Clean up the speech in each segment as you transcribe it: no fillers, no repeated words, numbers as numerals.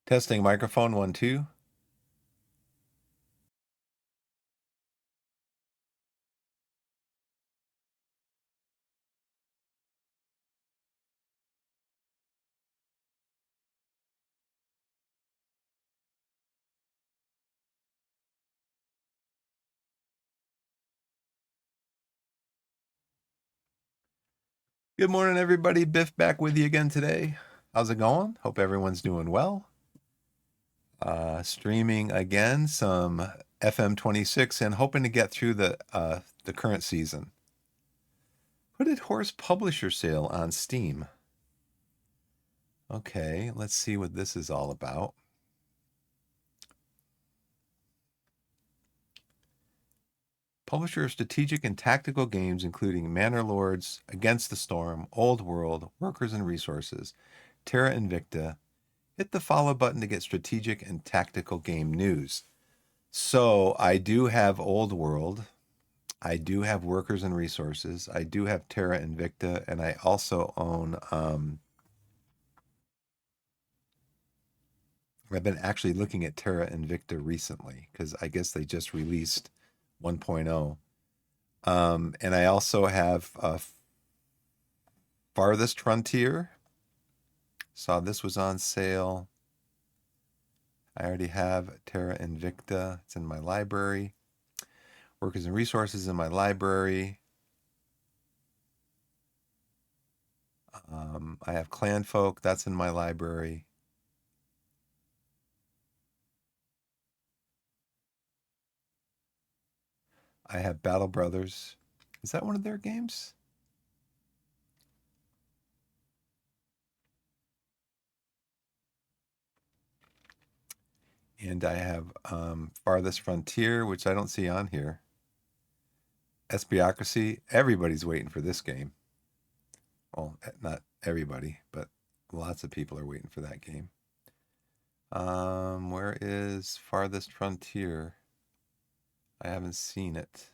Testing microphone 1, 2. Good morning, everybody. Biff back with you again today. How's it going? Hope everyone's doing well. Streaming again some FM26 and hoping to get through the current season. Hooded Horse Publisher Sale on Steam. Okay, let's see what this is all about. Publisher of strategic and tactical games, including Manor Lords, Against the Storm, Old World, Workers and Resources, Terra Invicta. Hit the follow button to get strategic and tactical game news. So I do have Old World. I do have Workers and Resources. I do have Terra Invicta, and I also own. I've been actually looking at Terra Invicta recently because I guess they just released 1.0. And I also have Farthest Frontier. Saw this was on sale. I already have Terra Invicta. It's in my library. Workers and Resources in my library. I have Clan Folk. That's in my library. I have Battle Brothers. Is that one of their games? And I have Farthest Frontier, which I don't see on here. Espiocracy. Everybody's waiting for this game. Well, not everybody, but lots of people are waiting for that game. Where is Farthest Frontier? I haven't seen it.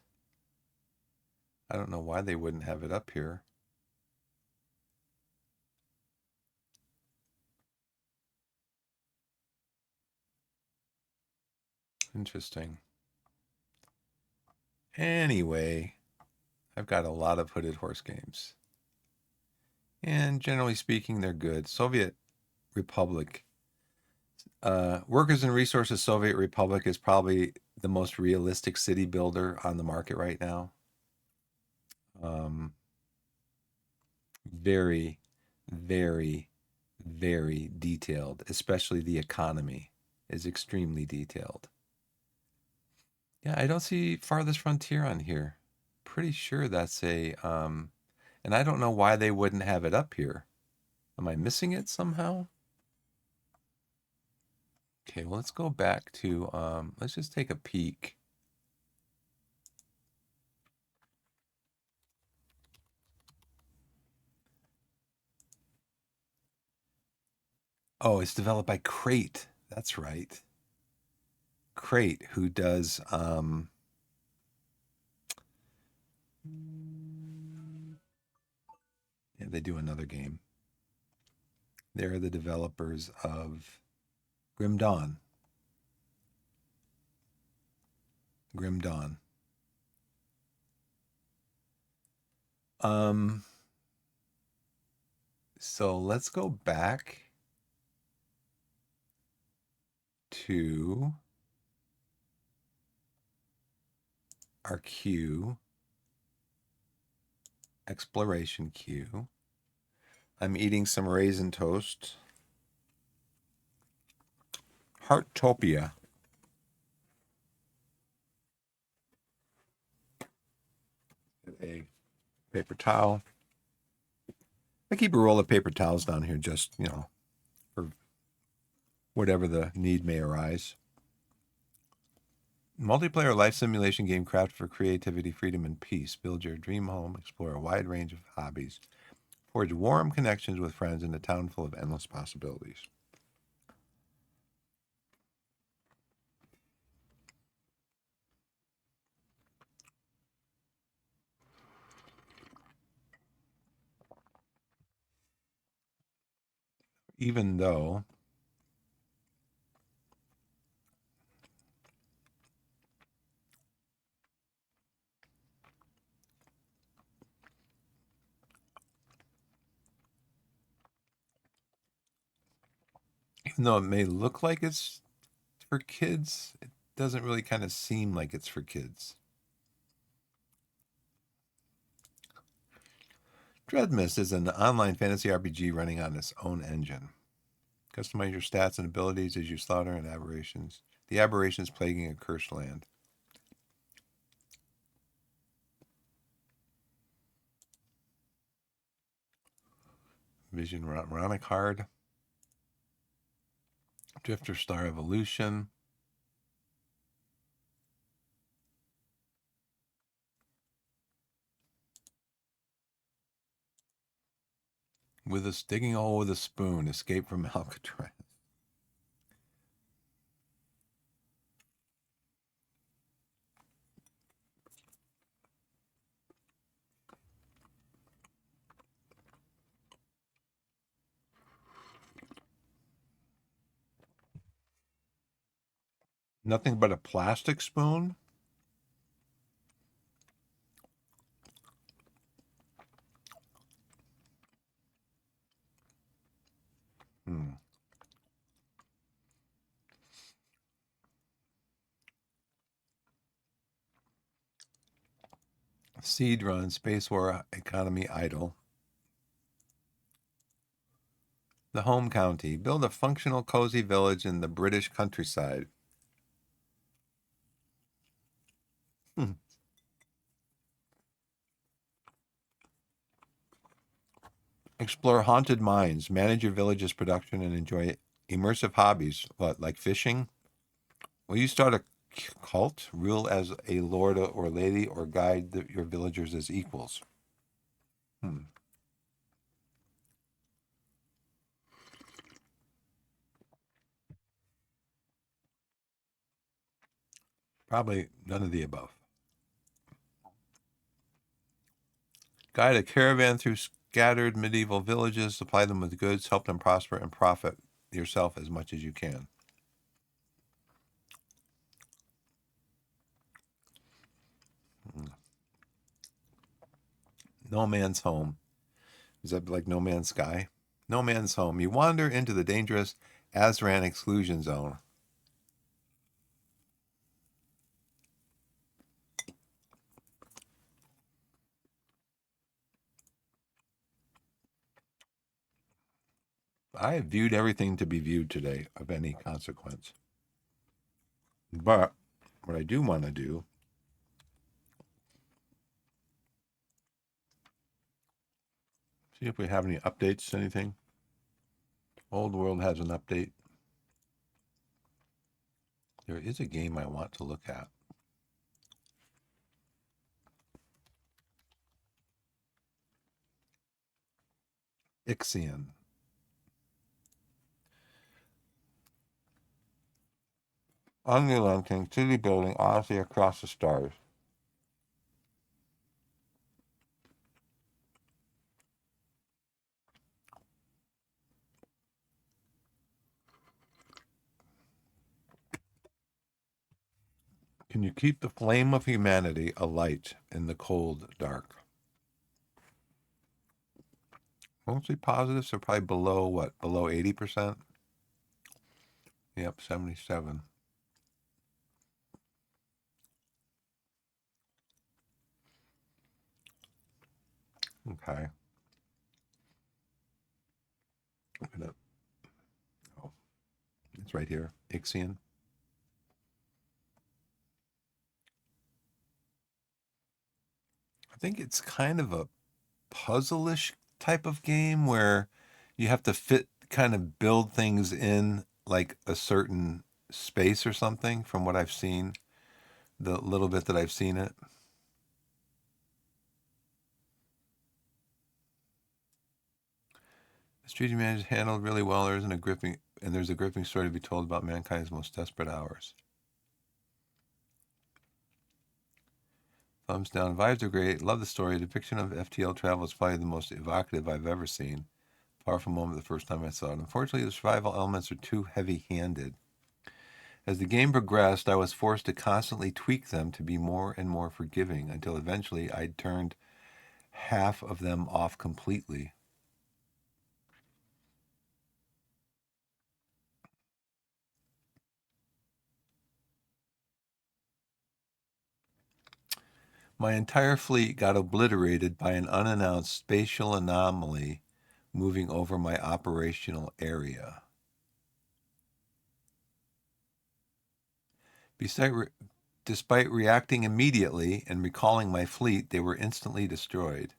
I don't know why they wouldn't have it up here. Interesting. Anyway, I've got a lot of Hooded Horse games. And generally speaking, they're good. Soviet Republic. Workers and Resources Soviet Republic is probably the most realistic city builder on the market right now. Very, very, very detailed, especially the economy is extremely detailed. Yeah, I don't see Farthest Frontier on here. Pretty sure that's a, and I don't know why they wouldn't have it up here. Am I missing it somehow? Okay, well, let's go back to, let's just take a peek. Oh, it's developed by Crate. That's right. Crate, who does, yeah, they do another game. They're the developers of Grim Dawn. Grim Dawn. So let's go back to our queue, exploration queue. I'm eating some raisin toast. Heartopia. A paper towel. I keep a roll of paper towels down here just, for whatever the need may arise. Multiplayer life simulation game crafted for creativity, freedom, and peace. Build your dream home, explore a wide range of hobbies, forge warm connections with friends in a town full of endless possibilities. Even though Even though it may look like it's for kids, it doesn't really kind of seem like it's for kids. Dreadmist is an online fantasy RPG running on its own engine. Customize your stats and abilities as you slaughter and aberrations. The aberrations plaguing a cursed land. Vision Ronic Hard. Drifter Star Evolution. With a digging hole with a spoon. Escape from Alcatraz. Nothing but a plastic spoon? Hmm. Seed Run, Space War Economy Idle. The Home County. Build a functional, cozy village in the British countryside. Hmm. Explore haunted mines. Manage your village's production and enjoy immersive hobbies. What, like fishing? Will you start a cult? Rule as a lord or lady or guide your villagers as equals? Hmm. Probably none of the above. Guide a caravan through scattered medieval villages, supply them with goods, help them prosper, and profit yourself as much as you can. No Man's Home. Is that like No Man's Sky? No Man's Home. You wander into the dangerous Azran exclusion zone. I have viewed everything to be viewed today of any consequence. But what I do want to do, see if we have any updates, anything. Old World has an update. There is a game I want to look at. Ixion. Unrelenting city building Odyssey across the stars. Can you keep the flame of humanity alight in the cold dark? Mostly positive, so probably below what? Below 80%? Yep, 77. Okay. Oh, it's right here. Ixion. I think it's kind of a puzzle-ish type of game where you have to kind of build things in like a certain space or something from what I've seen, the little bit that I've seen it. The strategy manager handled really well. There's a gripping story to be told about mankind's most desperate hours. Thumbs down. Vibes are great. Love the story. The depiction of FTL travel is probably the most evocative I've ever seen. Powerful moment the first time I saw it. Unfortunately, the survival elements are too heavy-handed. As the game progressed, I was forced to constantly tweak them to be more and more forgiving until eventually I'd turned half of them off completely. My entire fleet got obliterated by an unannounced spatial anomaly moving over my operational area. Despite reacting immediately and recalling my fleet, they were instantly destroyed.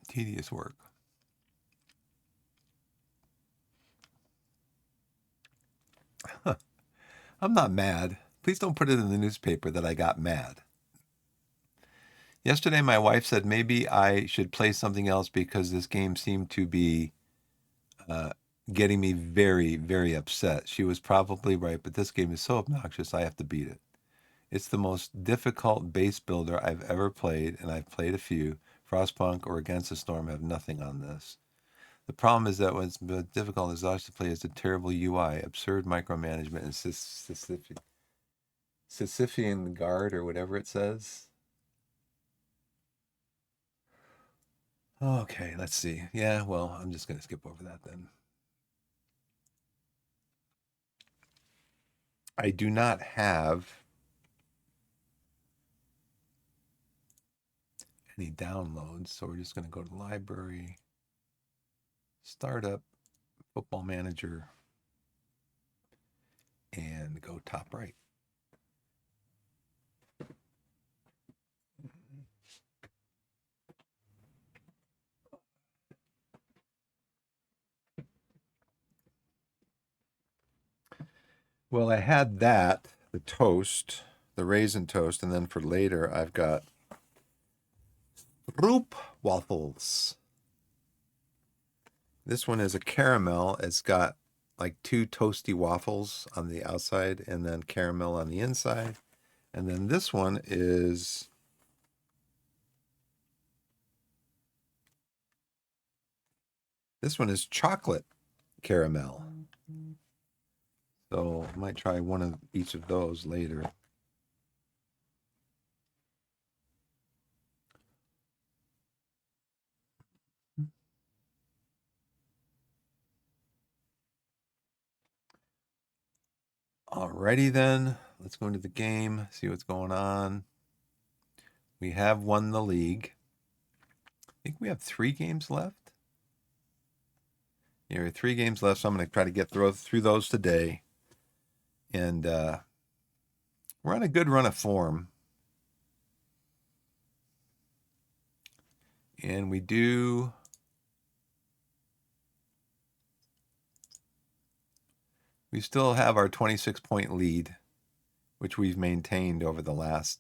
Tedious work. I'm not mad. Please don't put it in the newspaper that I got mad. Yesterday, my wife said maybe I should play something else because this game seemed to be getting me very, very upset. She was probably right, but this game is so obnoxious, I have to beat it. It's the most difficult base builder I've ever played, and I've played a few. Frostpunk or Against the Storm have nothing on this. The problem is that what's difficult is to play is the terrible UI, absurd micromanagement, and Sisyphean guard or whatever it says. Okay, let's see. Yeah, well, I'm just going to skip over that then. I do not have any downloads, so we're just going to go to the library, startup, football manager, and go top right. Well, I had that, the toast, the raisin toast, and then for later, I've got Roop waffles. This one is a caramel. It's got like two toasty waffles on the outside and then caramel on the inside. And then this one is chocolate caramel. So I might try one of each of those later. Alrighty then, let's go into the game, see what's going on. We have won the league. I think we have 3 games left. There are 3 games left, so I'm going to try to get through those today. And we're on a good run of form. And we still have our 26-point lead, which we've maintained over the last,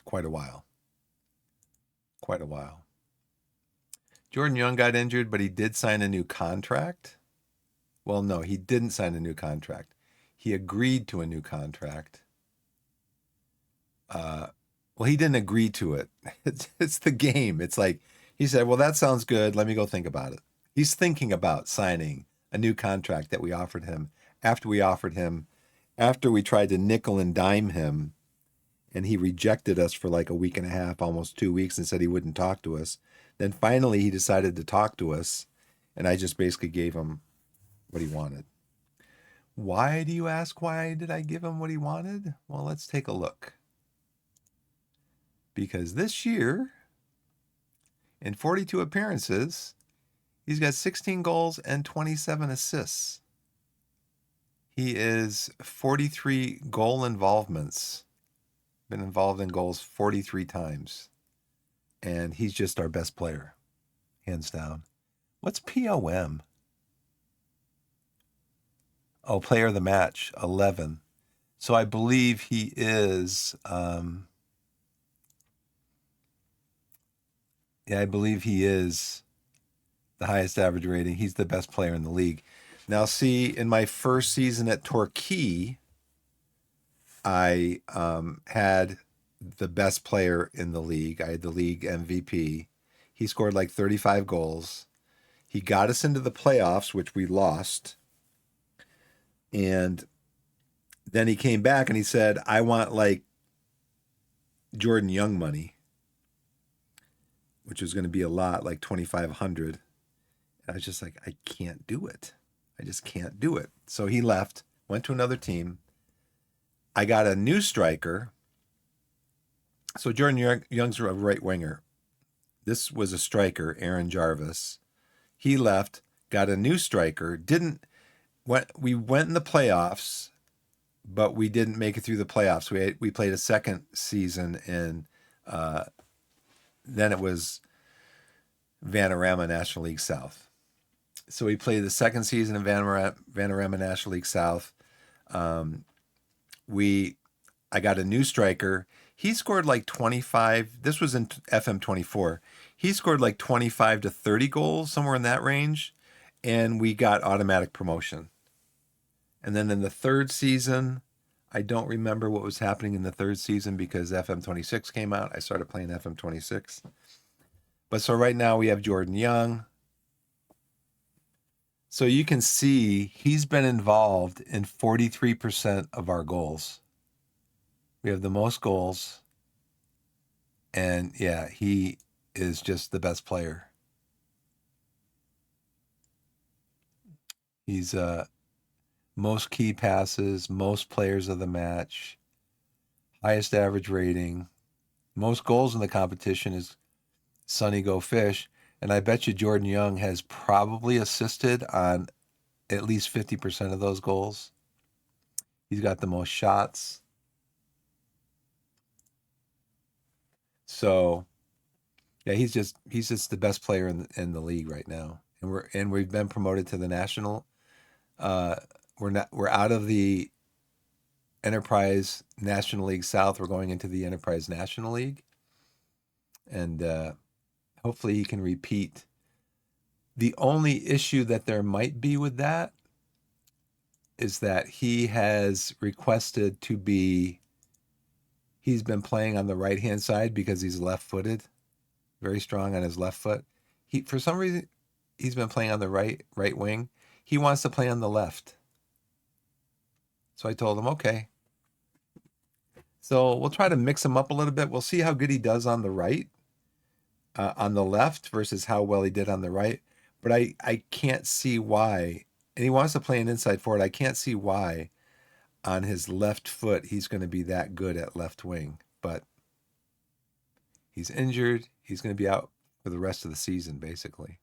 quite a while. Jordan Young got injured, but he did sign a new contract. Well, no, he didn't sign a new contract. He agreed to a new contract. Well, he didn't agree to it. It's the game. It's like he said, well, that sounds good. Let me go think about it. He's thinking about signing a new contract that we offered him after we tried to nickel and dime him, and he rejected us for like a week and a half, almost 2 weeks, and said he wouldn't talk to us. Then finally he decided to talk to us, and I just basically gave him what he wanted. Why do you ask? Why did I give him what he wanted? Well, let's take a look. Because this year, in 42 appearances, he's got 16 goals and 27 assists. He is 43 goal involvements. Been involved in goals 43 times. And he's just our best player, hands down. What's POM? Oh, player of the match, 11. So I believe he is... I believe he is the highest average rating. He's the best player in the league. Now, see, in my first season at Torquay, I had the best player in the league. I had the league MVP. He scored like 35 goals. He got us into the playoffs, which we lost. And then he came back and he said, I want like Jordan Young money, which was going to be a lot, like 2,500. I was just like, I can't do it. I just can't do it. So he left, went to another team. I got a new striker. So Jordan Young's a right winger. This was a striker, Aaron Jarvis. He left, got a new striker. We went in the playoffs, but we didn't make it through the playoffs. We played a second season, and then it was Vanarama National League South. So we played the second season in Vanarama National League South. I got a new striker. He scored like 25. This was in FM24. He scored like 25 to 30 goals, somewhere in that range. And we got automatic promotion. And then in the third season, I don't remember what was happening in the third season because FM26 came out. I started playing FM26. But so right now we have Jordan Young. So you can see he's been involved in 43% of our goals. We have the most goals. And yeah, he is just the best player. He's most key passes, most players of the match, highest average rating, most goals in the competition is Sonny Go Fish. And I bet you Jordan Young has probably assisted on at least 50% of those goals. He's got the most shots. So yeah, he's just the best player in the league right now. And we've been promoted to the national. We're out of the Enterprise National League South. We're going into the Enterprise National League. And hopefully he can repeat. The only issue that there might be with that is that he has requested to be, he's been playing on the right-hand side because he's left-footed, very strong on his left foot. For some reason, he's been playing on the right wing. He wants to play on the left. So I told him, okay. So we'll try to mix him up a little bit. We'll see how good he does on the right, on the left versus how well he did on the right. But I can't see why. And he wants to play an inside forward. I can't see why on his left foot he's going to be that good at left wing. But he's injured. He's going to be out for the rest of the season, basically.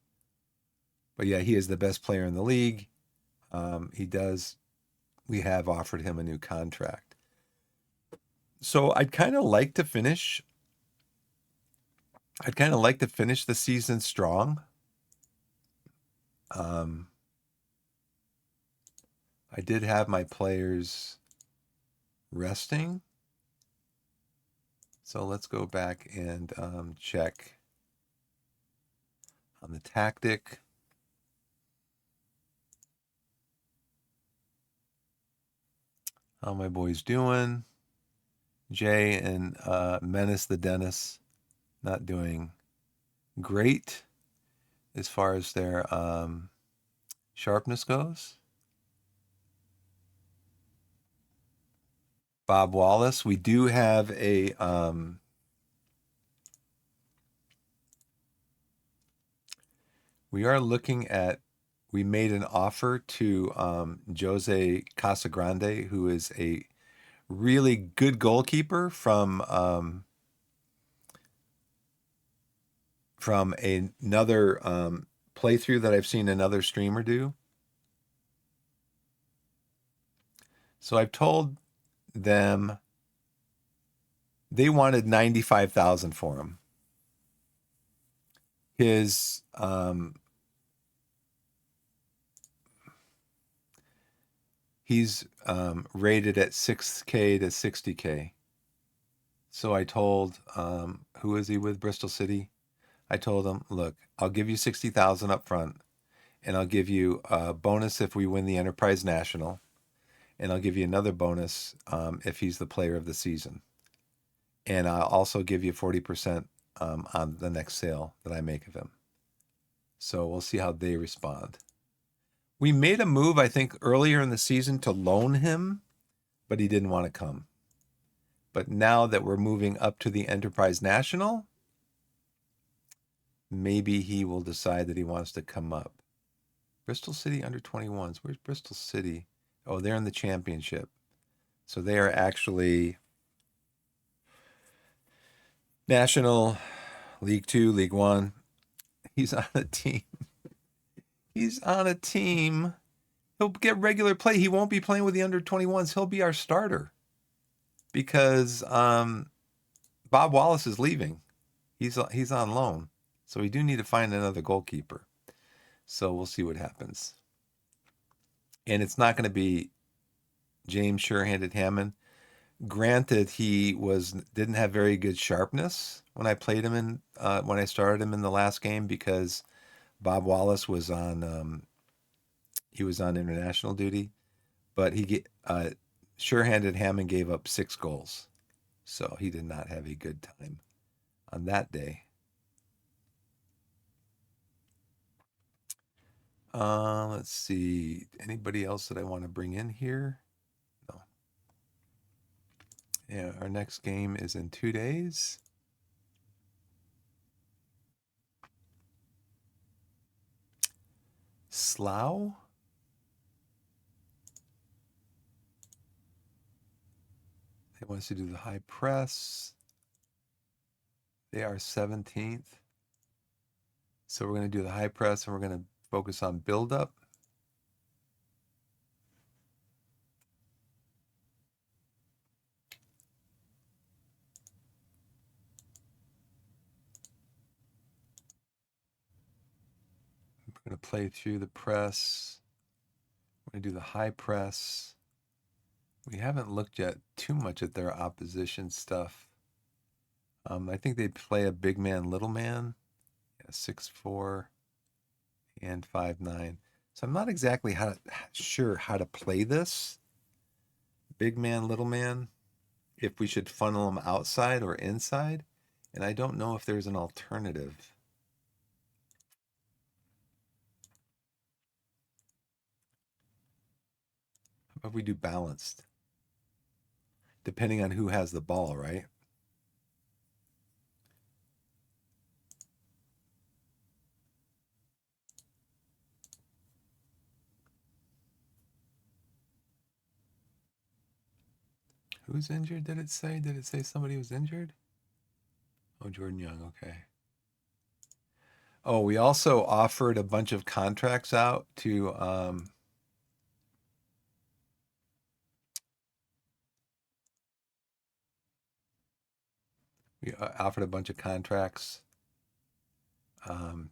But yeah, he is the best player in the league. We have offered him a new contract. So I'd kind of like to finish the season strong. I did have my players resting. So let's go back and check on the tactic. How my boys doing? Jay and Menace the Dennis not doing great as far as their sharpness goes. Bob Wallace, we do have a we are looking at, we made an offer to Jose Casagrande, who is a really good goalkeeper from another playthrough that I've seen another streamer do. So I've told them they wanted 95,000 for him. His he's rated at 6K to 60K. So I told who is he with, Bristol City? I told him, look, I'll give you 60,000 up front, and I'll give you a bonus if we win the Enterprise National, and I'll give you another bonus if he's the player of the season. And I'll also give you 40% on the next sale that I make of him. So we'll see how they respond. We made a move, I think, earlier in the season to loan him, but he didn't want to come. But now that we're moving up to the Enterprise National, maybe he will decide that he wants to come up. Bristol City under 21s. Where's Bristol City? Oh, they're in the championship. So they are actually National, League Two, League One. He's on a team. He's on a team. He'll get regular play. He won't be playing with the under 21s. He'll be our starter because Bob Wallace is leaving. He's on loan. So we do need to find another goalkeeper. So we'll see what happens. And it's not going to be James Sure-Handed Hammond. Granted, he didn't have very good sharpness when I played him when I started him in the last game because Bob Wallace was on international duty, but Sure-Handed Hammond gave up 6 goals, so he did not have a good time on that day. Let's see. Anybody else that I want to bring in here? No. Yeah, our next game is in 2 days. Slough? They want us to do the high press. They are 17th. So we're going to do the high press and we're going to focus on build up. We're going to play through the press. We're going to do the high press. We haven't looked yet too much at their opposition stuff. I think they play a big man, little man, 6'4" and 5'9". So I'm not exactly sure how to play this. Big man, little man, if we should funnel them outside or inside. And I don't know if there's an alternative. How about we do balanced? Depending on who has the ball, right? Who's injured, did it say? Did it say somebody was injured? Oh, Jordan Young, okay. Oh, we also offered a bunch of contracts out to we offered a bunch of contracts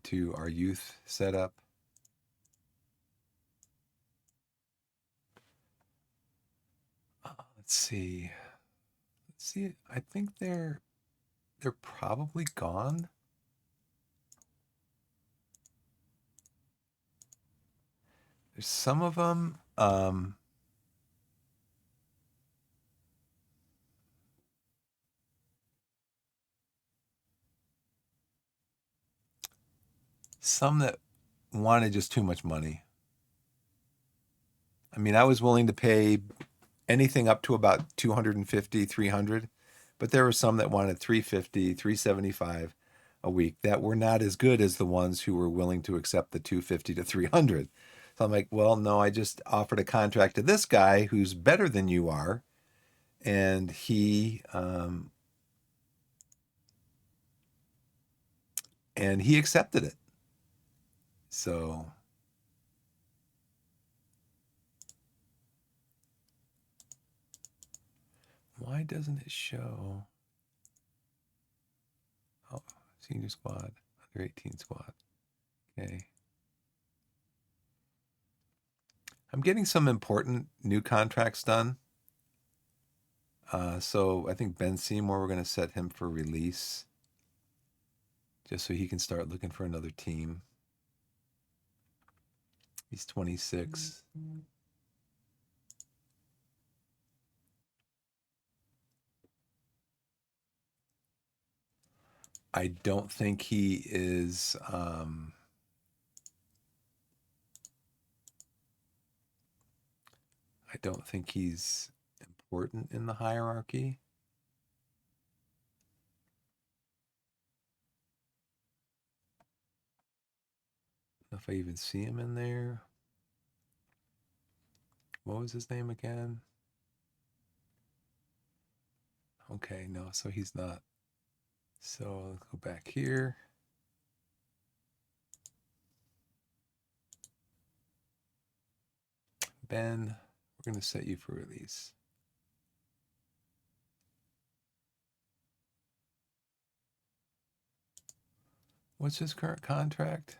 to our youth setup. Let's see. I think they're probably gone. There's some of them. Some that wanted just too much money. I mean, I was willing to pay anything up to about 250, 300, but there were some that wanted 350, 375 a week that were not as good as the ones who were willing to accept the 250 to 300. So I'm like, well, no, I just offered a contract to this guy who's better than you are, and he accepted it. So why doesn't it show? Oh, senior squad, under 18 squad. Okay. I'm getting some important new contracts done. So I think Ben Seymour, we're going to set him for release just so he can start looking for another team. He's 26. I don't think he is I don't think he's important in the hierarchy. I don't know if I even see him in there. What was his name again? Okay, no, so he's not. So let's go back here. Ben, we're going to set you for release. What's his current contract?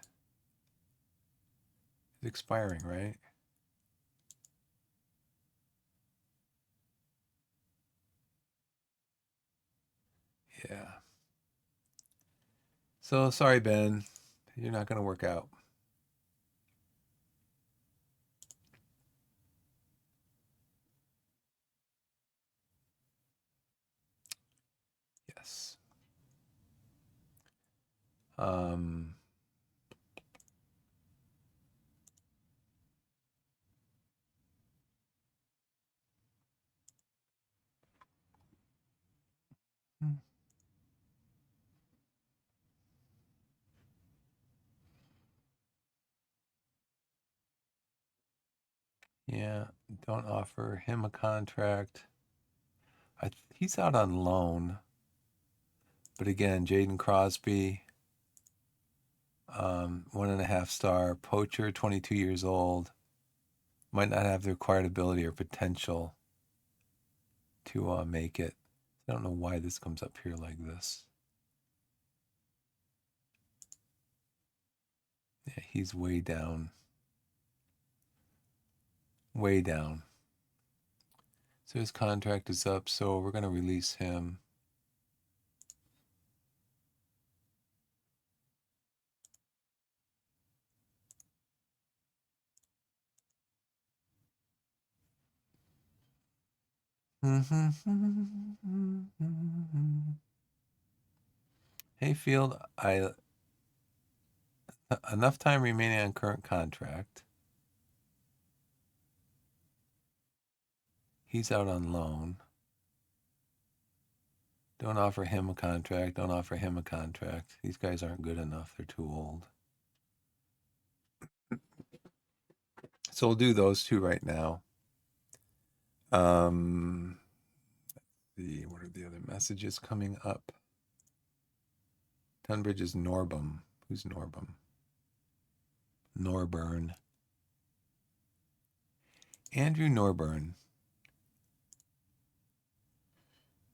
It's expiring, right? Yeah. So sorry, Ben. You're not going to work out. Yes. Um, yeah, don't offer him a contract. He's out on loan. But again, Jaden Crosby, 1.5 star, poacher, 22 years old, might not have the required ability or potential to make it. I don't know why this comes up here like this. Yeah, he's way down. Way down. So his contract is up, so we're going to release him. Hayfield, enough time remaining on current contract. He's out on loan. Don't offer him a contract. Don't offer him a contract. These guys aren't good enough. They're too old. So we'll do those two right now. Let's see, what are the other messages coming up? Tunbridge is Norbum. Who's Norbum? Norburn. Andrew Norburn.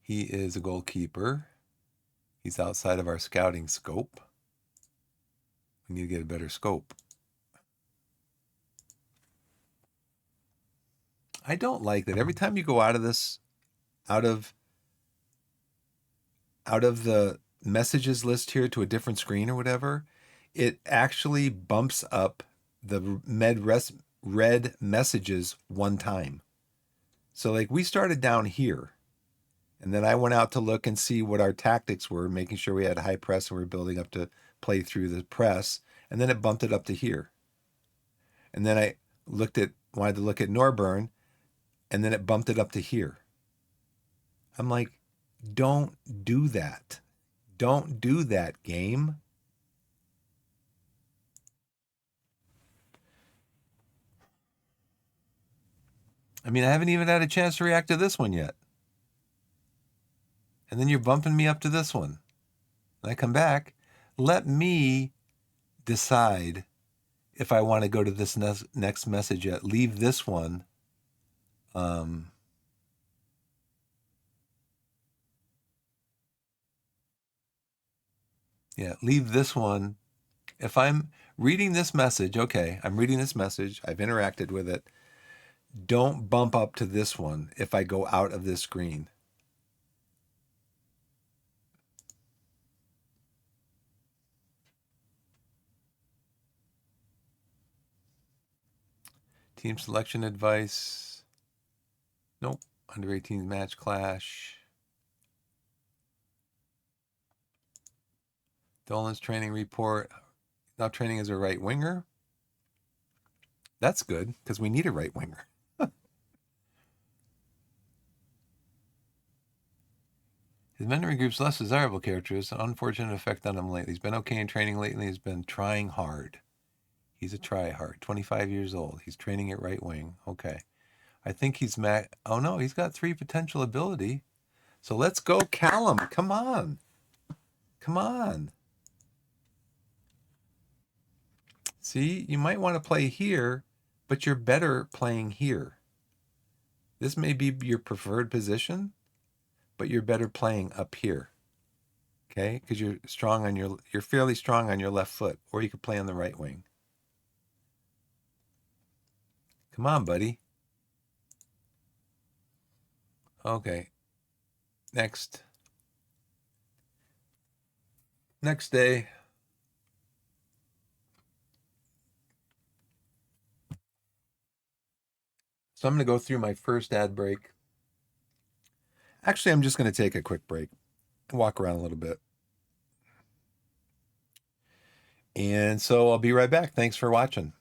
He is a goalkeeper. He's outside of our scouting scope. We need to get a better scope. I don't like that every time you go out of this, out of the messages list here to a different screen or whatever, it actually bumps up the red messages one time. So like we started down here, and then I went out to look and see what our tactics were, making sure we had high press and we were building up to play through the press, and then it bumped it up to here. And then I wanted to look at Norburn, and then it bumped it up to here. I'm like, don't do that. Don't do that, game. I mean, I haven't even had a chance to react to this one yet. And then you're bumping me up to this one. And I come back. Let me decide if I want to go to this next message yet. Leave this one. Yeah, leave this one. If I'm reading this message, okay, I'm reading this message. I've interacted with it. Don't bump up to this one if I go out of this screen. Team selection advice. Nope. Under 18 match clash. Dolan's training report. Now training as a right winger. That's good because we need a right winger. His memory group's less desirable character is an unfortunate effect on him lately. He's been okay in training lately. He's been trying hard. He's a try-hard. 25 years old. He's training at right wing. Okay. I think he's oh no, he's got 3 potential ability. So let's go Callum. Come on. Come on. See, you might want to play here, but you're better playing here. This may be your preferred position, but you're better playing up here. Okay? Because you're fairly strong on your left foot, or you could play on the right wing. Come on, buddy. Okay. Next day. So I'm going to go through my first ad break. Actually, I'm just going to take a quick break and walk around a little bit. And so I'll be right back. Thanks for watching.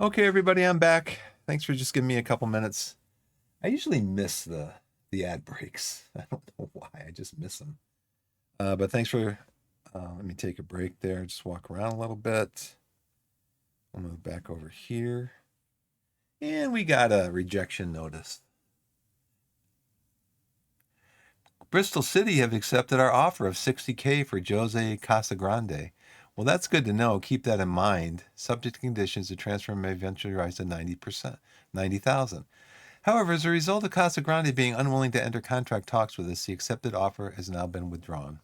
Okay, everybody, I'm back. Thanks for just giving me a couple minutes. I usually miss the ad breaks. I don't know why. I just miss them. But thanks for let me take a break there. Just walk around a little bit. I'll move back over here. And we got a rejection notice. Bristol City have accepted our offer of $60K for Jose Casagrande. Well, that's good to know. Keep that in mind. Subject to conditions, the transfer may eventually rise to 90,000. However, as a result of Casagrande being unwilling to enter contract talks with us, the accepted offer has now been withdrawn.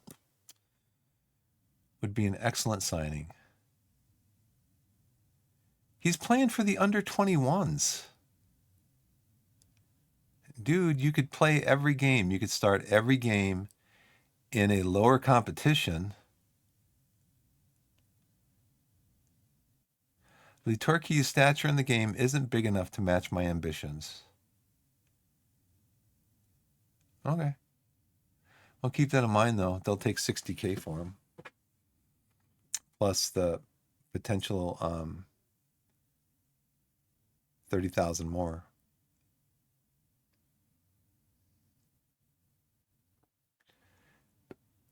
Would be an excellent signing. He's playing for the under 21s. Dude, you could play every game. You could start every game in a lower competition. The Torquay's stature in the game isn't big enough to match my ambitions. Okay. I'll keep that in mind, though. They'll take $60K for him. Plus the potential 30,000 more.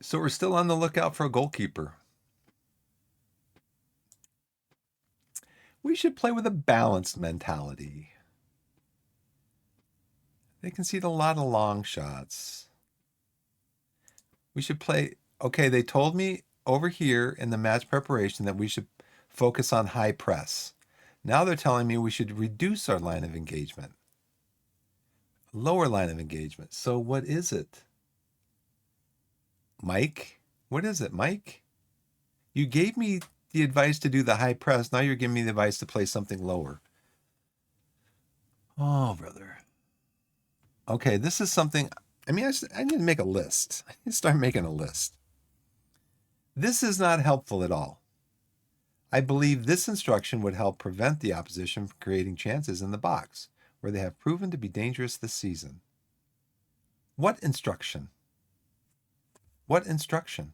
So we're still on the lookout for a goalkeeper. We should play with a balanced mentality. They concede a lot of long shots. We should play. Okay, they told me over here in the match preparation that we should focus on high press. Now they're telling me we should reduce our line of engagement, lower line of engagement. So what is it? Mike? What is it, Mike? You gave me the advice to do the high press. Now you're giving me the advice to play something lower. Oh, brother. Okay, this is something. I mean, I need to make a list. I need to start making a list. This is not helpful at all. I believe this instruction would help prevent the opposition from creating chances in the box, where they have proven to be dangerous this season. What instruction? What instruction?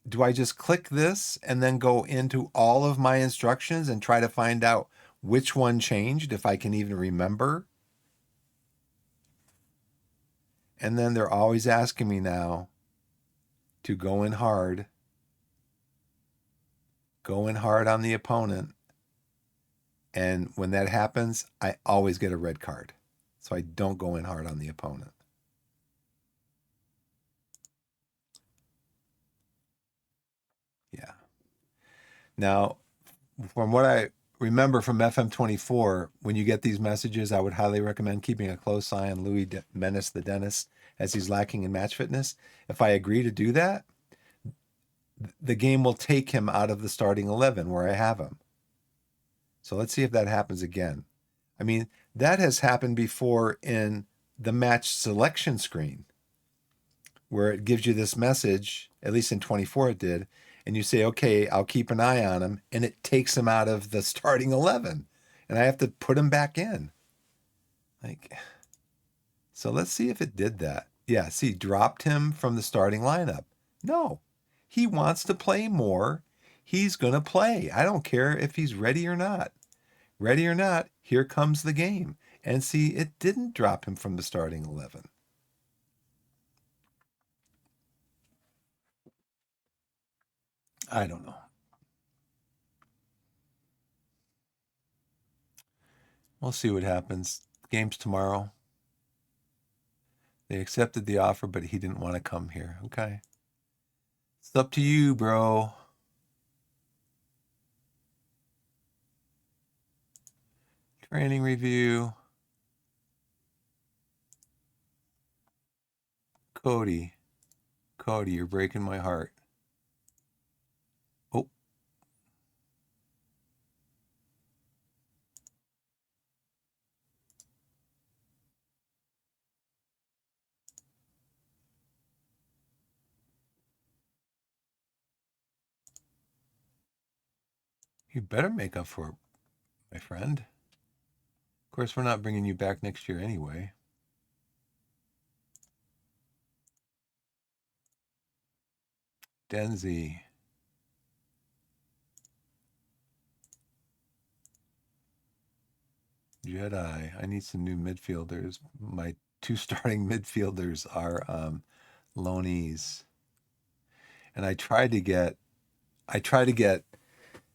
Do I just click this and then go into all of my instructions and try to find out which one changed, if I can even remember? And then they're always asking me now to go in hard on the opponent. And when that happens, I always get a red card. So I don't go in hard on the opponent. Yeah. Now, from what I remember from FM24, when you get these messages, I would highly recommend keeping a close eye on Louis Menace the dentist, as he's lacking in match fitness. If I agree to do that, the game will take him out of the starting 11 where I have him. So let's see if that happens again. I mean, that has happened before in the match selection screen, where it gives you this message, at least in 24 it did, and you say, okay, I'll keep an eye on him, and it takes him out of the starting 11, and I have to put him back in. So let's see if it did that. Yeah, see, dropped him from the starting lineup. No, he wants to play more. He's going to play. I don't care if he's ready or not. Ready or not, here comes the game. And see, it didn't drop him from the starting 11. I don't know. We'll see what happens. Game's tomorrow. They accepted the offer, but he didn't want to come here. Okay. It's up to you, bro. Training review. Cody, you're breaking my heart. Oh. You better make up for it, my friend. Of course, we're not bringing you back next year anyway. Denzi. Jedi. I need some new midfielders. My two starting midfielders are loanees. And I tried to get,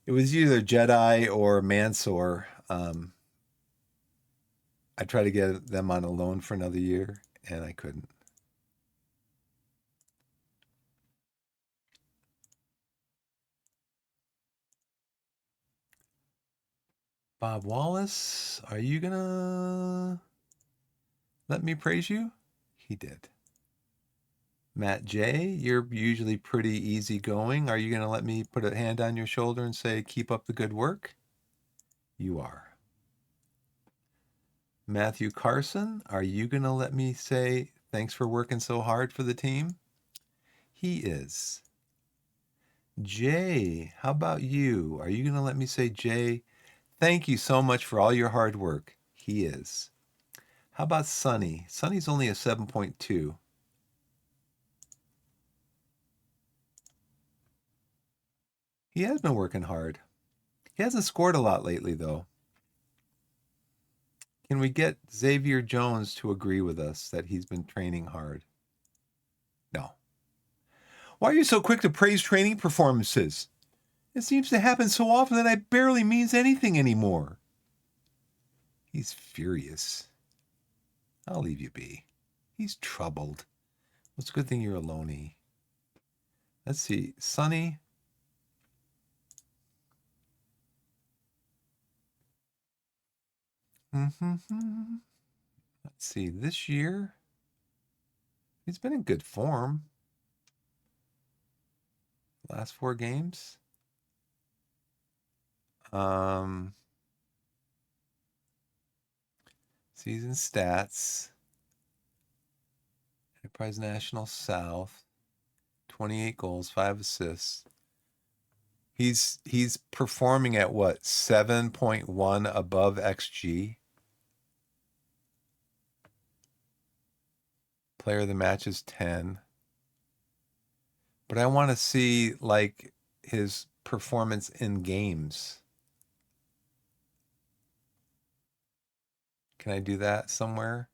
it was either Jedi or Mansoor. I tried to get them on a loan for another year, and I couldn't. Bob Wallace, are you going to let me praise you? He did. Matt J, you're usually pretty easygoing. Are you going to let me put a hand on your shoulder and say, keep up the good work? You are. Matthew Carson, are you going to let me say, thanks for working so hard for the team? He is. Jay, how about you? Are you going to let me say, Jay, thank you so much for all your hard work? He is. How about Sonny? Sonny's only a 7.2. He has been working hard. He hasn't scored a lot lately, though. Can we get Xavier Jones to agree with us that he's been training hard? No. Why are you so quick to praise training performances? It seems to happen so often that it barely means anything anymore. He's furious. I'll leave you be. He's troubled. It's a good thing you're a loney. Let's see. Sonny. Let's see. This year, he's been in good form. Last 4 games. Season stats. Enterprise National South. 28 goals, 5 assists. He's performing at what? 7.1 above XG. Player of the match is 10. But I want to see like his performance in games. Can I do that somewhere?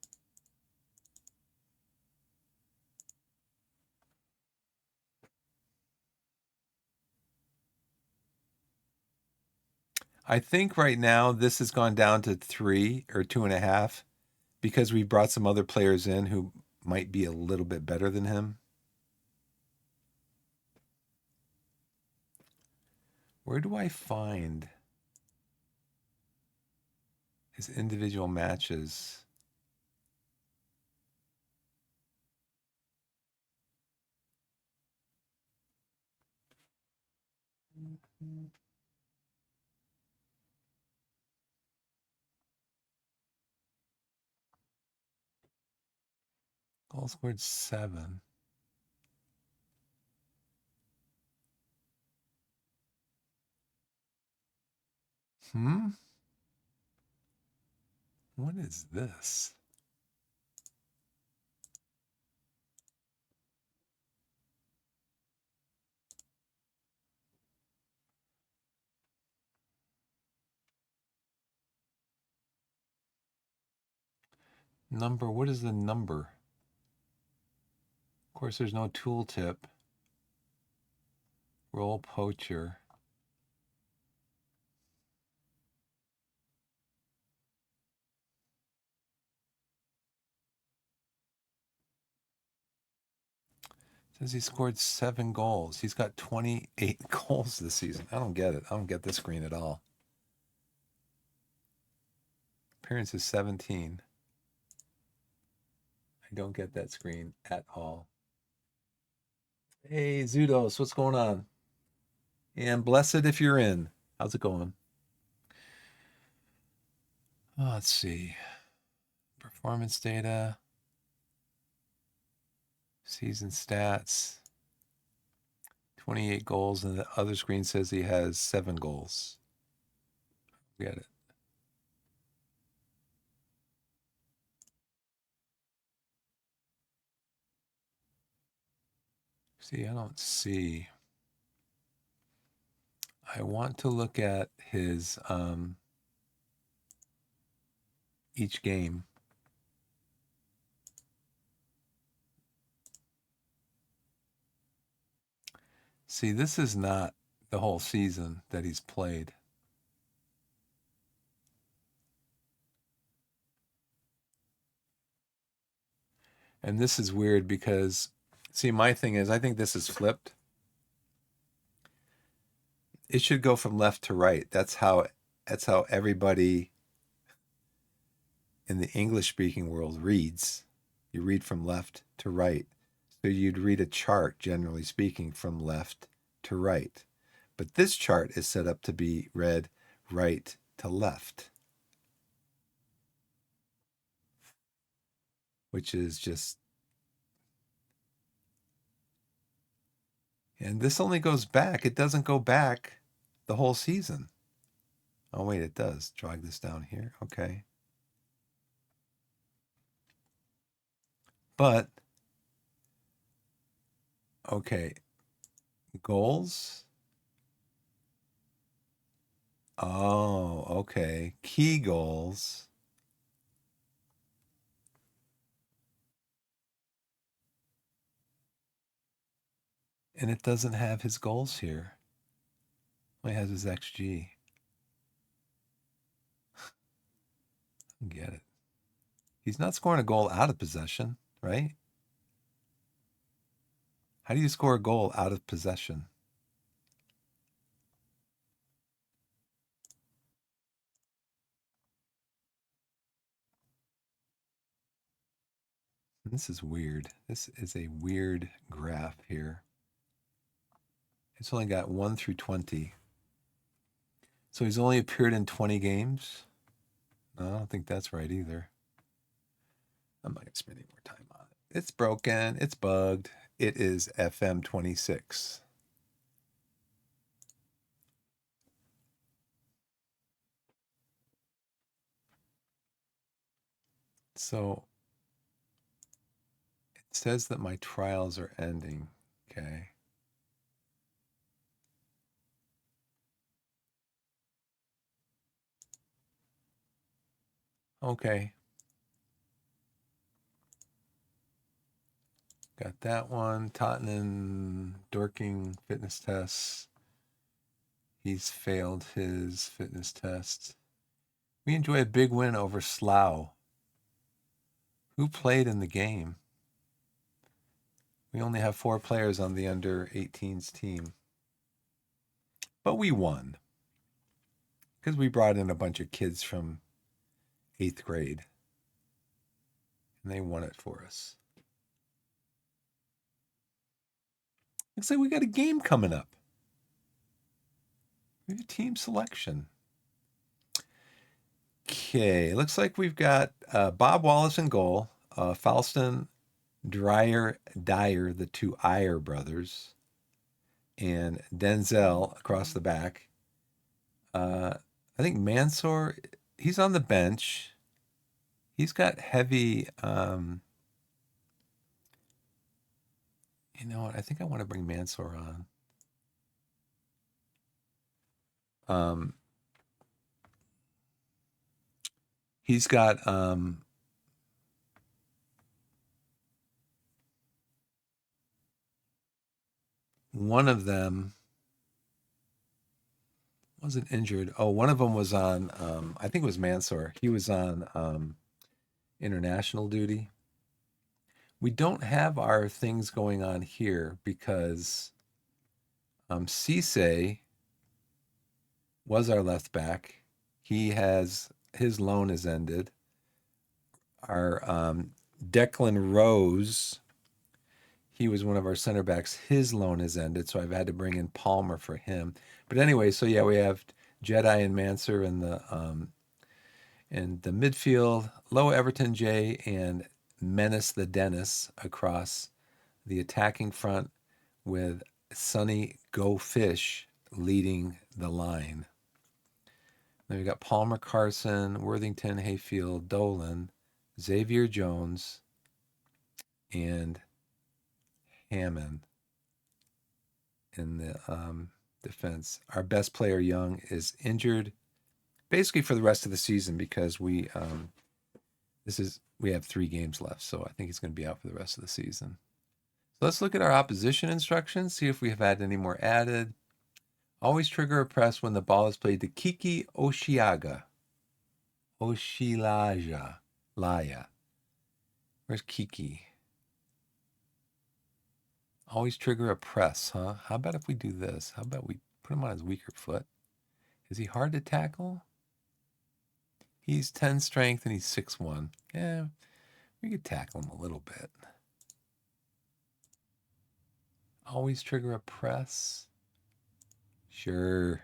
I think right now this has gone down to 3 or 2.5 because we brought some other players in who might be a little bit better than him. Where do I find his individual matches? Goal scored 7. What is this? Number, what is the number? Of course, there's no tooltip. Roll poacher. Says he scored 7 goals. He's got 28 goals this season. I don't get it. I don't get this screen at all. Appearances 17. I don't get that screen at all. Hey, Zudos, what's going on? And blessed if you're in. How's it going? Oh, let's see. Performance data. Season stats. 28 goals, and the other screen says he has 7 goals. Get it. See, I don't see. I want to look at his each game. See, this is not the whole season that he's played. And this is weird because, see, my thing is, I think this is flipped. It should go from left to right. That's how everybody in the English-speaking world reads. You read from left to right. So you'd read a chart, generally speaking, from left to right. But this chart is set up to be read right to left, which is just... And this only goes back. It doesn't go back the whole season. Oh, wait, it does. Drag this down here. Okay. But, okay, goals. Oh, okay. Key goals. And it doesn't have his goals here. It has his XG. Get it. He's not scoring a goal out of possession, right? How do you score a goal out of possession? This is weird. This is a weird graph here. It's only got 1 through 20. So he's only appeared in 20 games? No, I don't think that's right either. I'm not going to spend any more time on it. It's broken. It's bugged. It is FM26. So it says that my trials are ending. Okay. Okay. Got that one. Tottenham Dorking fitness tests. He's failed his fitness test. We enjoy a big win over Slough. Who played in the game? We only have 4 players on the under 18s team. But we won because we brought in a bunch of kids from 8th grade and they won it for us. Looks like we got a game coming up. We have a team selection. Okay, looks like we've got Bob Wallace in goal, Falston, Dyer, the 2 Iyer brothers, and Denzel across the back. I think Mansour, he's on the bench. He's got heavy, you know what? I think I want to bring Mansour on. He's got one of them wasn't injured. Oh, one of them was on, I think it was Mansour. He was on international duty. We don't have our things going on here because Cisse was our left back. His loan has ended. Our Declan Rose, he was one of our center backs. His loan has ended, so I've had to bring in Palmer for him. But anyway, so yeah, we have Jedi and Mansour in the midfield, Low Everton J and Menace the Dennis across the attacking front with Sonny Go Fish leading the line. Then we got Palmer Carson, Worthington, Hayfield, Dolan, Xavier Jones, and Hammond in the defense. Our best player, Young, is injured basically for the rest of the season because we have 3 games left, so I think he's going to be out for the rest of the season. So let's look at our opposition instructions, see if we have had any more added. Always trigger a press when the ball is played to Kiki Oshiaga. Laya. Where's Kiki? Always trigger a press, huh? How about if we do this? How about we put him on his weaker foot? Is he hard to tackle? He's 10 strength and he's 6'1". Yeah, we could tackle him a little bit. Always trigger a press. Sure.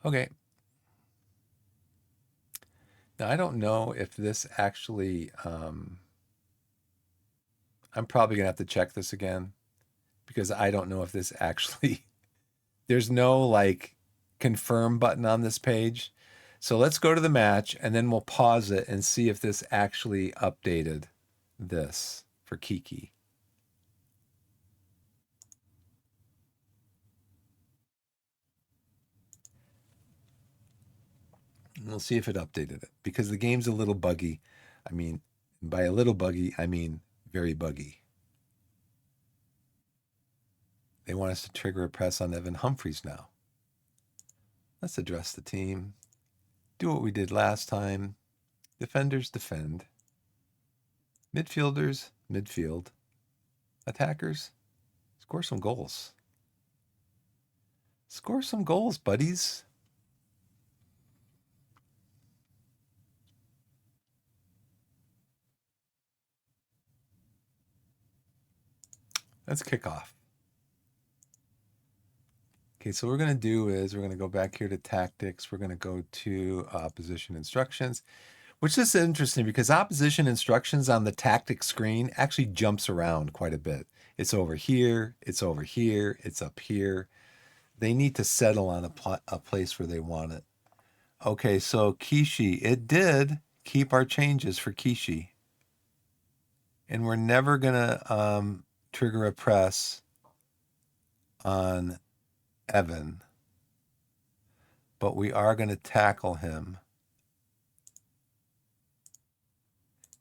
Okay. Now, I don't know if this actually, I'm probably going to have to check this again because I don't know if this actually, there's no like confirm button on this page. So let's go to the match and then we'll pause it and see if this actually updated this for Kiki. And we'll see if it updated it because the game's a little buggy. I mean, by a little buggy, I mean very buggy. They want us to trigger a press on Evan Humphreys now. Let's address the team. Do what we did last time. Defenders defend. Midfielders midfield. Attackers score some goals. Score some goals, buddies. Let's kick off. Okay, so what we're going to do is we're going to go back here to tactics. We're going to go to opposition instructions, which is interesting because opposition instructions on the tactics screen actually jumps around quite a bit. It's over here, it's over here, it's up here. They need to settle on a place where they want it. Okay, so Kishi, it did keep our changes for Kishi. And we're never going to trigger a press on Evan, but we are going to tackle him.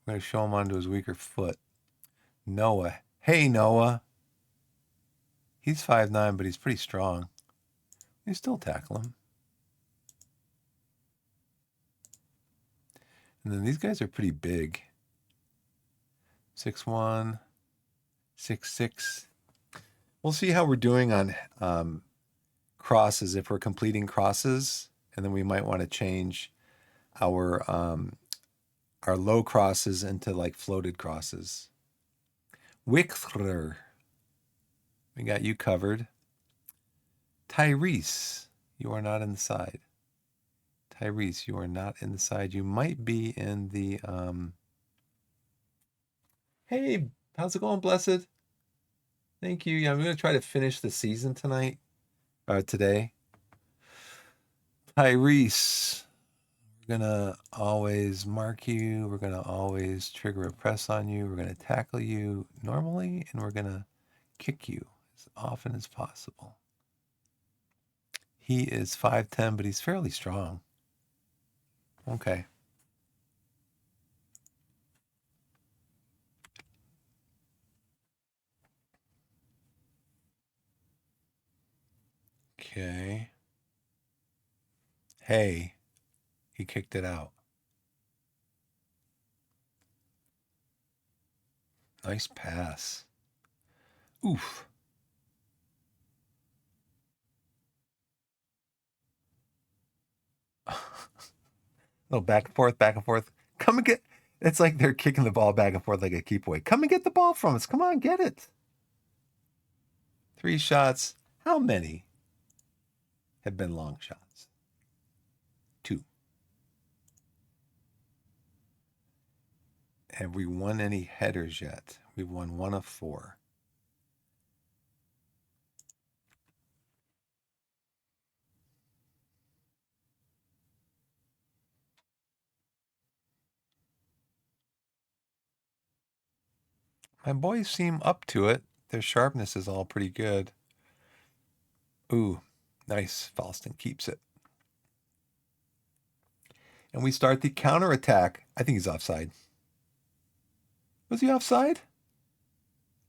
We're going to show him onto his weaker foot. Noah. Hey, Noah. He's 5'9", but he's pretty strong. You still tackle him. And then these guys are pretty big. 6'1", 6'6". We'll see how we're doing on crosses, if we're completing crosses, and then we might want to change our low crosses into like floated crosses. Wickler, we got you covered. Tyrese, you are not inside. Tyrese, you are not inside. You might be in the Hey, how's it going, Blessed? Thank you. Yeah, I'm going to try to finish the season tonight. Today. Tyrese, we're going to always mark you. We're going to always trigger a press on you. We're going to tackle you normally, and we're going to kick you as often as possible. He is 5'10", but he's fairly strong. Okay. Okay. Hey, he kicked it out. Nice pass. Oof. Oh, back and forth, back and forth. Come and get. It's like they're kicking the ball back and forth like a keep away. Come and get the ball from us. Come on, get it. 3 shots. How many have been long shots? 2. Have we won any headers yet? We've won 1 of 4. My boys seem up to it. Their sharpness is all pretty good. Ooh, nice. Falston keeps it. And we start the counterattack. I think he's offside. Was he offside?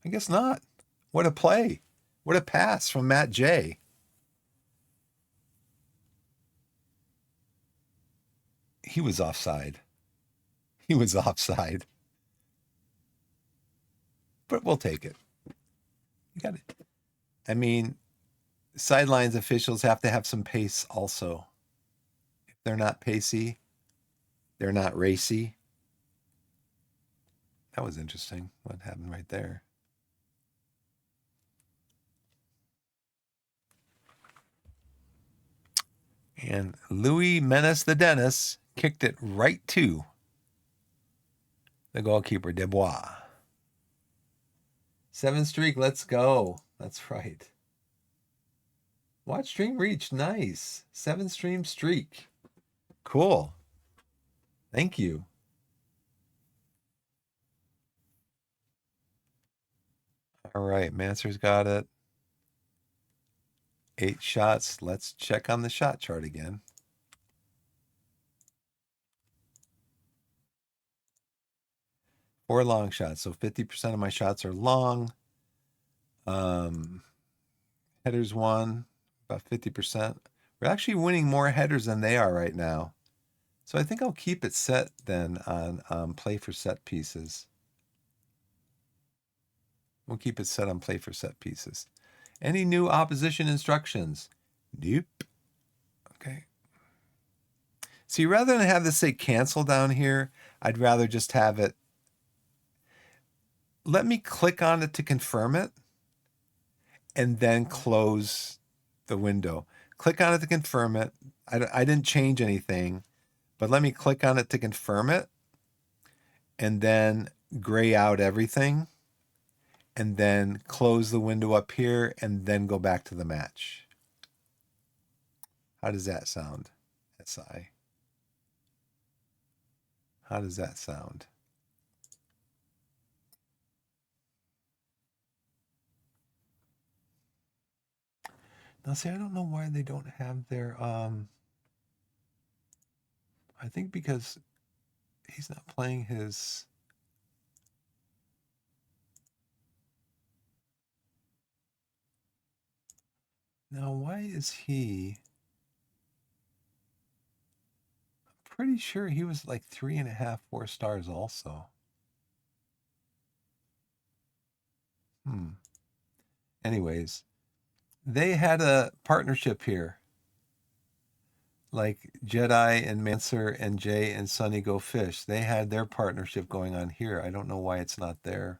I guess not. What a play. What a pass from Matt J. He was offside. He was offside. But we'll take it. You got it. I mean, sidelines officials have to have some pace also. If they're not pacey, they're not racy. That was interesting. What happened right there? And Louis Menace the Dennis kicked it right to the goalkeeper, Dubois. 7 streak, let's go. That's right. Watch stream reach, nice. 7 stream streak. Cool. Thank you. All right, Manser's got it. 8 shots. Let's check on the shot chart again. Four long shots. So 50% of my shots are long. Headers won, about 50%. We're actually winning more headers than they are right now. So I think I'll keep it set then on play for set pieces. We'll keep it set on play for set pieces. Any new opposition instructions? Nope. Okay. See, rather than have this say cancel down here, I'd rather just have it. Let me click on it to confirm it. and then close the window. Click on it to confirm it. I didn't change anything, but let me click on it to confirm it, and then gray out everything, and then close the window up here, and then go back to the match. How does that sound? SI. How does that sound? Now, see, I don't know why they don't have their, I think because he's not playing his, now why is he, I'm pretty sure he was like 3.5, 4 stars also. Anyways, they had a partnership here. Like Jedi and Manser and Jay and Sunny Go Fish. They had their partnership going on here. I don't know why it's not there.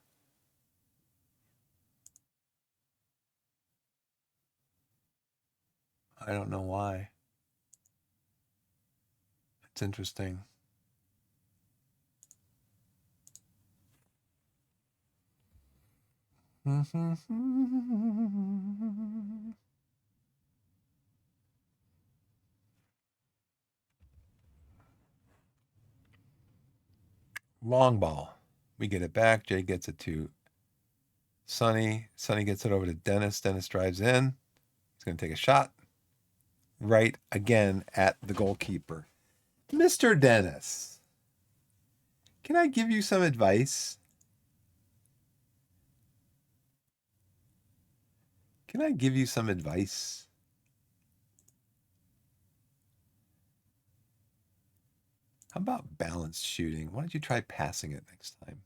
I don't know why. It's interesting. Long ball. We get it back. Jay gets it to Sonny. Sonny gets it over to Dennis. Dennis drives in. He's going to take a shot. Right again at the goalkeeper. Mr. Dennis, can I give you some advice? Can I give you some advice? How about balanced shooting? Why don't you try passing it next time?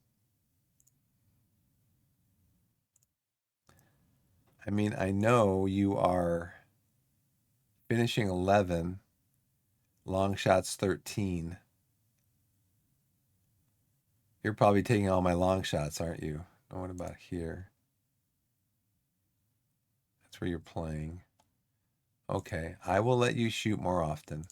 I mean, I know you are finishing 11, long shots 13. You're probably taking all my long shots, aren't you? Oh, what about here? That's where you're playing. Okay, I will let you shoot more often.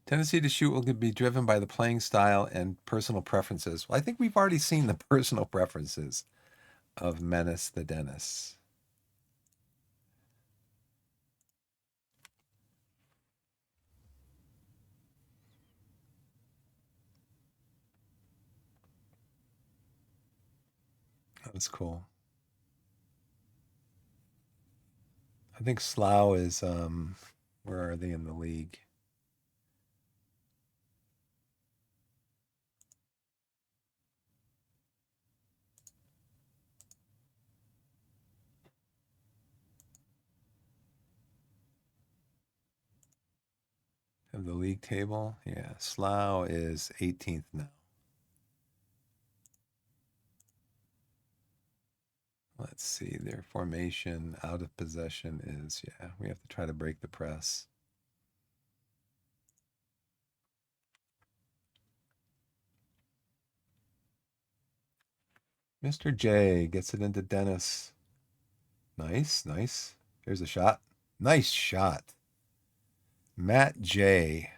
Tendency to shoot will be driven by the playing style and personal preferences. Well, I think we've already seen the personal preferences of Menace the Dennis. That was cool. I think Slough is, where are they in the league? Of the league table? Yeah, Slough is 18th now. Let's see, their formation out of possession is, yeah, we have to try to break the press. Mr. J gets it into Dennis. Nice, nice. Here's a shot. Nice shot. Matt J.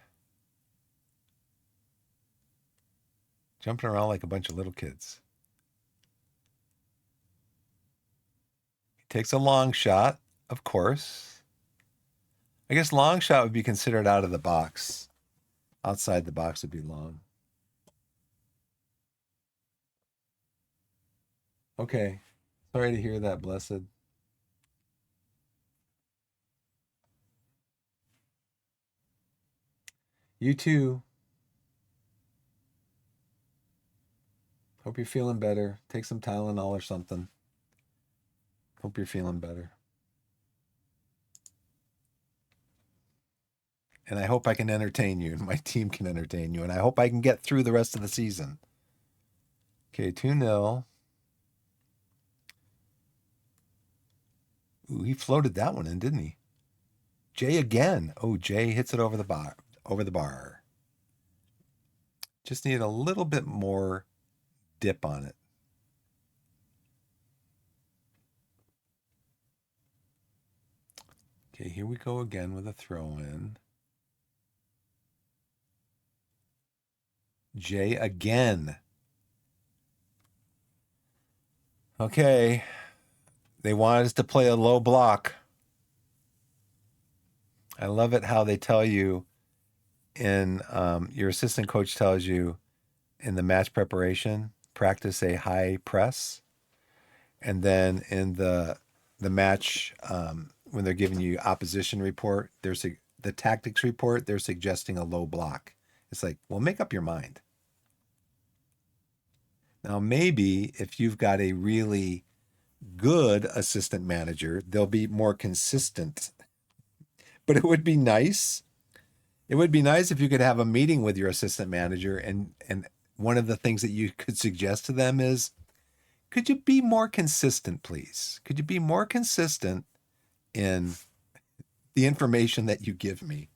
Jumping around like a bunch of little kids. He takes a long shot, of course. I guess long shot would be considered out of the box. Outside the box would be long. Okay. Sorry to hear that, Blessed. You too. Hope you're feeling better. Take some Tylenol or something. Hope you're feeling better. And I hope I can entertain you and my team can entertain you. And I hope I can get through the rest of the season. Okay, 2-0. Ooh, he floated that one in, didn't he? Jay again. Oh, Jay hits it over the bar. Over the bar. Just need a little bit more dip on it. Okay, here we go again with a throw in. Jay again. Okay. They wanted us to play a low block. I love it how they tell you in your assistant coach tells you in the match preparation, practice a high press. And then in the match, when they're giving you opposition report, the tactics report, they're suggesting a low block. It's like, well, make up your mind. Now, maybe if you've got a really good assistant manager, they'll be more consistent. But it would be nice. It would be nice if you could have a meeting with your assistant manager and one of the things that you could suggest to them is, could you be more consistent, please? Could you be more consistent in the information that you give me?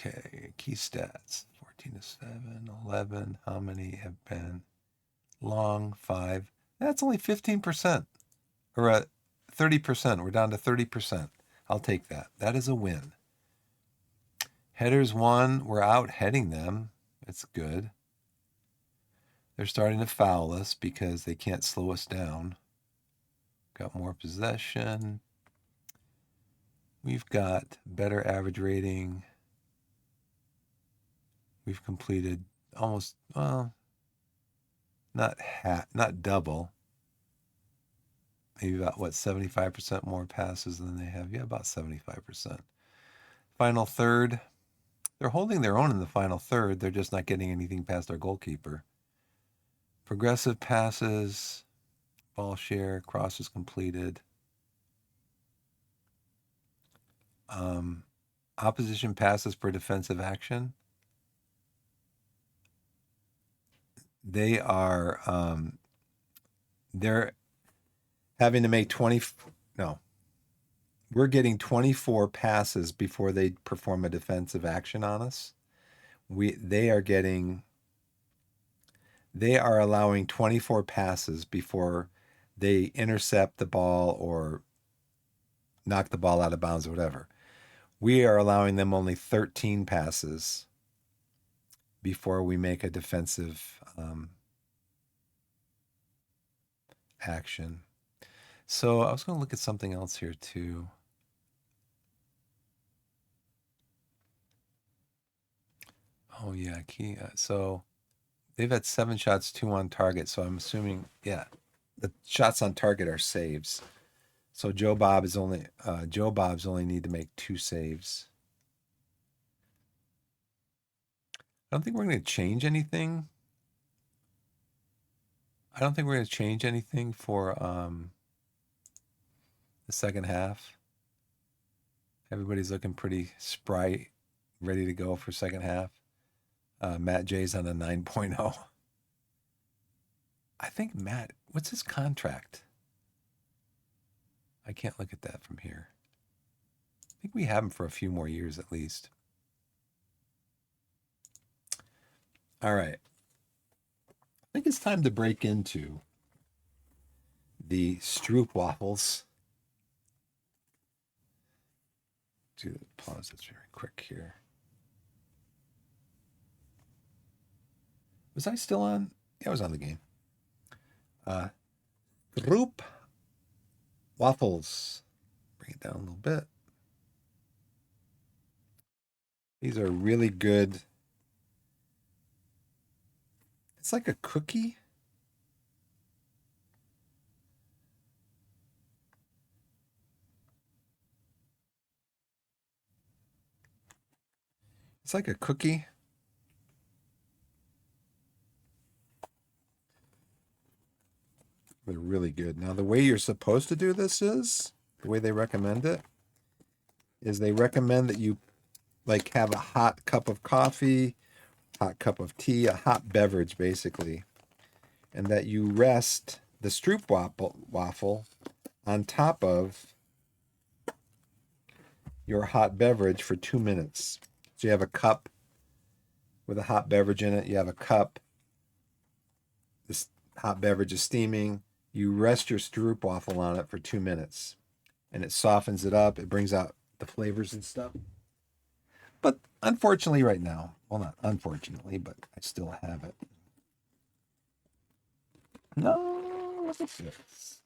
Okay, key stats. 14-7, 11. How many have been long? 5. That's only 15%. Or 30%. We're down to 30%. I'll take that. That is a win. Headers 1. We're out heading them. It's good. They're starting to foul us because they can't slow us down. Got more possession. We've got better average rating. We've completed almost, well, not double. Maybe about, 75% more passes than they have? Yeah, about 75%. Final third. They're holding their own in the final third. They're just not getting anything past our goalkeeper. Progressive passes, ball share, crosses completed. Opposition passes per defensive action. They are, they're having to make we're getting 24 passes before they perform a defensive action on us. They are allowing 24 passes before they intercept the ball or knock the ball out of bounds or whatever. We are allowing them only 13 passes before we make a defensive action. So I was going to look at something else here too. Oh yeah, so they've had 7 shots, 2 on target. So I'm assuming, yeah, the shots on target are saves. So Joe Bob's only need to make 2 saves. I don't think we're going to change anything. I don't think we're going to change anything for the second half. Everybody's looking pretty spry, ready to go for second half. Matt J's on a 9.0. I think Matt, what's his contract? I can't look at that from here. I think we have him for a few more years at least. All right. I think it's time to break into the Stroop waffles. Pause this very quick here. Was I still on? Yeah, I was on the game. Stroop waffles. Bring it down a little bit. These are really good. It's like a cookie. It's like a cookie. They're really good. Now, the way you're supposed to do this is, the way they recommend it, is they recommend that you like have a hot cup of coffee, hot cup of tea, a hot beverage basically, and that you rest the Stroop waffle on top of your hot beverage for 2 minutes. So you have a cup with a hot beverage in it. You have a cup. This hot beverage is steaming. You rest your Stroop waffle on it for 2 minutes, and it softens it up. It brings out the flavors and stuff. But unfortunately right now, well, not unfortunately, but I still have it. No, look at this.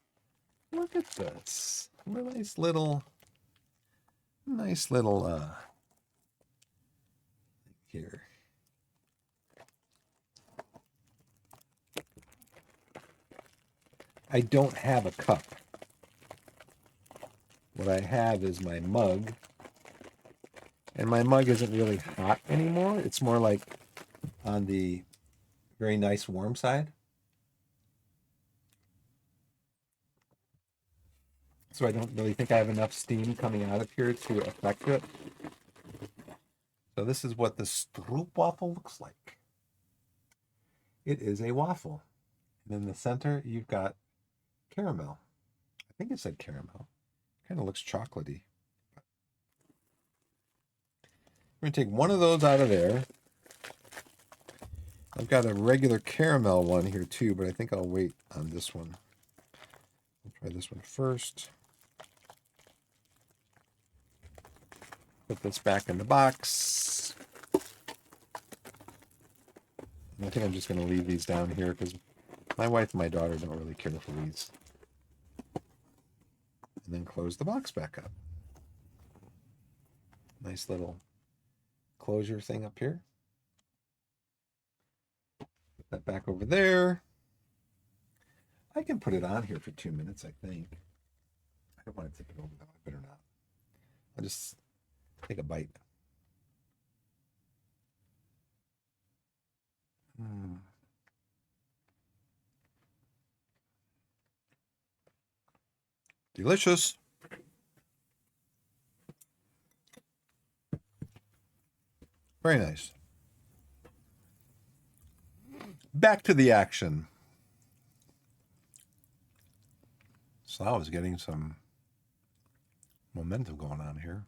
Look at this. Nice little here. I don't have a cup. What I have is my mug. And my mug isn't really hot anymore. It's more like on the very nice warm side. So I don't really think I have enough steam coming out of here to affect it. So this is what the Stroop waffle looks like. It is a waffle. And in the center, you've got caramel. I think it said caramel. Kind of looks chocolatey. We're going to take one of those out of there. I've got a regular caramel one here too, but I think I'll wait on this one. I'll try this one first. Put this back in the box. And I think I'm just going to leave these down here because my wife and my daughter don't really care for these. And then close the box back up. Nice little closure thing up here. Put that back over there. I can put it on here for 2 minutes, I think. I don't want to tip it over though. I better not. I'll just take a bite. Delicious. Very nice. Back to the action. Slough is getting some momentum going on here.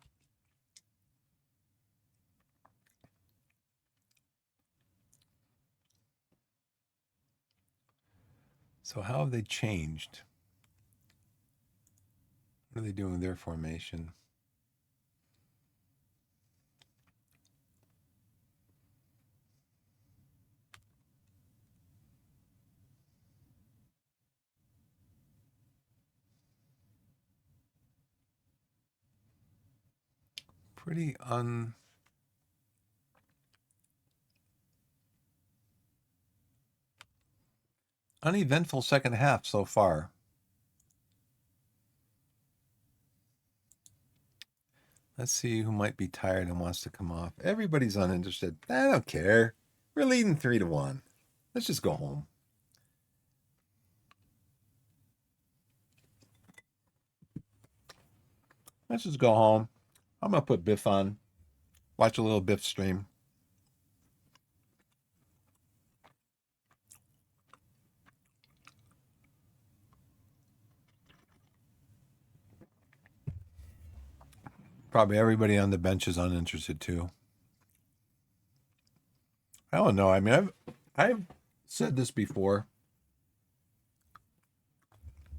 So how have they changed? What are they doing with their formation? Pretty uneventful second half so far. Let's see who might be tired and wants to come off. Everybody's uninterested. I don't care. We're leading 3-1. Let's just go home. Let's just go home. I'm going to put Biff on. Watch a little Biff stream. Probably everybody on the bench is uninterested too. I don't know. I mean, I've said this before.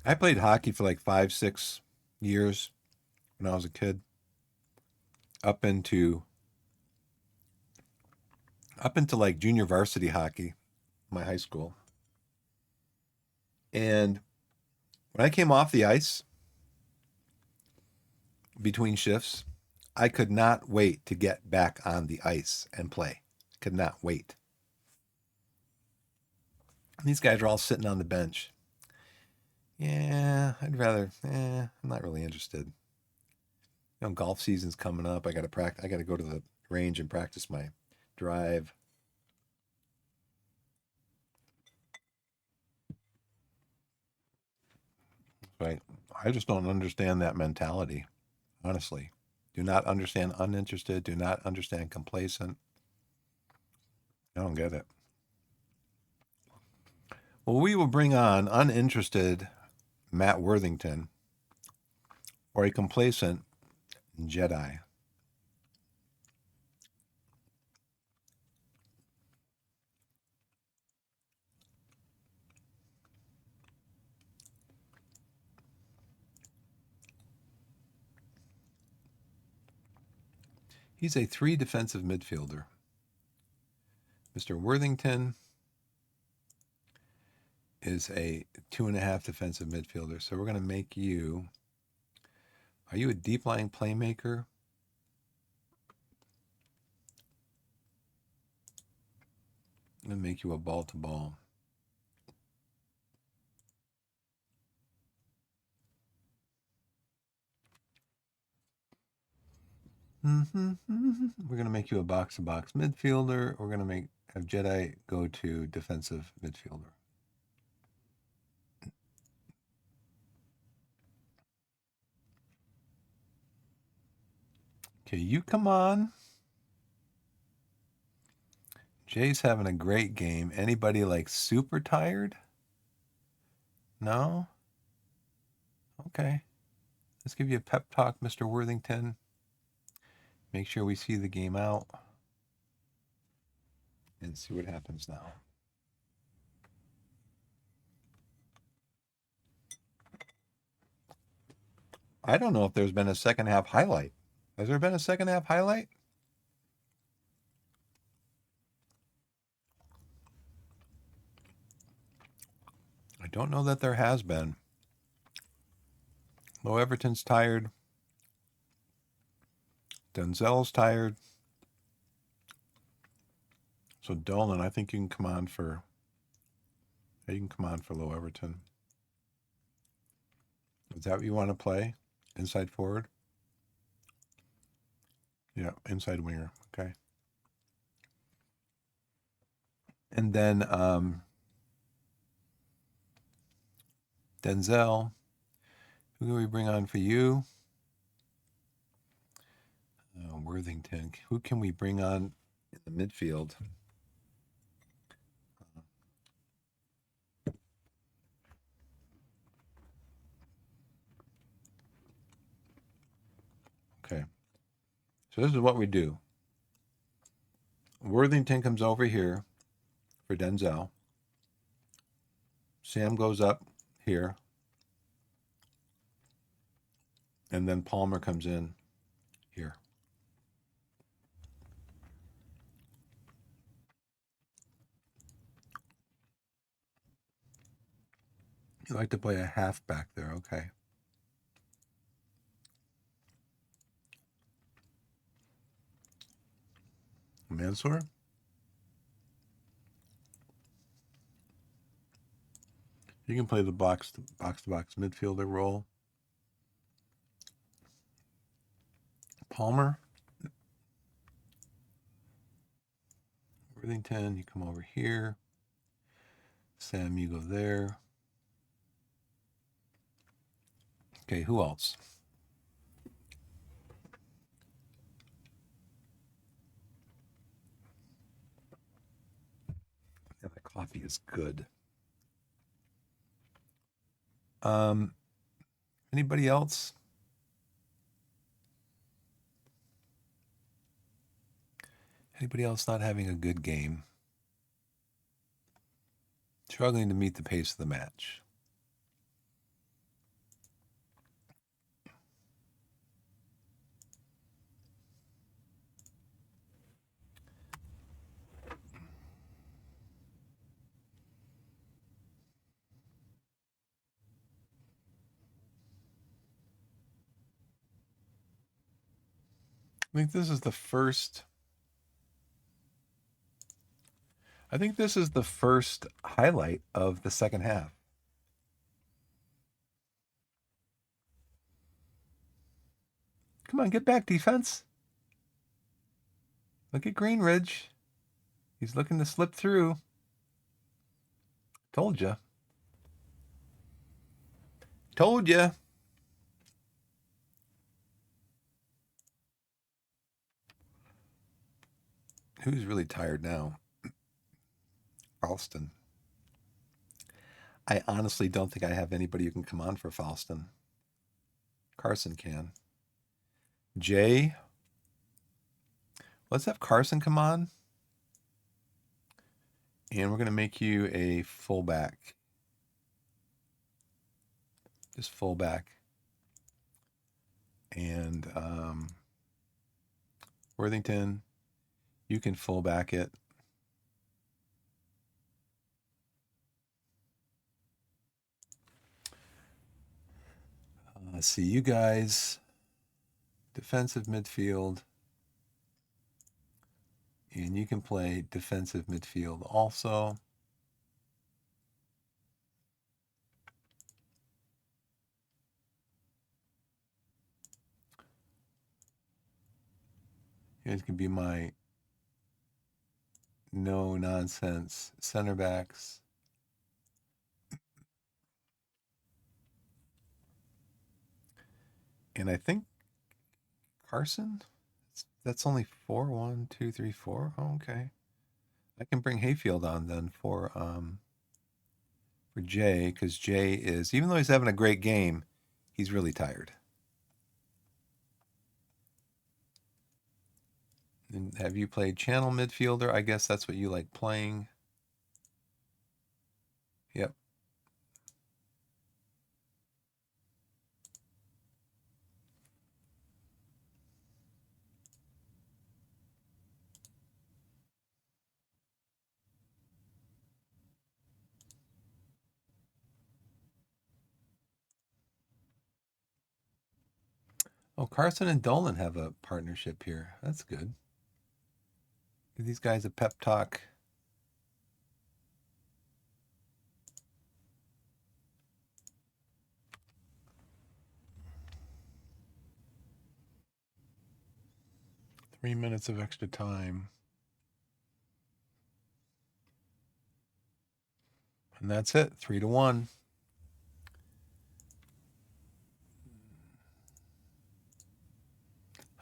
I played hockey for like 5-6 years when I was a kid, up into like junior varsity hockey, my high school. And when I came off the ice between shifts, I could not wait to get back on the ice and play. Could not wait. And these guys are all sitting on the bench. Yeah, I'd rather, I'm not really interested. You know, golf season's coming up. I got to go to the range and practice my drive. But I just don't understand that mentality, honestly. Do not understand uninterested. Do not understand complacent. I don't get it. Well, we will bring on uninterested Matt Worthington or a complacent Jedi. He's a 3 defensive midfielder. Mr. Worthington is a 2.5 defensive midfielder. So we're going to make you. Are you a deep lying playmaker? I'm going to make you a ball to ball. We're going to make you a box to box midfielder. We're going to have Jedi go to defensive midfielder. Okay, you come on. Jay's having a great game. Anybody like super tired? No? Okay. Let's give you a pep talk, Mr. Worthington. Make sure we see the game out. And see what happens now. I don't know if there's been a second half highlight. Has there been a second half highlight? I don't know that there has been. Low Everton's tired. Denzel's tired. So Dolan, I think you can come on for Low Everton. Is that what you want to play? Inside forward? Yeah, inside winger. Okay. And then Denzel, who can we bring on for you? Worthington. Who can we bring on in the midfield? Okay. So this is what we do. Worthington comes over here for Denzel. Sam goes up here. And then Palmer comes in here. You like to play a half back there, okay. Mansour? You can play the box to box midfielder role. Palmer. Worthington, you come over here. Sam, you go there. Okay, who else? Yeah, the coffee is good. Anybody else? Anybody else not having a good game? Struggling to meet the pace of the match. I think this is the first highlight of the second half. Come on, get back, defense. Look at Greenridge. He's looking to slip through. Told you. Told you. Who's really tired now? Alston. I honestly don't think I have anybody who can come on for Falston. Carson can. Jay, let's have Carson come on. And we're going to make you a fullback. Just fullback. And Worthington, you can fullback it. See you guys. Defensive midfield. And you can play defensive midfield also. You guys can be my no-nonsense center backs. And I think Carson, that's only 4. 1, 2, 3, 4. Oh, okay. I can bring Hayfield on then for Jay, because Jay is, even though he's having a great game, he's really tired. And have you played channel midfielder? I guess that's what you like playing. Yep. Oh, Carson and Dolan have a partnership here. That's good. Give these guys a pep talk. Three minutes of extra time. And that's it. 3-1.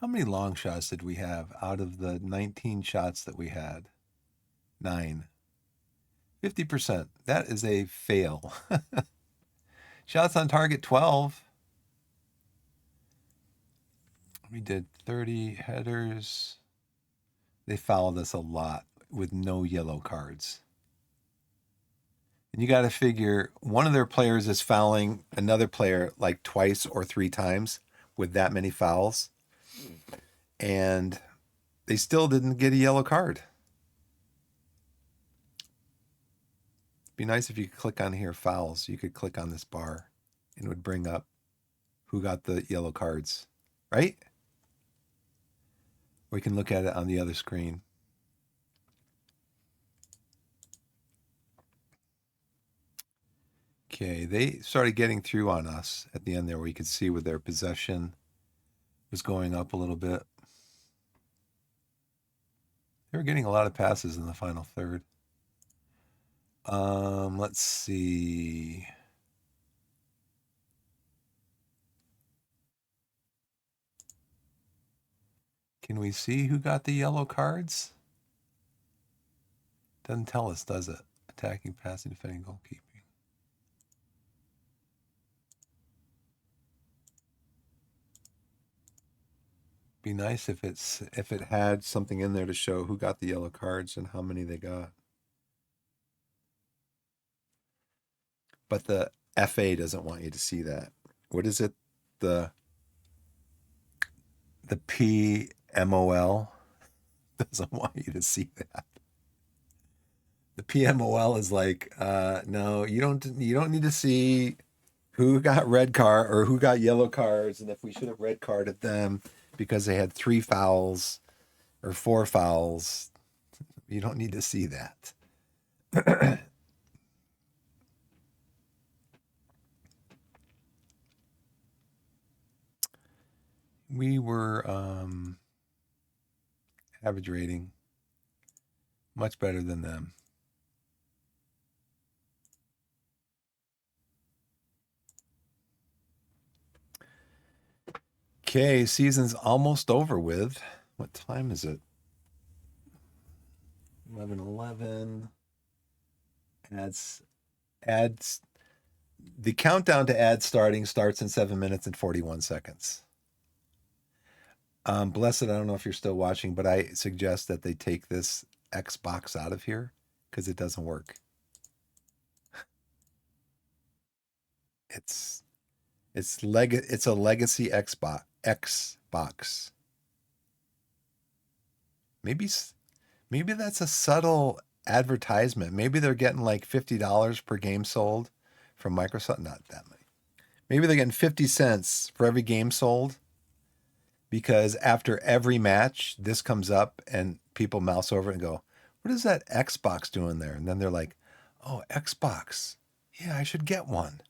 How many long shots did we have out of the 19 shots that we had? 9. 50%. That is a fail. Shots on target, 12. We did 30 headers. They fouled us a lot with no yellow cards. And you got to figure one of their players is fouling another player like twice or 3 times with that many fouls. And they still didn't get a yellow card. Be nice if you could click on here, fouls. You could click on this bar and it would bring up who got the yellow cards, right? We can look at it on the other screen. Okay, they started getting through on us at the end there where you could see with their possession was going up a little bit. They were getting a lot of passes in the final third. Let's see. Can we see who got the yellow cards? Doesn't tell us, does it? Attacking, passing, defending, goalkeeping. Be nice if it had something in there to show who got the yellow cards and how many they got. But the FA doesn't want you to see that. What is it? The PMOL doesn't want you to see that. The PMOL is like, no, you don't need to see who got red card or who got yellow cards and if we should have red carded them because they had 3 fouls or 4 fouls. You don't need to see that. We were average rating much better than them. Okay, season's almost over with. What time is it? 11:11. Adds The countdown to ad starting starts in 7 minutes and 41 seconds. Blessed, I don't know if you're still watching, but I suggest that they take this Xbox out of here because it doesn't work. It's it's a legacy Xbox. Maybe maybe that's a subtle advertisement. Maybe they're getting like $50 per game sold from Microsoft. Not that many. Maybe they're getting 50 cents for every game sold because after every match, this comes up and people mouse over it and go, "What is that Xbox doing there?" And then they're like, "Oh, Xbox. Yeah, I should get one."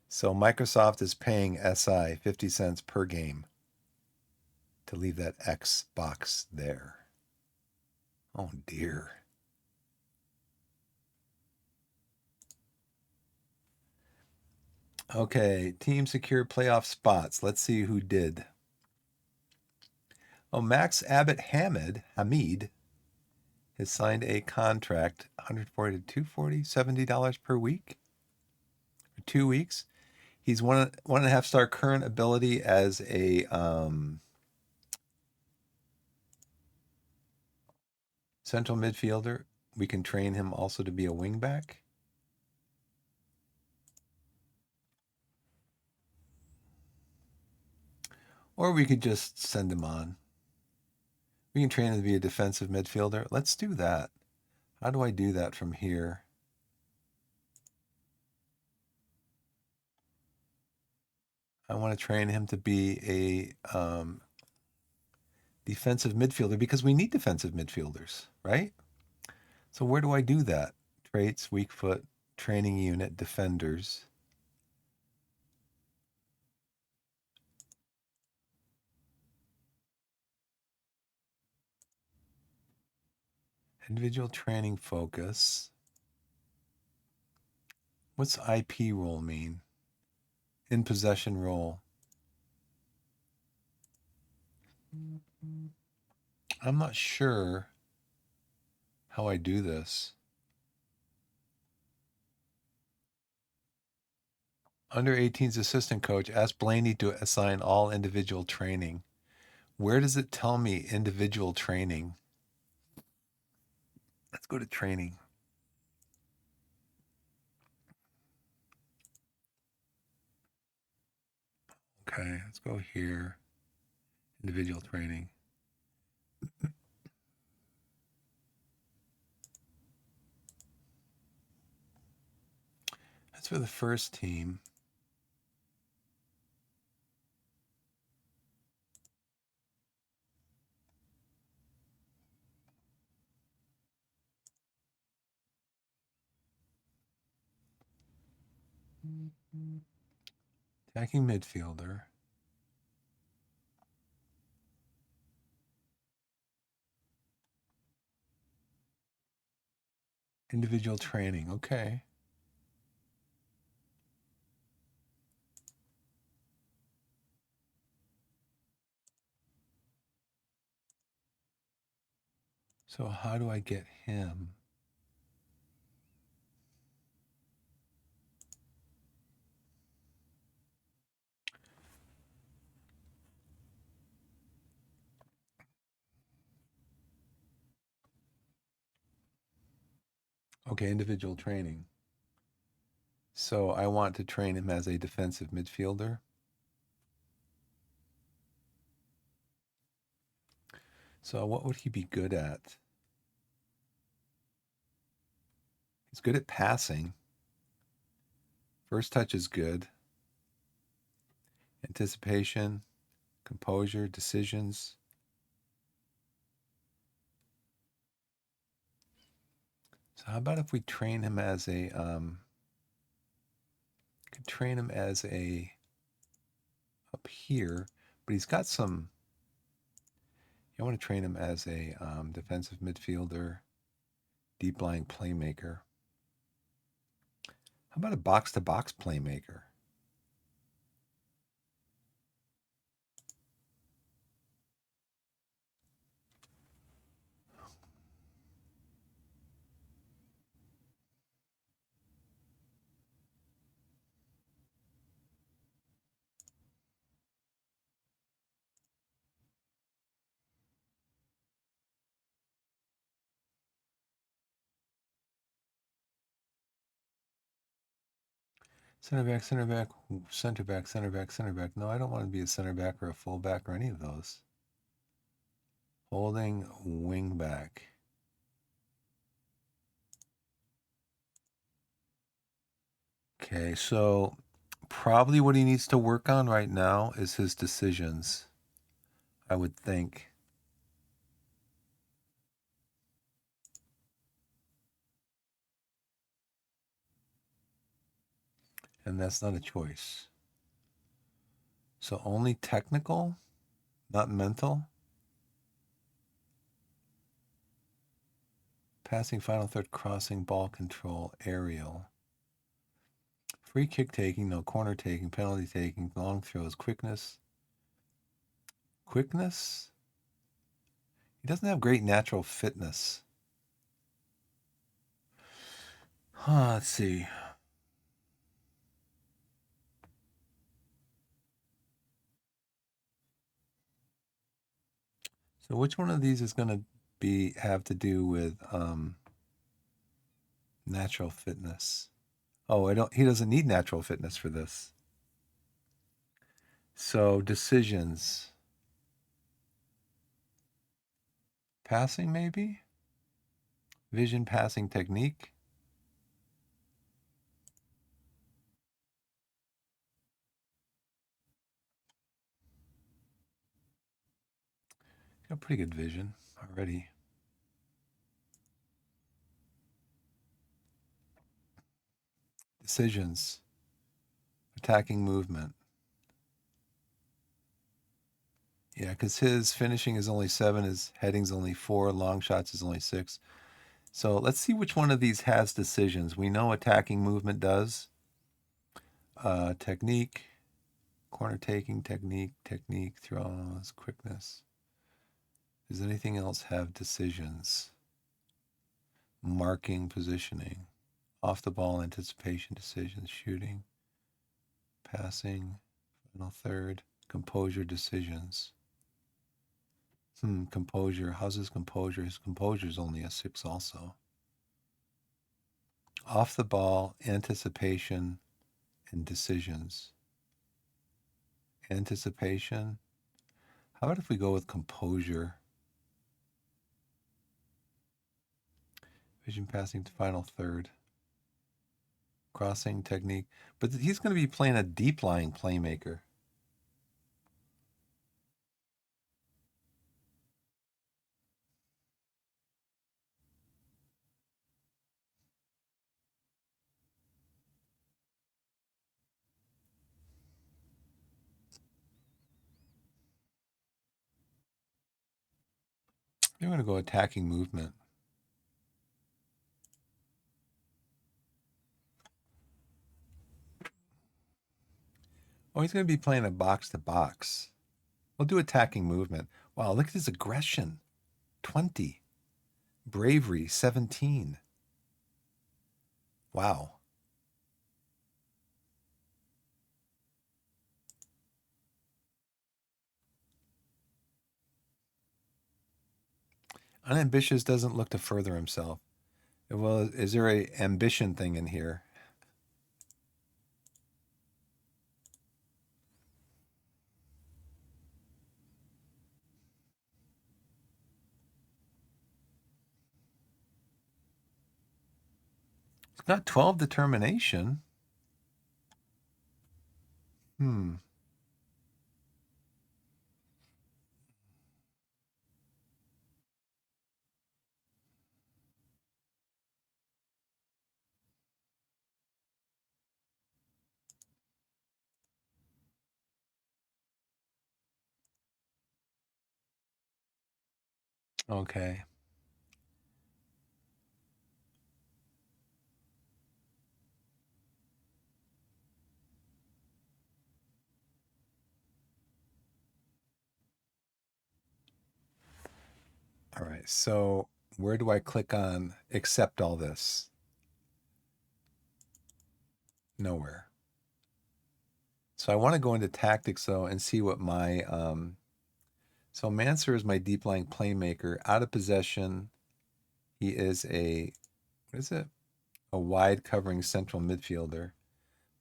So Microsoft is paying SI 50 cents per game to leave that Xbox there. Oh dear. Okay, team secured playoff spots. Let's see who did. Oh, Max Abbott Hamid has signed a contract, 140 to 240, $70 per week for 2 weeks. He's one and a half star current ability as a central midfielder. We can train him also to be a wingback. Or we could just send him on. We can train him to be a defensive midfielder. Let's do that. How do I do that from here? I want to train him to be a defensive midfielder because we need defensive midfielders, right? So where do I do that? Traits, weak foot, training unit, defenders. Individual training focus. What's IP role mean? In possession role. I'm not sure how I do this. Under 18's assistant coach asked Blaney to assign all individual training. Where does it tell me individual training? Let's go to training. Okay, let's go here. Individual training. That's for the first team. Attacking midfielder. Individual training. Okay. So how do I get him? Okay, individual training. So I want to train him as a defensive midfielder. So what would he be good at? He's good at passing. First touch is good. Anticipation, composure, decisions. So how about if we train him as a could train him as a up here, but he's got some. I want to train him as a defensive midfielder, deep line playmaker. How about a box to box playmaker? Center back, center back, center back, center back, center back. No, I don't want to be a center back or a full back or any of those. Holding wing back. Okay, so probably what he needs to work on right now is his decisions, I would think. And that's not a choice. So only technical, not mental. Passing, final third, crossing, ball control, aerial. Free kick taking, no corner taking, penalty taking, long throws, quickness. Quickness? He doesn't have great natural fitness. Let's see. So which one of these is going to have to do with natural fitness? Oh, he doesn't need natural fitness for this. So decisions. Passing maybe? Vision, passing, technique. Got pretty good vision already. Decisions. Attacking movement. Yeah, because his finishing is only 7, his heading's only 4, long shots is only 6. So let's see which one of these has decisions. We know attacking movement does. Technique, corner taking, technique, throws, quickness. Does anything else have decisions? Marking, positioning, off the ball, anticipation, decisions, shooting, passing, final third, composure, decisions. Composure. How's his composure? His composure is only a 6 also. Off the ball, anticipation, and decisions. Anticipation. How about if we go with composure? Vision, passing to final third. Crossing, technique. But he's going to be playing a deep lying playmaker. They're going to go attacking movement. Oh, he's going to be playing a box to box. We'll do attacking movement. Wow, look at his aggression. 20. Bravery, 17. Wow. Unambitious doesn't look to further himself. Well, is there a ambition thing in here? It's got 12 determination. Hmm. Okay. All right. So where do I click on accept all this? Nowhere. So I want to go into tactics though and see what my so Mansur is my deep lying playmaker. Out of possession, he is what is it? A wide covering central midfielder.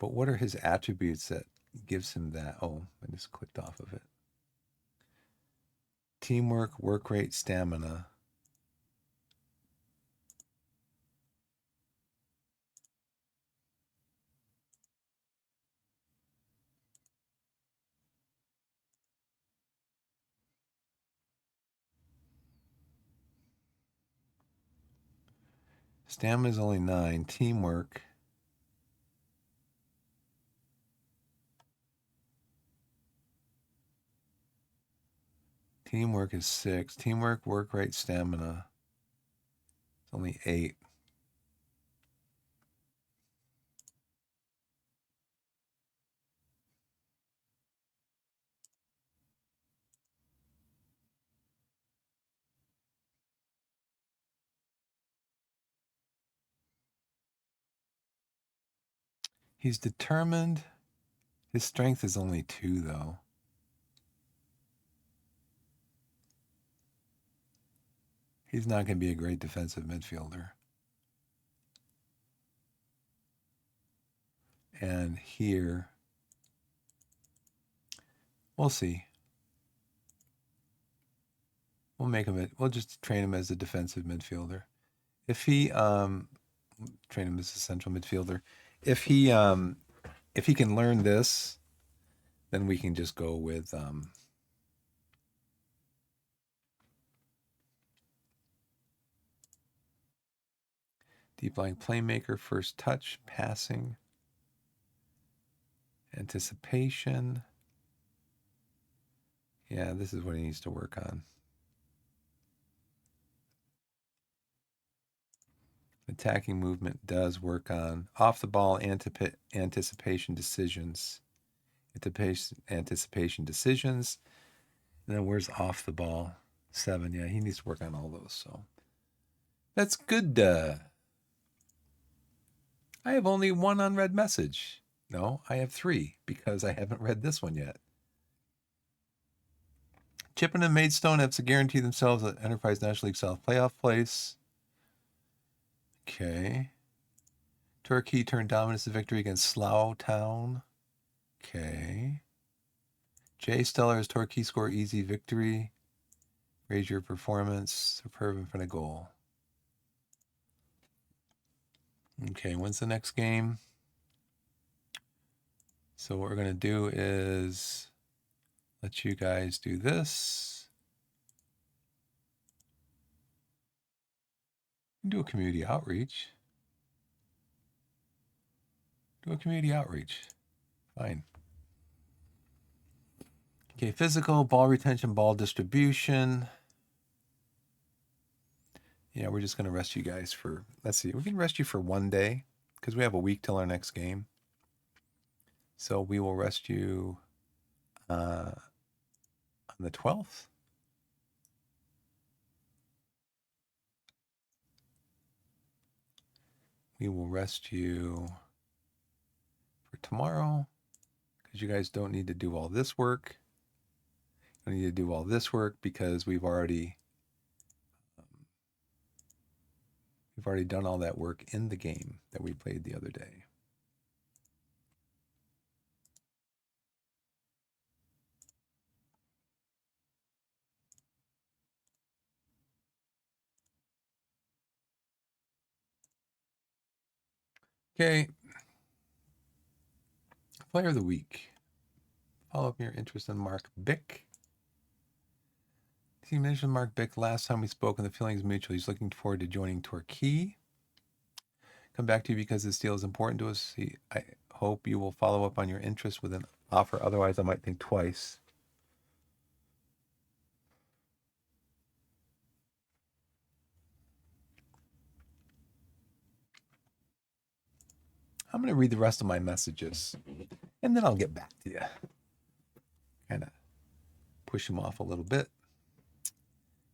But what are his attributes that gives him that? Oh, I just clicked off of it. Teamwork, work rate, stamina. Stamina is only 9. Teamwork. Teamwork is 6. Teamwork, work rate, stamina. It's only 8. He's determined. His strength is only 2, though. He's not going to be a great defensive midfielder. And here, we'll see. We'll just train him as a defensive midfielder. If he train him as a central midfielder. If he can learn this, then we can just go with deep lying playmaker, first touch, passing, anticipation. Yeah, this is what he needs to work on. Attacking movement does work on off the ball anticipation decisions. Anticipation decisions. And then where's off the ball? 7. Yeah, he needs to work on all those. So that's good. I have only 1 unread message. No, I have 3 because I haven't read this one yet. Chippen and Maidstone have to guarantee themselves an Enterprise National League South playoff place. Okay. Torquay turned dominance to victory against Slough Town. Okay. Jay Stellar's Torquay score easy victory. Raise your performance. Superb in front of goal. Okay, when's the next game? So what we're going to do is let you guys do this. Do a community outreach. Do a community outreach. Fine. Okay, physical, ball retention, ball distribution. Yeah, we're just going to rest you guys for, let's see, we can rest you for 1 day because we have a week till our next game. So we will rest you on the 12th. We will rest you for tomorrow because you guys don't need to do all this work. You don't need to do all this work because we've already done all that work in the game that we played the other day. Okay. Player of the week. Follow up your interest in Mark Bick. He mentioned Mark Bick last time we spoke, and the feeling is mutual. He's looking forward to joining Torquay. Come back to you because this deal is important to us. I hope you will follow up on your interest with an offer. Otherwise, I might think twice. I'm going to read the rest of my messages, and then I'll get back to you. Kind of push him off a little bit.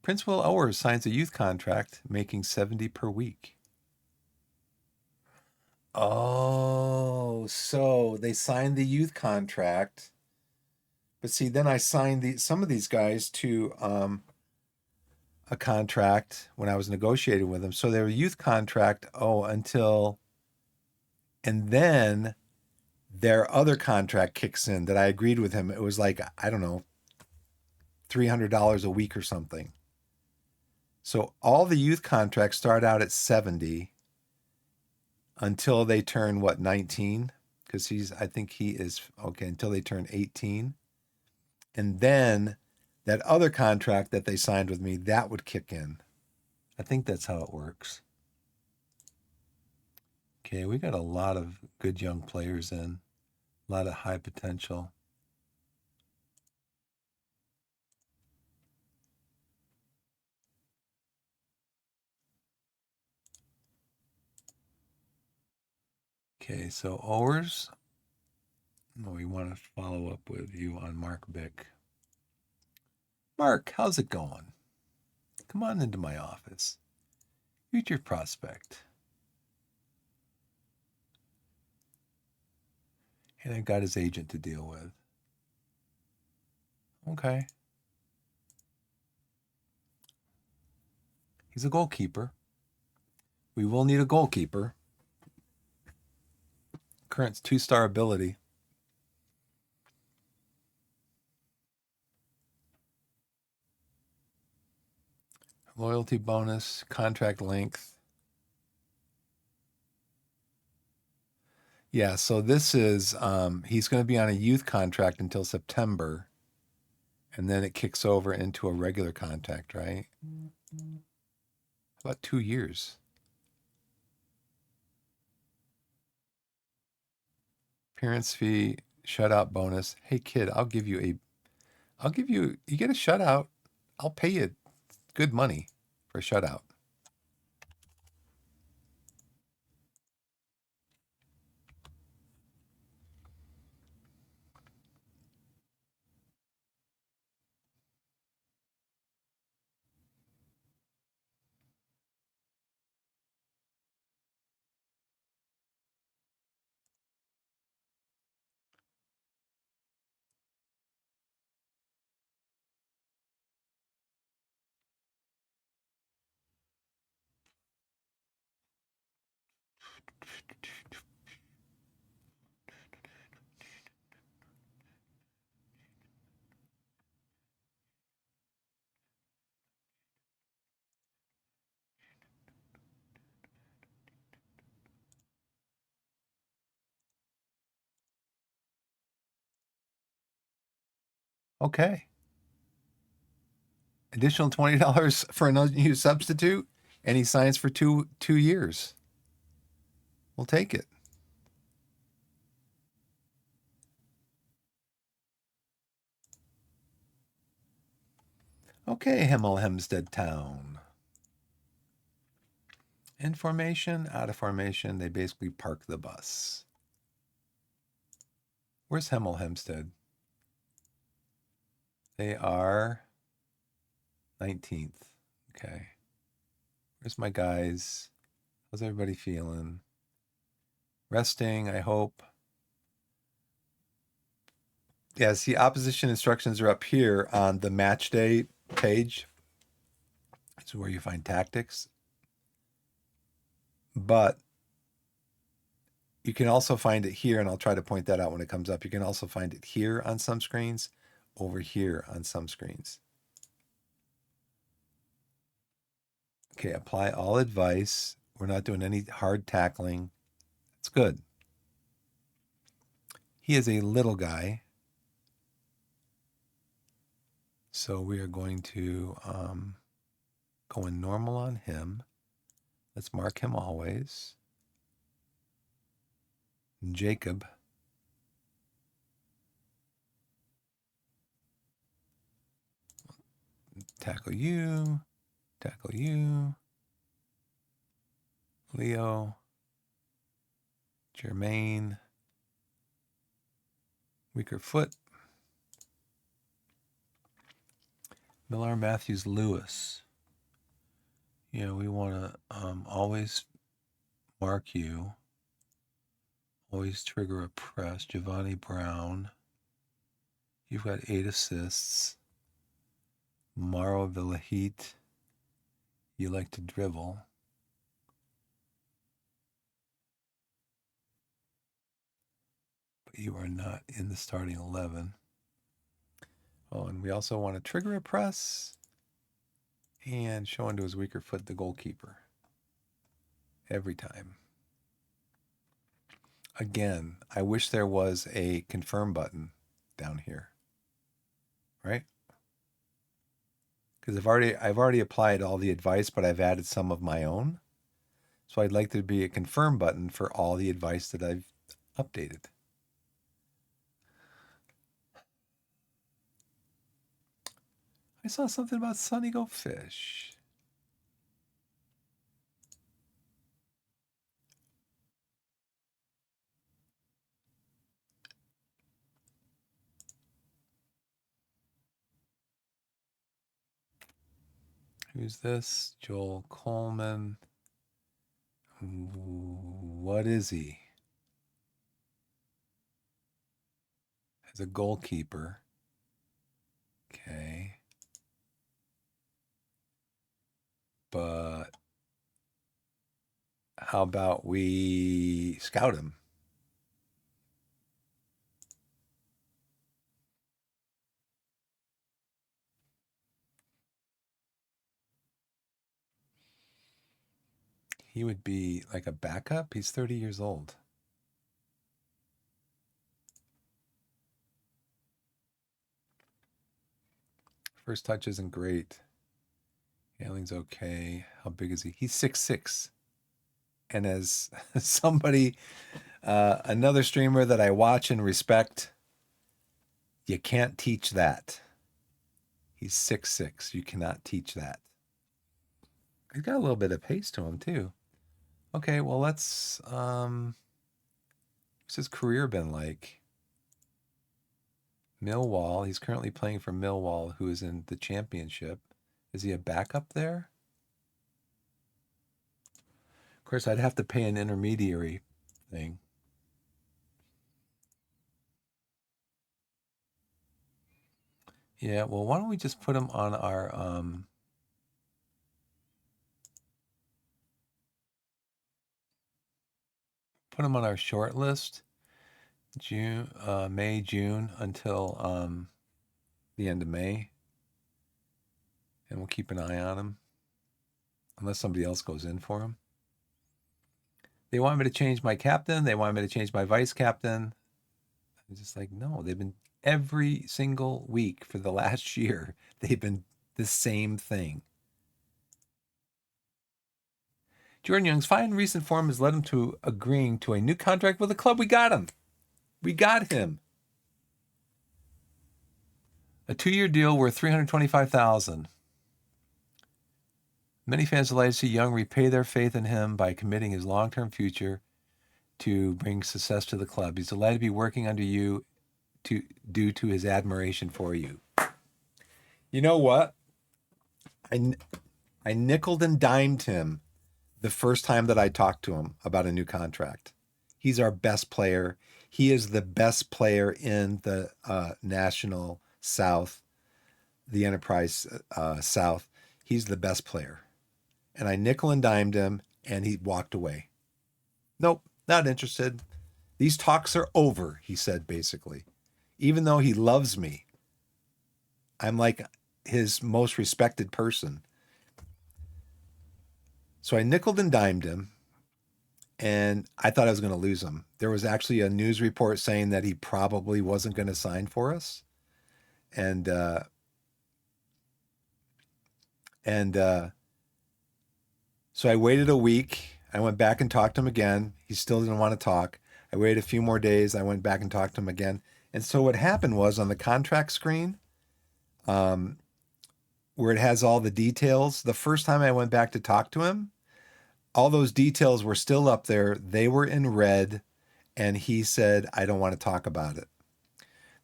Prince Will Owers signs a youth contract, making $70 per week. Oh, so they signed the youth contract, but see, then I signed some of these guys to a contract when I was negotiating with them. So they were youth contract. And then their other contract kicks in that I agreed with him. It was like, I don't know, $300 a week or something. So all the youth contracts start out at 70 until they turn, what, 19? Because I think he is, okay, until they turn 18. And then that other contract that they signed with me, that would kick in. I think that's how it works. Okay, we got a lot of good young players in, a lot of high potential. Okay, so Owers, we want to follow up with you on Mark Bick. Mark, how's it going? Come on into my office. Future prospect. And I've got his agent to deal with. Okay. He's a goalkeeper. We will need a goalkeeper. Current 2-star ability. Loyalty bonus, contract length. Yeah, so this is, he's going to be on a youth contract until September, and then it kicks over into a regular contract, right? About 2 years. Appearance fee, shutout bonus. Hey kid, you get a shutout. I'll pay you good money for a shutout. Okay. Additional $20 for an unused substitute, and he signs for two years. We'll take it. Okay, Hemel Hempstead Town. In formation, out of formation, they basically park the bus. Where's Hemel Hempstead? They are 19th. Okay. Where's my guys? How's everybody feeling? Resting, I hope. Yeah, see, opposition instructions are up here on the match day page. It's where you find tactics. But you can also find it here, and I'll try to point that out when it comes up. You can also find it here on some screens, over here on some screens. Okay, apply all advice. We're not doing any hard tackling. It's good. He is a little guy. So we are going to go in normal on him. Let's mark him always. Jacob. Tackle you. Tackle you. Leo. Jermaine. Weaker foot. Millar Matthews Lewis. Yeah, we want to always mark you. Always trigger a press. Giovanni Brown. You've got 8 assists. Maro Villahit. You like to dribble. but you are not in the starting 11. Oh, and we also want to trigger a press and show into his weaker foot the goalkeeper. Every time. Again, I wish there was a confirm button down here. Right? Because I've already applied all the advice, but I've added some of my own. So I'd like there to be a confirm button for all the advice that I've updated. I saw something about Sunny Go Fish. Who's this? Joel Coleman. What is he? As a goalkeeper. Okay. But how about we scout him? He would be like a backup. He's 30 years old. First touch isn't great. Handling's okay. How big is he? He's 6'6". And as somebody, another streamer that I watch and respect, you can't teach that. He's 6'6". You cannot teach that. He's got a little bit of pace to him too. Okay, well let's what's his career been like? Millwall. He's currently playing for Millwall, who is in the championship. Is he a backup there? Of course, I'd have to pay an intermediary thing. Yeah, well, why don't we just put him on our short list, May, June until the end of May, and we'll keep an eye on him unless somebody else goes in for him. They want me to change my captain. They want me to change my vice captain. I'm just like, no, they've been every single week for the last year. They've been the same thing. Jordan Young's fine recent form has led him to agreeing to a new contract with the club. We got him. We got him. A 2-year deal worth $325,000. Many fans are delighted to see Young repay their faith in him by committing his long-term future to bring success to the club. He's delighted to be working under you due to his admiration for you. You know what? I nickeled and dimed him the first time that I talked to him about a new contract. He's our best player. He is the best player in the National South, the Enterprise South. He's the best player. And I nickel and dimed him, and he walked away. Nope, not interested. These talks are over, he said, basically. Even though he loves me, I'm like his most respected person. So I nickeled and dimed him, and I thought I was going to lose him. There was actually a news report saying that he probably wasn't going to sign for us. And so I waited a week. I went back and talked to him again. He still didn't want to talk. I waited a few more days. I went back and talked to him again. And so what happened was on the contract screen, where it has all the details, the first time I went back to talk to him, all those details were still up there. They were in red, and he said, I don't want to talk about it.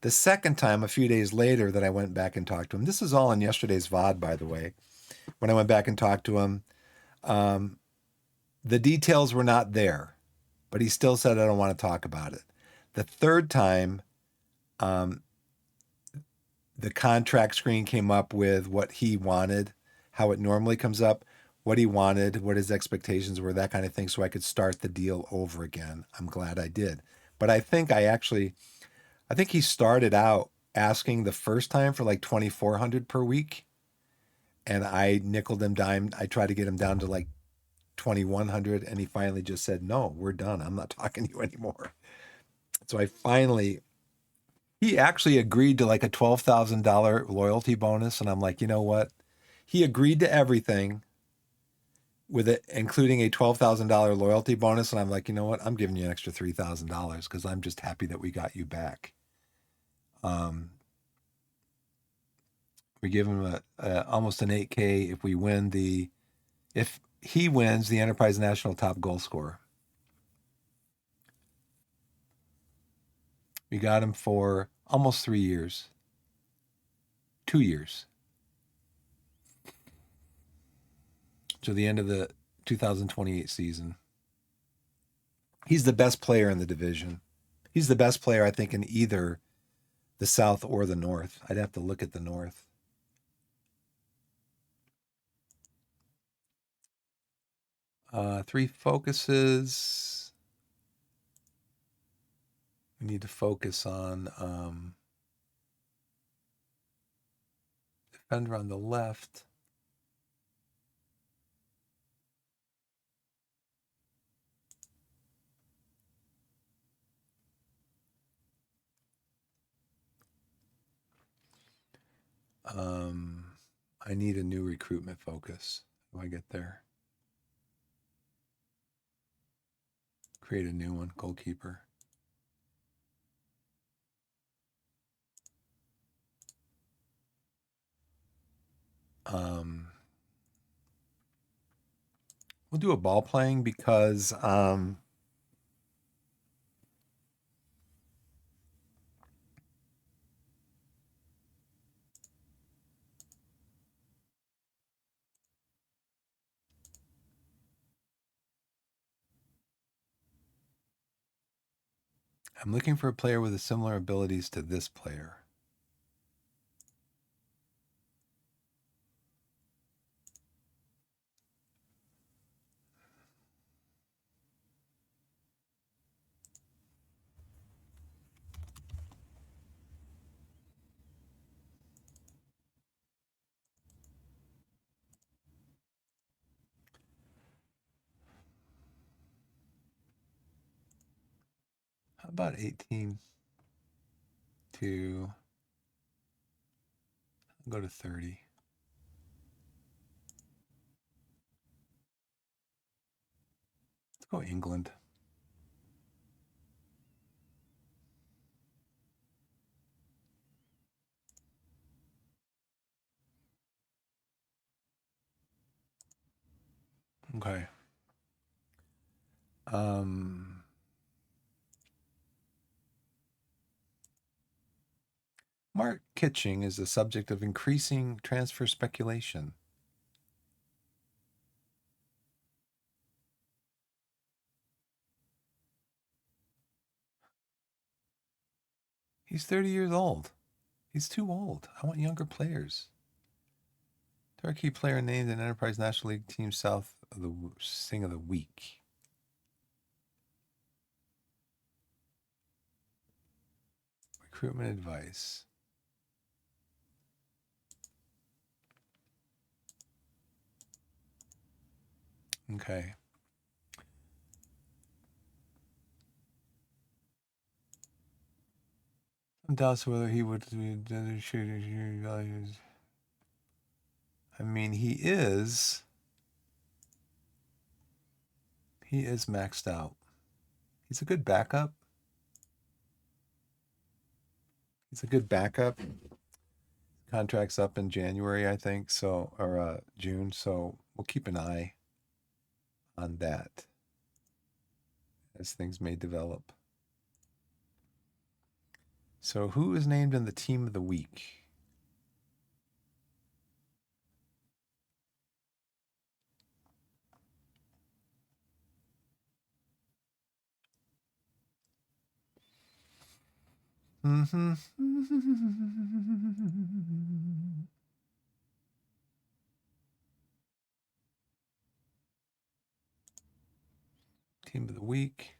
The second time, a few days later, that I went back and talked to him, this is all in yesterday's VOD, by the way, when I went back and talked to him, the details were not there, but he still said, I don't want to talk about it. The third time, the contract screen came up with what he wanted, how it normally comes up, what he wanted, what his expectations were, that kind of thing, so I could start the deal over again. I'm glad I did. But I think he started out asking the first time for like 2,400 per week, and I nickel him dime. I tried to get him down to like 2,100, and he finally just said, "No, we're done. I'm not talking to you anymore." So he actually agreed to like a $12,000 loyalty bonus, and I'm like, you know what? He agreed to everything with it, including a $12,000 loyalty bonus, and I'm like, you know what? I'm giving you an extra $3,000 because I'm just happy that we got you back. Um, we give him almost an 8K if he wins the Enterprise National top goal scorer. We got him for almost 3 years, 2 years, to the end of the 2028 season. He's the best player in the division. He's the best player, I think, in either the South or the North. I'd have to look at the North. Three focuses. We need to focus on defender on the left. I need a new recruitment focus. How do I get there? Create a new one, goalkeeper. We'll do a ball playing because I'm looking for a player with similar abilities to this player. How about 18 to go to 30? Let's go England. Okay. Mark Kitching is the subject of increasing transfer speculation. He's 30 years old. He's too old. I want younger players. Torquay player named in Enterprise National League Team South of the Sing of the Week. Recruitment advice. Okay. I'm doubts whether he would values. I mean, he is maxed out. He's a good backup. Contract's up in January, I think, so or June, so we'll keep an eye on that as things may develop. So who is named in the team of the week? Mm-hmm. Team of the week.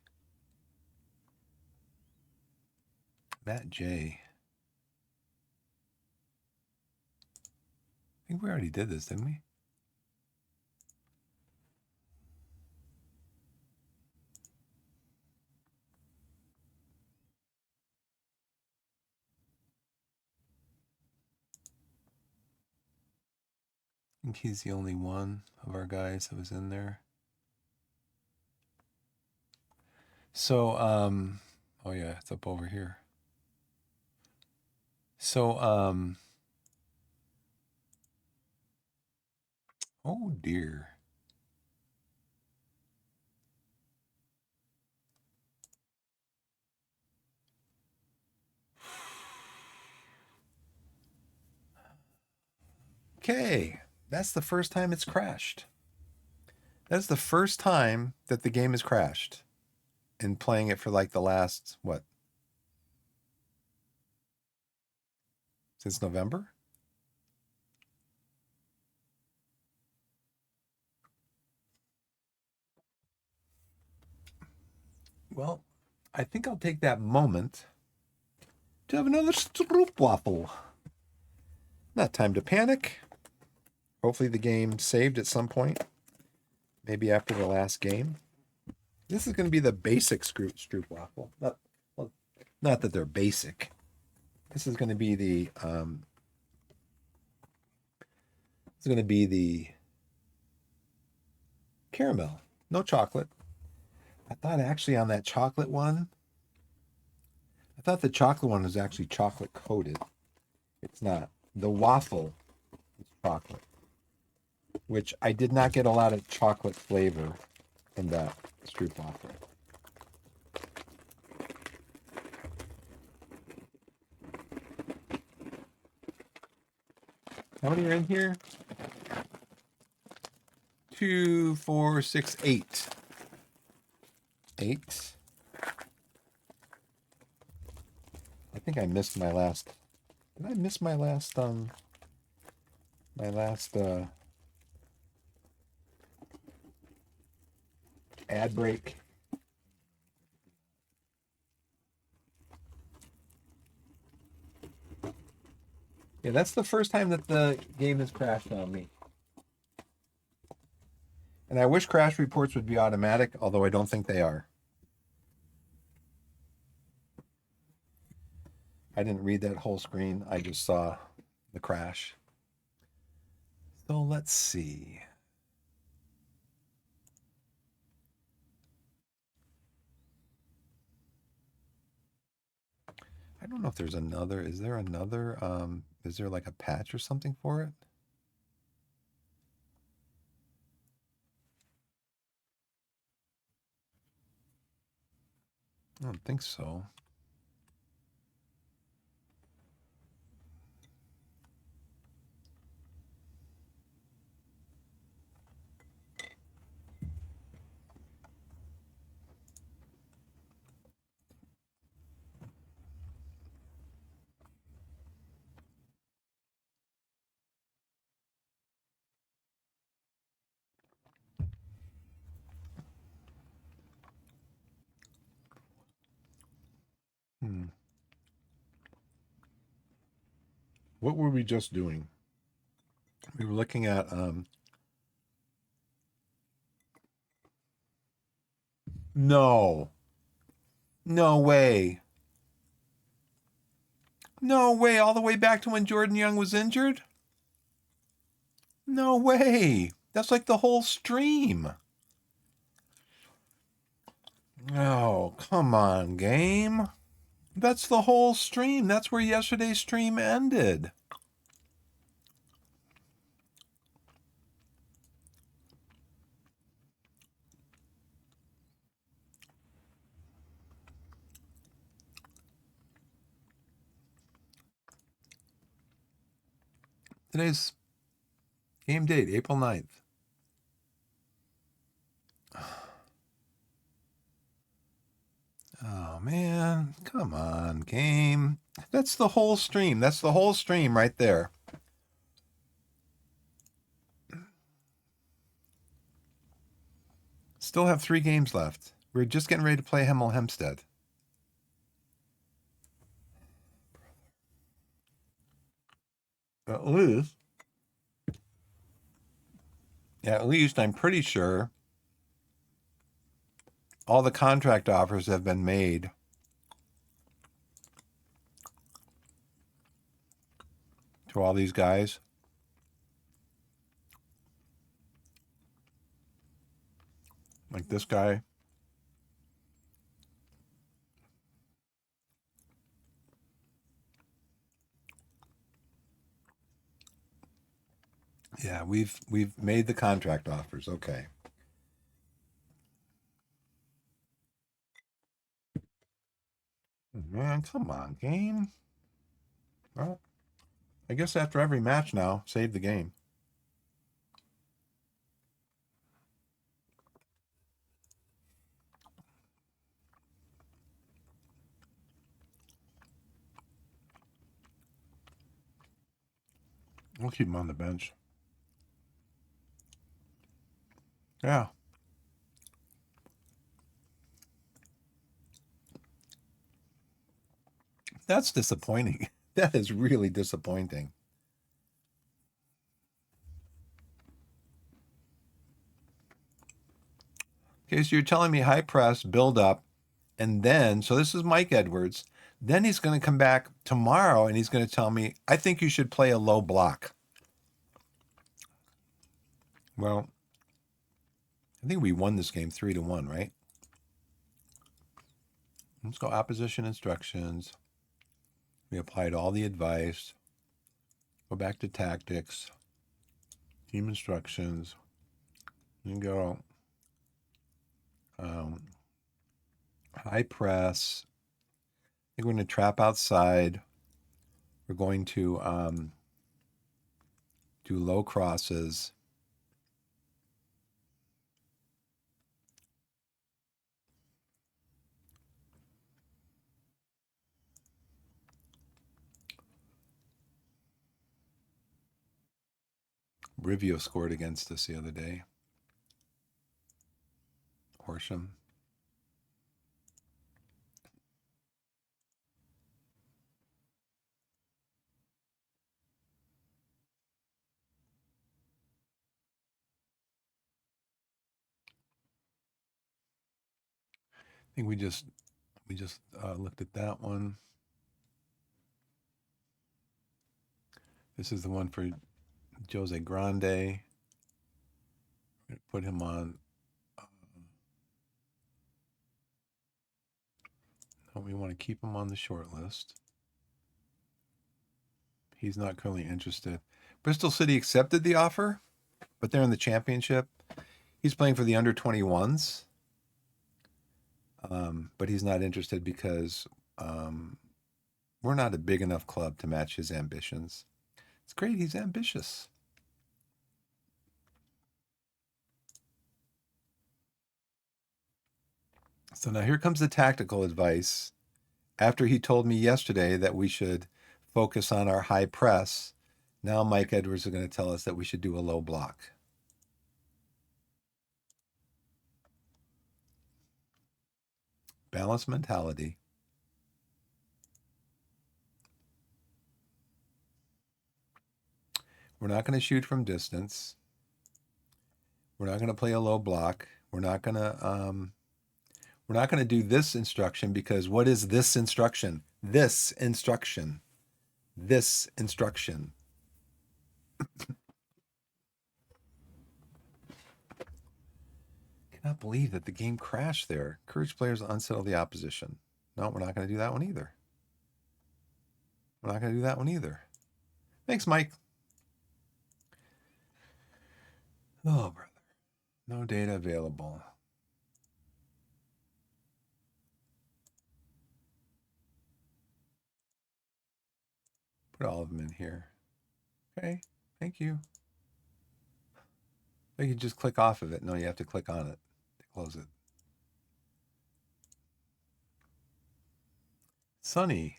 Matt J. I think we already did this, didn't we? I think he's the only one of our guys that was in there. So, oh yeah, it's up over here. So, oh dear. Okay, that's the first time it's crashed. That's the first time that the game has crashed. And playing it for like the last, what? Since November? Well, I think I'll take that moment to have another stroopwafel. Not time to panic. Hopefully the game saved at some point. Maybe after the last game. This is going to be the basic stroopwafel. Not that they're basic. This is going to be the caramel, no chocolate. I thought actually on that chocolate one, I thought the chocolate one was actually chocolate coated. It's not. The waffle is chocolate, which I did not get a lot of chocolate flavor in that stroopwafel. How many are in here? 2, 4, 6, 8. 8. I think I missed my last. Did I miss my last ad break? Yeah, that's the first time that the game has crashed on me. And I wish crash reports would be automatic, although I don't think they are. I didn't read that whole screen. I just saw the crash. So let's see. I don't know if there's another. Is there another? Is there like a patch or something for it? I don't think so. What were we just doing? We were looking at no. No way. No way. All the way back to when Jordan Young was injured? No way. That's like the whole stream. Oh, come on, game. That's the whole stream. That's where yesterday's stream ended. Today's game date, April 9th. Oh, man. Come on, game. That's the whole stream. That's the whole stream right there. Still have 3 games left. We're just getting ready to play Hemel Hempstead. At least, I'm pretty sure all the contract offers have been made to all these guys. Like this guy. Yeah, we've made the contract offers. Okay. Man, come on, game. Well, I guess after every match now, save the game. We'll keep him on the bench. Yeah. That's disappointing. That is really disappointing. Okay, so you're telling me high press, build up, and then, so this is Mike Edwards. Then he's going to come back tomorrow and he's going to tell me, I think you should play a low block. Well, I think we won this game 3-1, right? Let's go opposition instructions. We applied all the advice. Go back to tactics, team instructions. You go high press. I think we're going to trap outside. We're going to do low crosses. Rivio scored against us the other day. Horsham. I think we just looked at that one. This is the one for Jose Grande. Put him on. We want to keep him on the short list. He's not currently interested. Bristol City accepted the offer, but they're in the championship. He's playing for the under 21s, but he's not interested because we're not a big enough club to match his ambitions. It's great. He's ambitious. So now here comes the tactical advice. After he told me yesterday that we should focus on our high press, now Mike Edwards is going to tell us that we should do a low block. Balanced mentality. We're not going to shoot from distance. We're not going to play a low block. We're not going to do this instruction because what is this instruction? This instruction. This instruction. Cannot believe that the game crashed there. Encourage players to unsettle the opposition. No, we're not going to do that one either. We're not going to do that one either. Thanks, Mike. Oh, brother. No data available. Put all of them in here. Okay, thank you. Or you just click off of it. No, you have to click on it to close it. Sunny.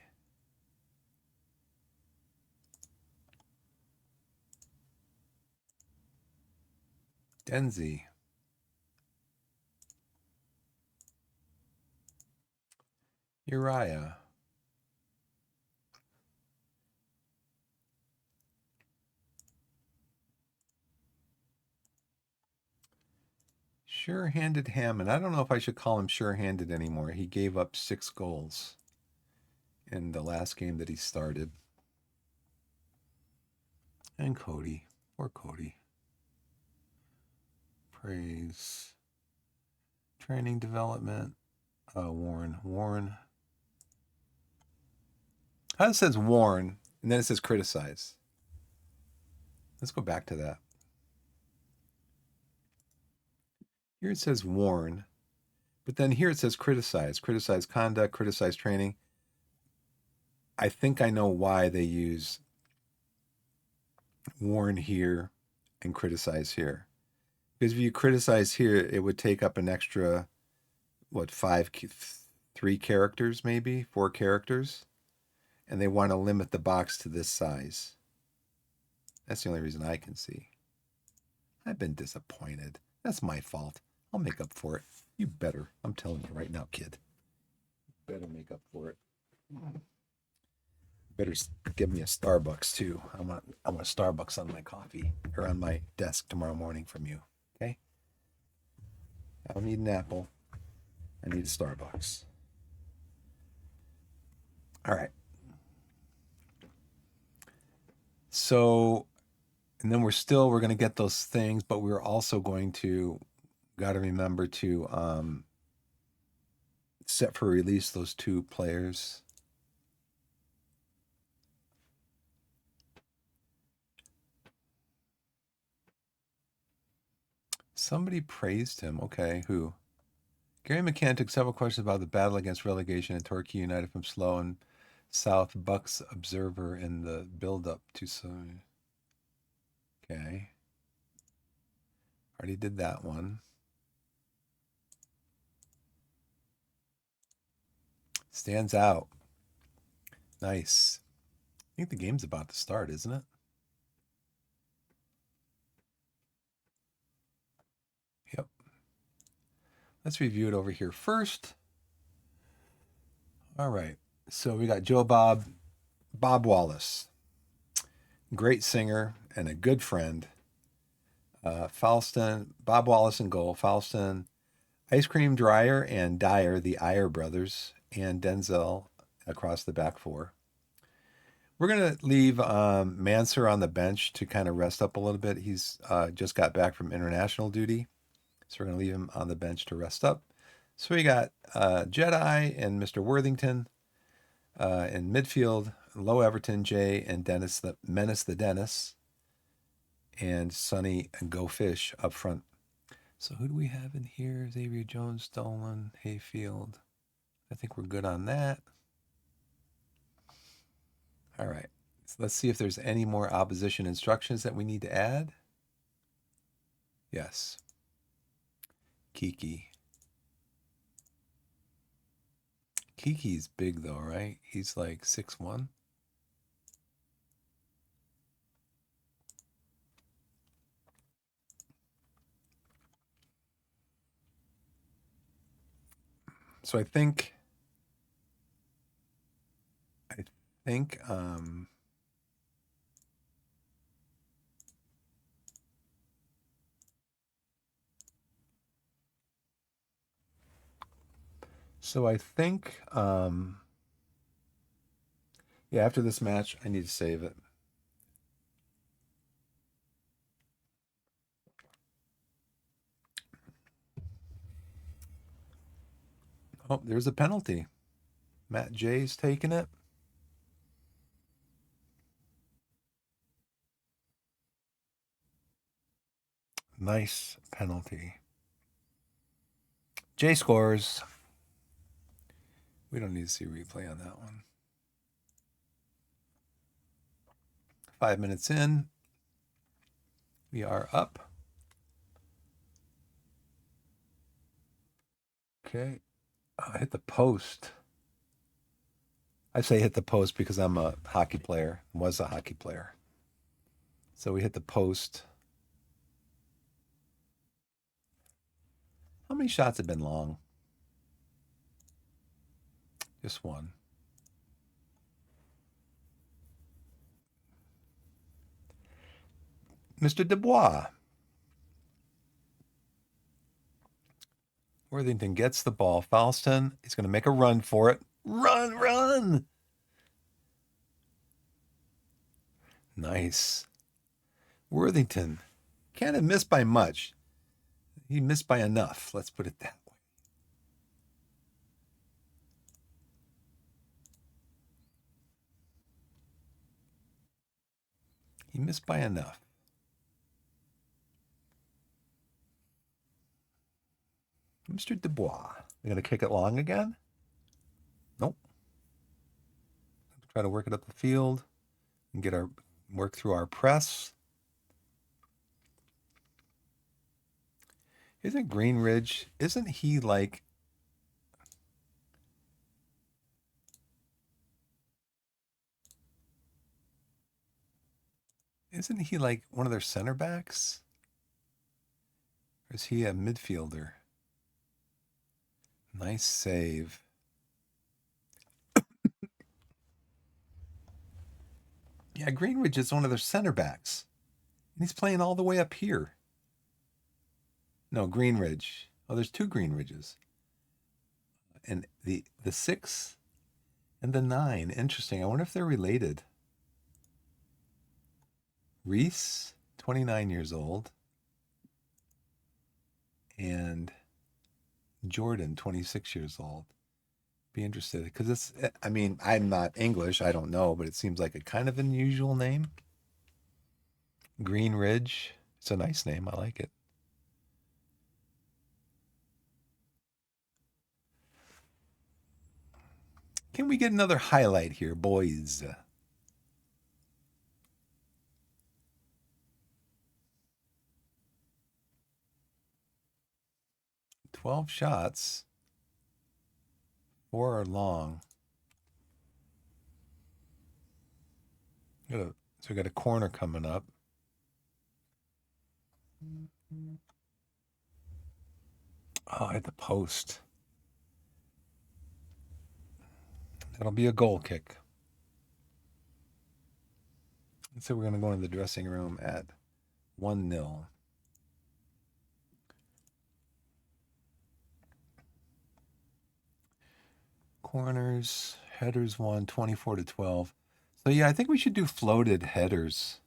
Denzi. Uriah. Sure-handed Hammond. I don't know if I should call him sure-handed anymore. He gave up 6 goals in the last game that he started. And Cody. Poor Cody. Praise. Training development. Warren. How it says warn, and then it says criticize. Let's go back to that. Here it says warn, but then here it says criticize. Criticize conduct, criticize training. I think I know why they use warn here and criticize here. Because if you criticize here, it would take up an extra, 3 characters maybe, 4 characters. And they want to limit the box to this size. That's the only reason I can see. I've been disappointed. That's my fault. I'll make up for it. You better. I'm telling you right now, kid. You better make up for it. Better give me a Starbucks too. I want a Starbucks on my coffee or on my desk tomorrow morning from you. Okay? I don't need an apple. I need a Starbucks. All right. So, and then we're going to get those things, but we're also going to, got to remember to set for release those 2 players. Somebody praised him. Okay, who? Gary McCann took several questions about the battle against relegation at Torquay United from Slow and South Bucks Observer in the build-up to some. Okay. Already did that one. Stands out. Nice. I think the game's about to start, isn't it? Yep. Let's review it over here first. All right. So we got Bob Wallace. Great singer and a good friend. Falston, Bob Wallace in goal. Falston, Ice Cream Dryer and Dyer, the Iyer brothers, and Denzel across the back 4. We're going to leave Mansur on the bench to kind of rest up a little bit. He's just got back from international duty. So we're going to leave him on the bench to rest up. So we got Jedi and Mr. Worthington in midfield, Low Everton, Jay, and Dennis, the Menace the Dennis, and Sonny and Go Fish up front. So who do we have in here? Xavier Jones, Stolen, Hayfield. I think we're good on that. All right. So let's see if there's any more opposition instructions that we need to add. Yes. Kiki. Kiki's big though, right? He's like 6'1". So I think yeah, after this match I need to save it. Oh, there's a penalty. Matt J's taking it. Nice penalty. Jay scores. We don't need to see a replay on that one. 5 minutes in. We are up. Okay. Hit the post. I say hit the post because I'm a hockey player, was a hockey player. So we hit the post. How many shots have been long? Just one. Mr. Dubois. Worthington gets the ball. Falston, he's going to make a run for it. Run! Nice. Worthington can't have missed by much. He missed by enough. Let's put it that way. He missed by enough. Mr. Dubois. We're going to kick it long again? Nope. Try to work it up the field and get our work through our press. Isn't Greenridge, isn't he like one of their center backs? Or is he a midfielder? Nice save. Yeah, Greenridge is one of their center backs. And he's playing all the way up here. No, Greenridge. Oh, there's two Greenridges. And the 6 and the 9. Interesting. I wonder if they're related. Reese, 29 years old. And Jordan, 26 years old. Be interested because it's, I mean, I'm not English, I don't know, but it seems like a kind of unusual name. Green Ridge. It's a nice name. I like it. Can we get another highlight here, boys? 12 shots. 4 are long. So we got a corner coming up. Oh, at the post. That'll be a goal kick. And so we're going to go into the dressing room at 1-0. Corners, headers won 24-12. So yeah, I think we should do floated headers.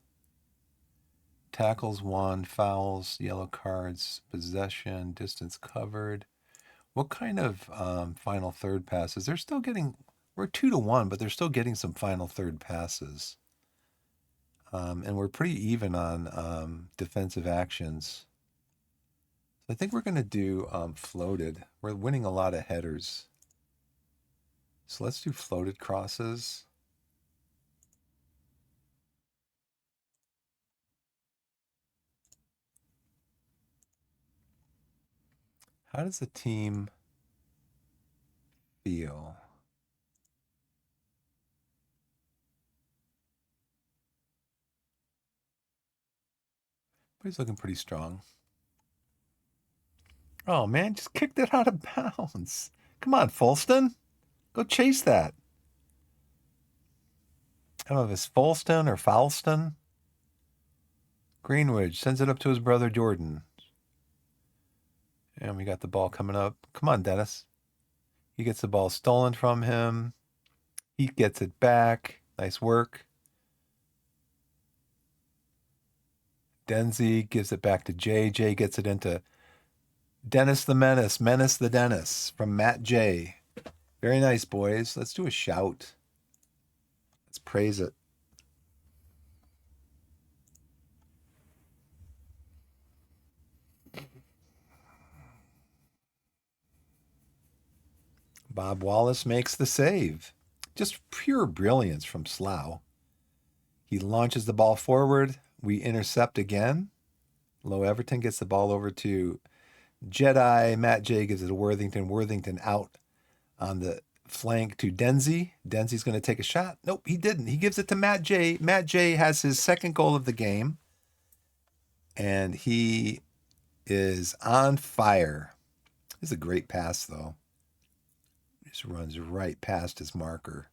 Tackles won, fouls, yellow cards, possession, distance covered. What kind of final third passes? They're still getting, we're 2-1, but they're still getting some final third passes. And we're pretty even on defensive actions. So I think we're going to do floated. We're winning a lot of headers. So let's do floated crosses. How does the team feel? But he's looking pretty strong. Oh, man, just kicked it out of bounds. Come on, Folston. Go chase that. I don't know if it's Folston or Foulston. Greenwich sends it up to his brother Jordan. And we got the ball coming up. Come on, Dennis. He gets the ball stolen from him. He gets it back. Nice work. Denzi gives it back to Jay. Jay gets it into Dennis the Menace. Menace the Dennis from Matt J. Very nice, boys. Let's do a shout. Let's praise it. Bob Wallace makes the save. Just pure brilliance from Slough. He launches the ball forward. We intercept again. Low Everton gets the ball over to Jedi. Matt J gives it to Worthington. Worthington out on the flank to Denzi. Denzi's going to take a shot. Nope, he didn't. He gives it to Matt J. Matt J has his second goal of the game. And he is on fire. This is a great pass, though. Just runs right past his marker.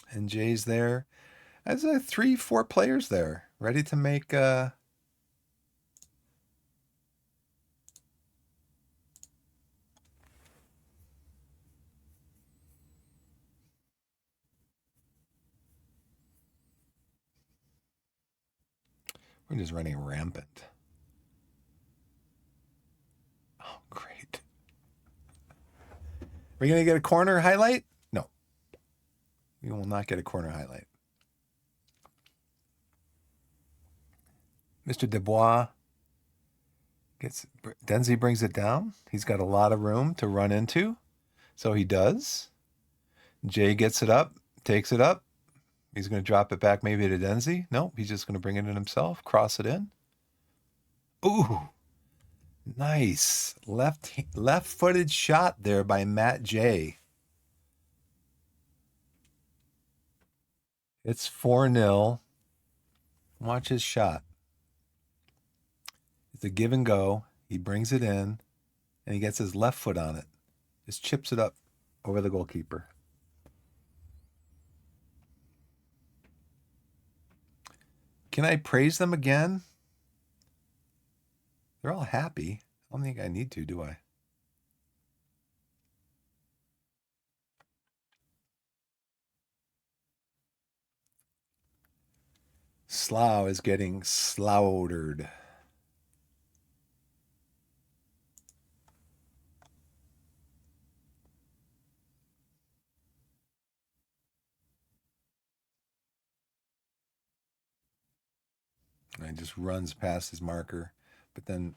And Jay's there. There's 3-4 players there ready to make We're just running rampant. Oh, great. Are we going to get a corner highlight? No. We will not get a corner highlight. Mr. Dubois Denzi brings it down. He's got a lot of room to run into. So he does. Jay gets it up, takes it up. He's going to drop it back maybe to Denzi. Nope, he's just going to bring it in himself, cross it in. Ooh, nice. Left-footed shot there by Matt J. It's 4-0. Watch his shot. It's a give and go. He brings it in, and he gets his left foot on it. Just chips it up over the goalkeeper. Can I praise them again? They're all happy. I don't think I need to, do I? Slough is getting slaughtered. And he just runs past his marker. But then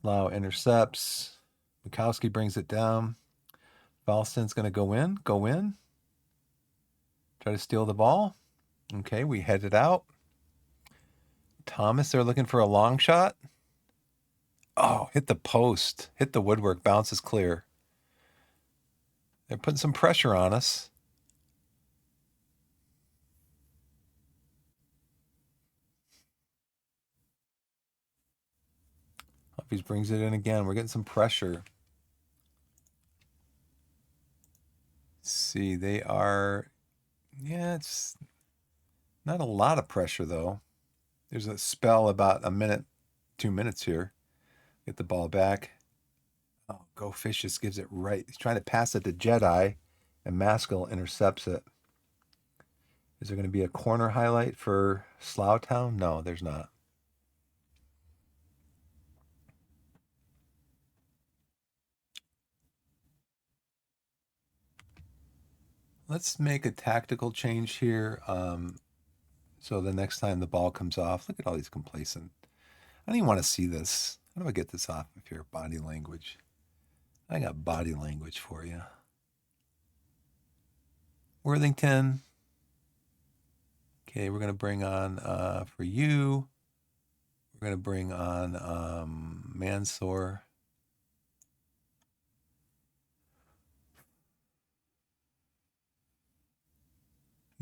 Slough intercepts. Bukowski brings it down. Falston's going to go in. Try to steal the ball. Okay, we head it out. Thomas, they're looking for a long shot. Oh, hit the post. Hit the woodwork. Bounces clear. They're putting some pressure on us. Humphries brings it in again. We're getting some pressure. See, they are... Yeah, it's not a lot of pressure, though. There's a spell about a minute, 2 minutes here. Get the ball back. Oh, Go Fish just gives it right. He's trying to pass it to Jedi, and Maskell intercepts it. Is there going to be a corner highlight for Slough Town? No, there's not. Let's make a tactical change here. So the next time the ball comes off, look at all these complacent. I don't even want to see this. How do I get this off of here? Body language. I got body language for you. Worthington. Okay, we're going to bring on, for you, we're going to bring on Mansour.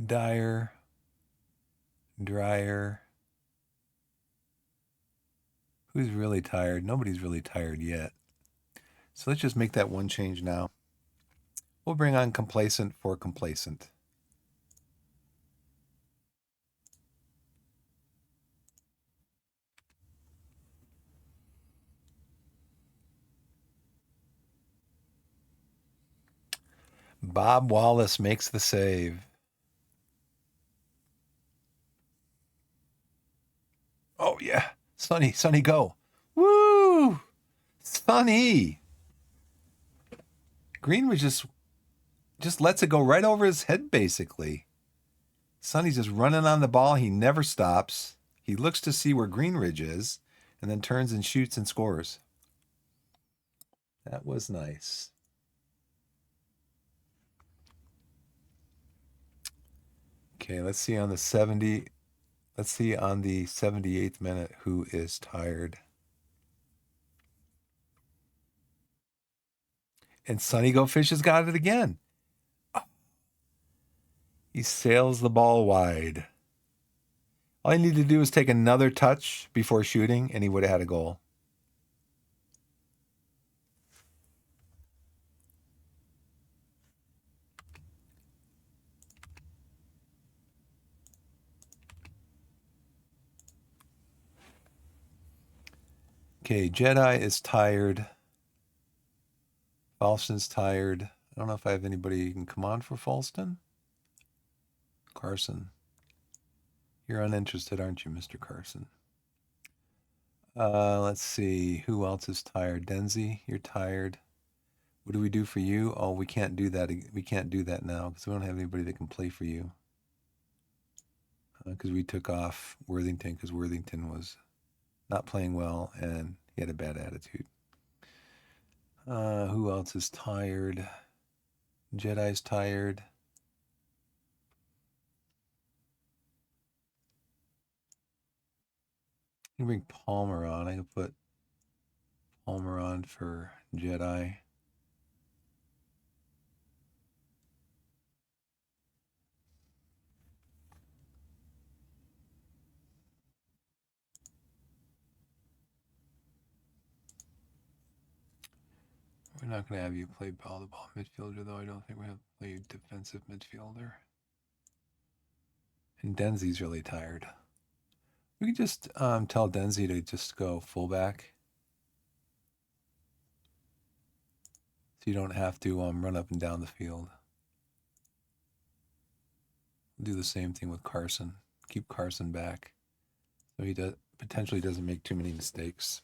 Dyer. Dryer. Who's really tired? Nobody's really tired yet. So let's just make that one change now. We'll bring on complacent for complacent. Bob Wallace makes the save. Oh, yeah. Sonny, go. Woo! Sonny. Greenwood just lets it go right over his head, basically. Sonny's just running on the ball. He never stops. He looks to see where Greenridge is and then turns and shoots and scores. That was nice. Okay, let's see on the 78th minute who is tired. And Sonny Go Fish has got it again. He sails the ball wide. All he needed to do was take another touch before shooting, and he would have had a goal. Okay, Jedi is tired. Falston's tired. I don't know if I have anybody who can come on for Falston. Carson. You're uninterested, aren't you, Mr. Carson? Let's see. Who else is tired? Denzi, you're tired. What do we do for you? Oh, we can't do that. We can't do that now because we don't have anybody that can play for you. Because we took off Worthington because Worthington was not playing well and he had a bad attitude. Who else is tired? Jedi's tired. I can bring Palmer on. I can put Palmer on for Jedi. We're not going to have you play ball-to-ball midfielder, though. I don't think we have to play defensive midfielder. And Denzi's really tired. We can just tell Denzi to just go fullback. So you don't have to run up and down the field. We'll do the same thing with Carson. Keep Carson back. So he potentially doesn't make too many mistakes.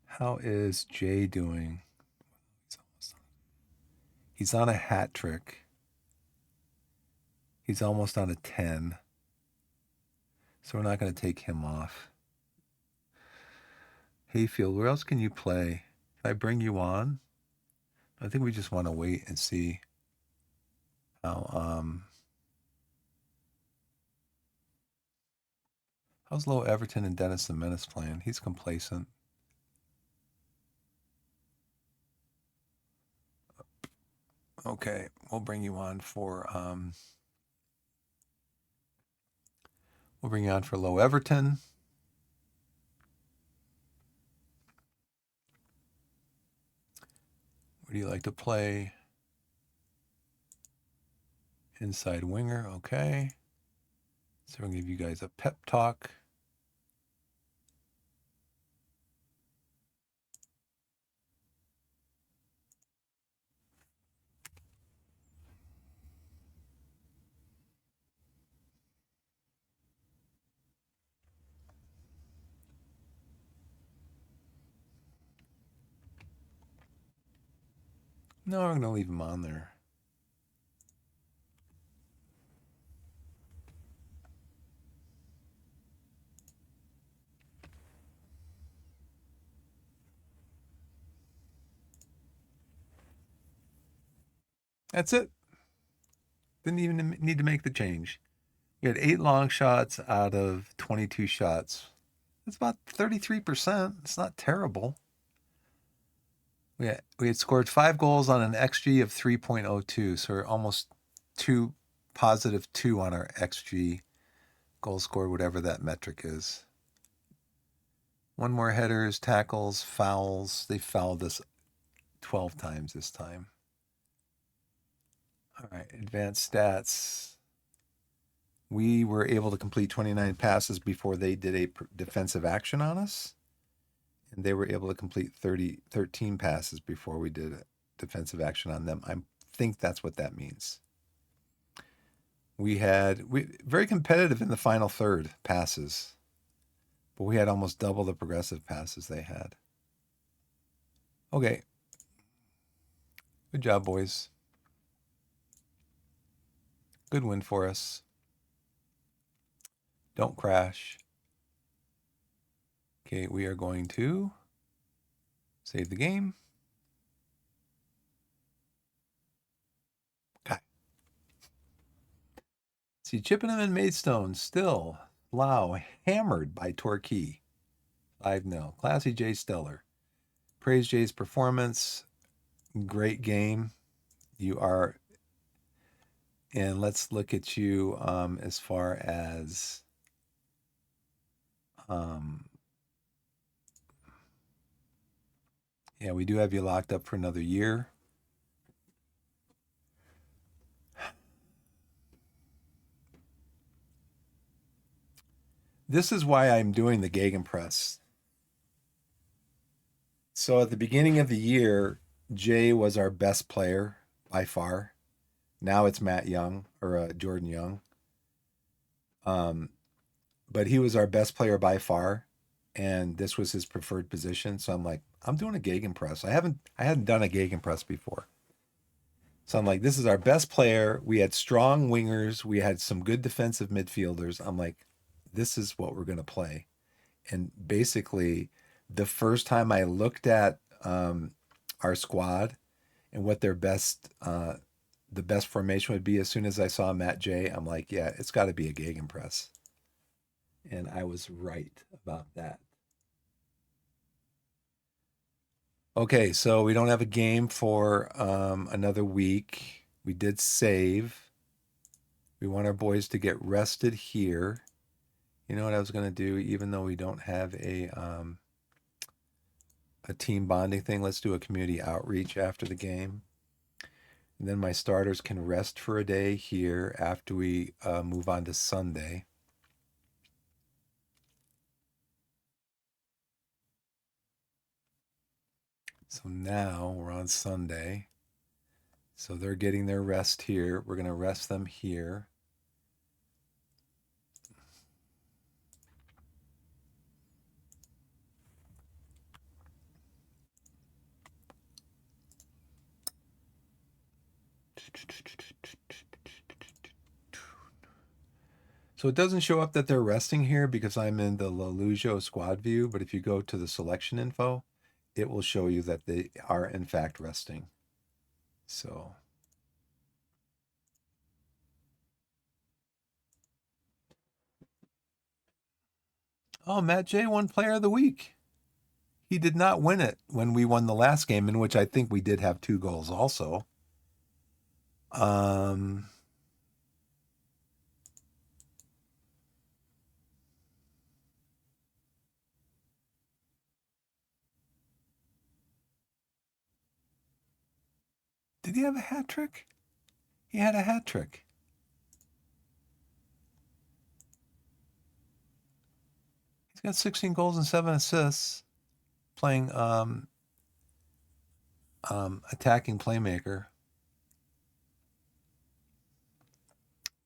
How is Jay doing? He's on a hat trick. He's almost on a 10. So we're not going to take him off. Hayfield, where else can you play? Can I bring you on? I think we just want to wait and see how how's Low Everton and Dennis the Menace playing? He's complacent. Okay, we'll bring you on for Low Everton. Where do you like to play? Inside winger, okay. So we're gonna give you guys a pep talk. No, I'm gonna leave him on there. That's it. Didn't even need to make the change. We had 8 long shots out of 22 shots. That's about 33%. It's not terrible. We had scored 5 goals on an XG of 3.02, so we're almost positive 2 on our XG goal scored, whatever that metric is. 1 more headers, tackles, fouls. They fouled us 12 times this time. All right, advanced stats. We were able to complete 29 passes before they did a defensive action on us. And they were able to complete 13 passes before we did a defensive action on them. I think that's what that means. We very competitive in the final third passes, but we had almost double the progressive passes they had. Okay. Good job, boys. Good win for us. Don't crash. Okay, we are going to save the game. Okay. See, Chippenham and Maidstone still. Slough hammered by Torquay. 5-0. Classy J Stellar. Praise Jay's performance. Great game. You are. And let's look at you as far as yeah, we do have you locked up for another year. This is why I'm doing the Gegenpress. So at the beginning of the year, Jay was our best player by far. Now it's Matt Young or Jordan Young. Um, but he was our best player by far, and this was his preferred position. So I'm like, I'm doing a gegenpress. I hadn't done a gegenpress before. So I'm like, this is our best player. We had strong wingers. We had some good defensive midfielders. I'm like, this is what we're going to play. And basically, the first time I looked at our squad and what their the best formation would be, as soon as I saw Matt J, I'm like, yeah, it's got to be a gegenpress. And I was right about that. Okay, so we don't have a game for another week. We did save. We want our boys to get rested here. You know what I was going to do, even though we don't have a team bonding thing, let's do a community outreach after the game. And then my starters can rest for a day here after we move on to Sunday. So now we're on Sunday. So they're getting their rest here. We're going to rest them here. So it doesn't show up that they're resting here because I'm in the Lelujo squad view, but if you go to the selection info, it will show you that they are in fact resting. So oh, Matt J won player of the week. He did not win it when we won the last game, in which I think we did have 2 goals also. Um did he have a hat trick? He had a hat trick. He's got 16 goals and 7 assists playing attacking playmaker.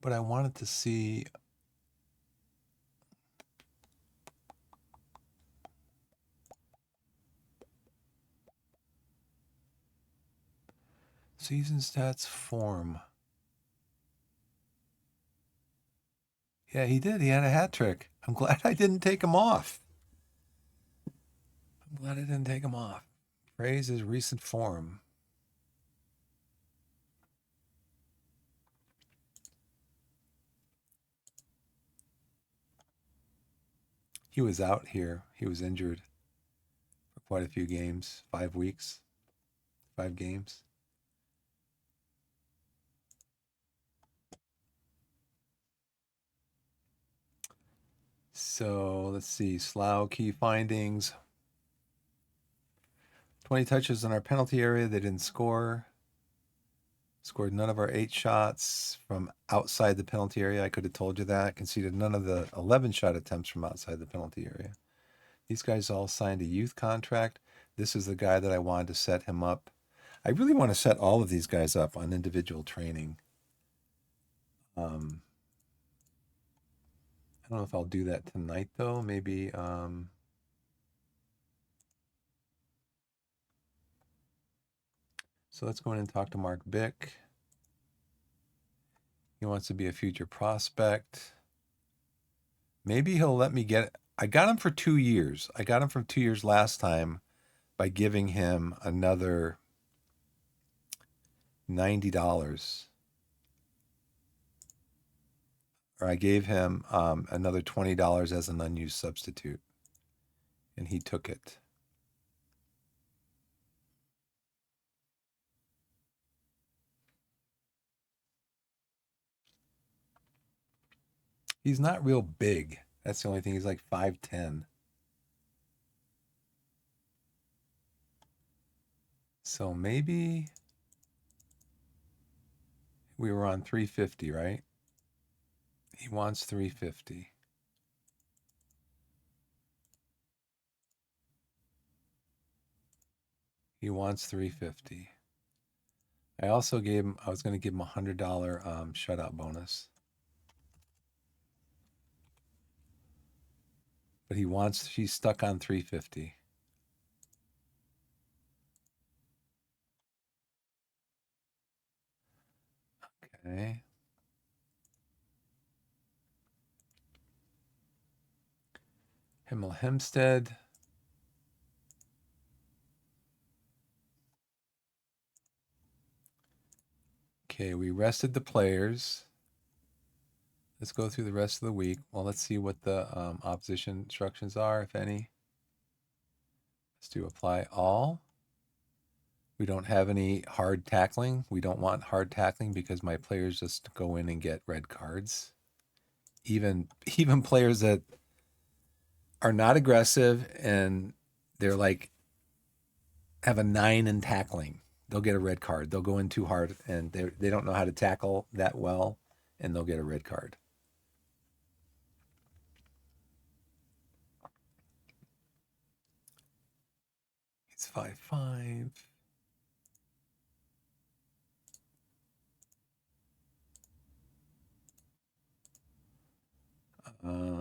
But I wanted to see season stats form. Yeah, he did. He had a hat trick. I'm glad I didn't take him off. I'm glad I didn't take him off. Praise his recent form. He was out here. He was injured for quite a few games. 5 weeks, 5 games. So let's see. Slough key findings. 20 touches in our penalty area. They didn't score. Scored none of our 8 shots from outside the penalty area. I could have told you that. Conceded none of the 11 shot attempts from outside the penalty area. These guys all signed a youth contract. This is the guy that I wanted to set him up. I really want to set all of these guys up on individual training. I don't know if I'll do that tonight, though. Maybe. So let's go in and talk to Mark Bick. He wants to be a future prospect. Maybe he'll let me get it. I got him for 2 years. I got him from 2 years last time by giving him another $90. Or I gave him another $20 as an unused substitute. And he took it. He's not real big. That's the only thing. He's like 5'10". So maybe we were on 350, right? He wants 350. He wants 350. I also gave him, I was going to give him $100 shutout bonus. But he's stuck on 350. Okay. Himmel Hempstead. Okay, we rested the players. Let's go through the rest of the week. Well, let's see what the opposition instructions are, if any. Let's do apply all. We don't have any hard tackling. We don't want hard tackling because my players just go in and get red cards. Even players that are not aggressive and they're like have a 9 in tackling, they'll get a red card. They'll go in too hard and they don't know how to tackle that well, and they'll get a red card. It's 5-5.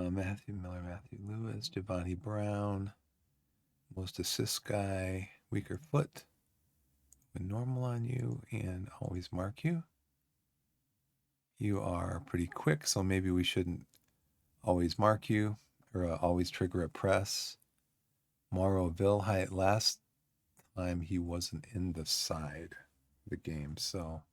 Matthew Miller, Matthew Lewis, Giovanni Brown, most assist guy, weaker foot, when normal on you, and always mark you. You are pretty quick, so maybe we shouldn't always mark you or always trigger a press. Mauro Vilhite, last time he wasn't in the side of the game, so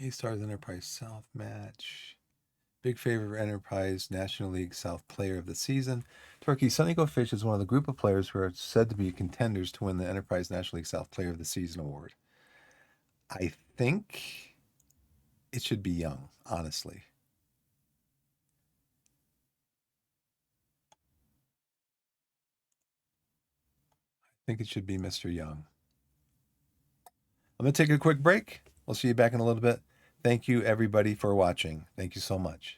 A-Stars Enterprise South match. Big favorite of Enterprise National League South Player of the Season. Torquay Go Fish is one of the group of players who are said to be contenders to win the Enterprise National League South Player of the Season award. I think it should be Young, honestly. I think it should be Mr. Young. I'm going to take a quick break. We'll see you back in a little bit. Thank you, everybody, for watching. Thank you so much.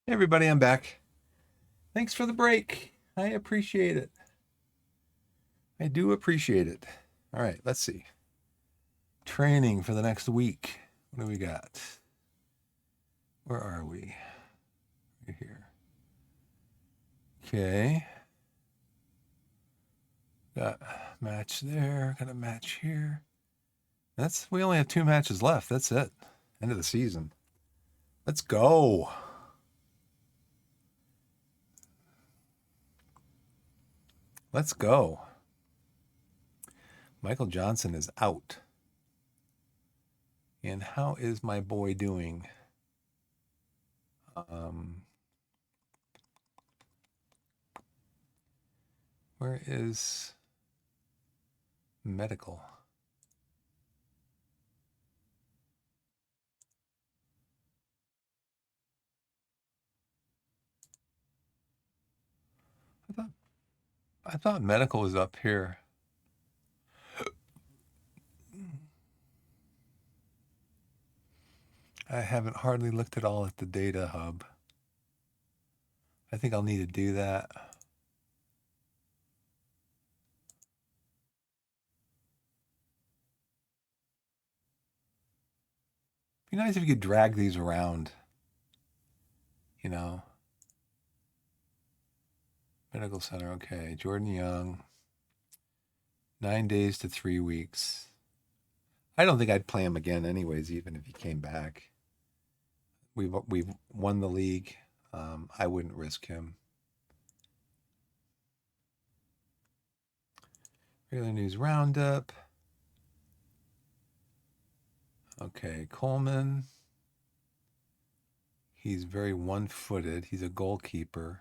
Hey everybody, I'm back. Thanks for the break. I appreciate it. I do appreciate it. All right, let's see. Training for the next week. What do we got? Where are we? Right here. Okay. Got a match there. Got a match here. We only have 2 matches left. That's it. End of the season. Let's go. Let's go. Michael Johnson is out. And how is my boy doing? Where is medical? I thought medical was up here. I haven't hardly looked at all at the data hub. I think I'll need to do that. Be nice if you could drag these around. You know. Medical center, okay. Jordan Young. 9 days to 3 weeks. I don't think I'd play him again anyways, even if he came back. We've won the league. I wouldn't risk him. Regular News Roundup. Okay, Coleman. He's very one-footed. He's a goalkeeper.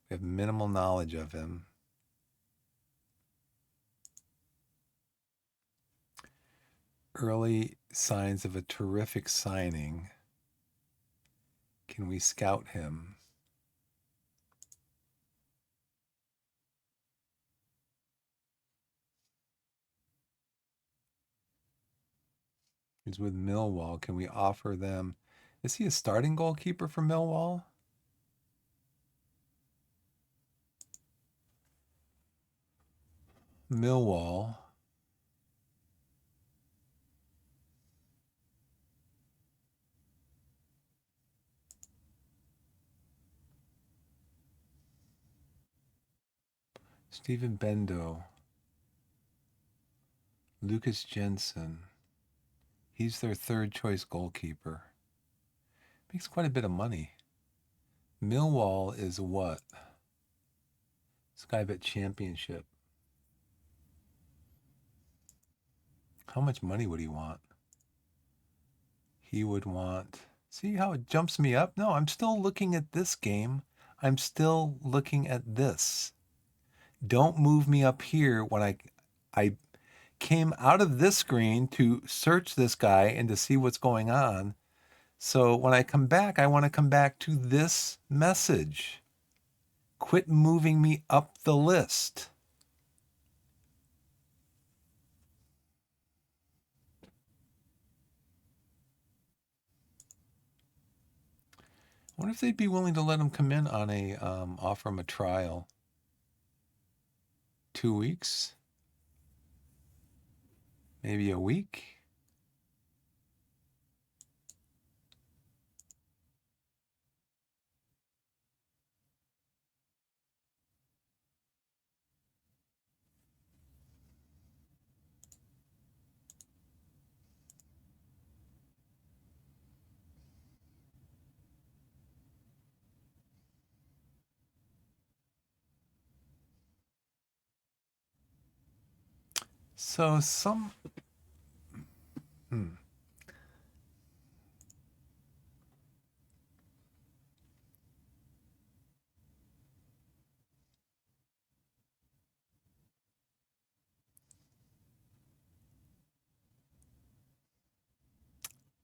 We have minimal knowledge of him. Early signs of a terrific signing. Can we scout him? He's with Millwall. Can we offer them? Is he a starting goalkeeper for Millwall? Millwall. Stephen Bendo. Lucas Jensen. He's their third choice goalkeeper. Makes quite a bit of money. Millwall is what? Sky Bet Championship. How much money would he want? He would want... See how it jumps me up? No, I'm still looking at this game. I'm still looking at this. Don't move me up here when I came out of this screen to search this guy and to see what's going on. So when I come back, I want to come back to this message. Quit moving me up the list. I wonder if they'd be willing to let him come in on a offer him a trial. 2 weeks, maybe a week. So some...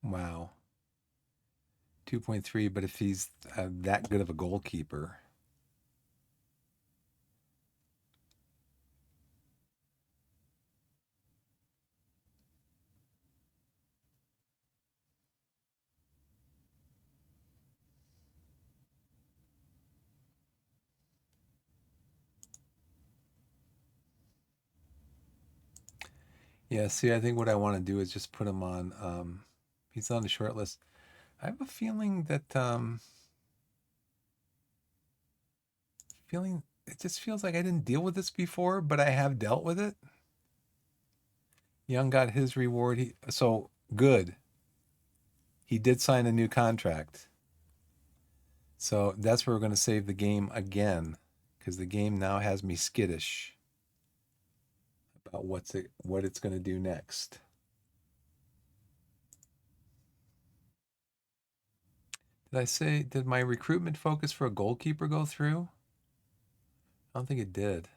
Wow. 2.3, but if he's that good of a goalkeeper... Yeah, see, I think what I want to do is just put him on. He's on the short list. I have a feeling it just feels like I didn't deal with this before, but I have dealt with it. Young got his reward. So good. He did sign a new contract. So that's where we're going to save the game again, because the game now has me skittish about what it's going to do next. Did my recruitment focus for a goalkeeper go through? I don't think it did.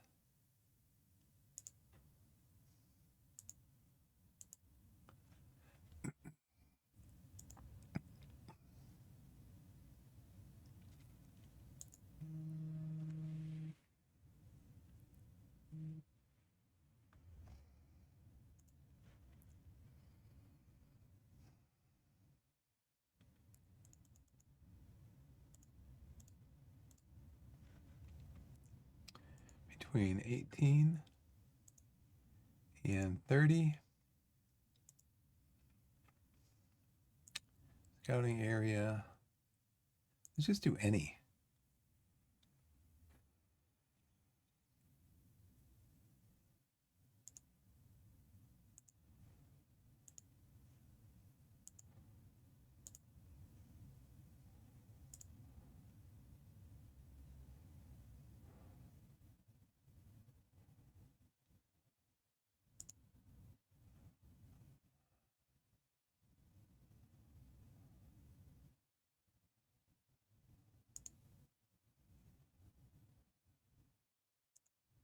Between 18 and 30. Scouting area. Let's just do any.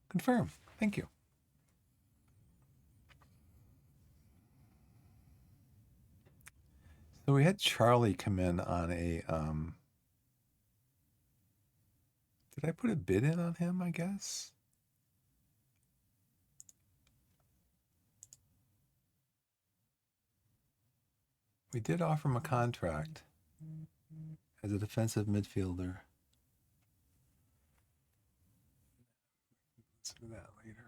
Confirm. Thank you. So we had Charlie come in on a did I put a bid in on him, I guess? We did offer him a contract as a defensive midfielder. Let's do that later.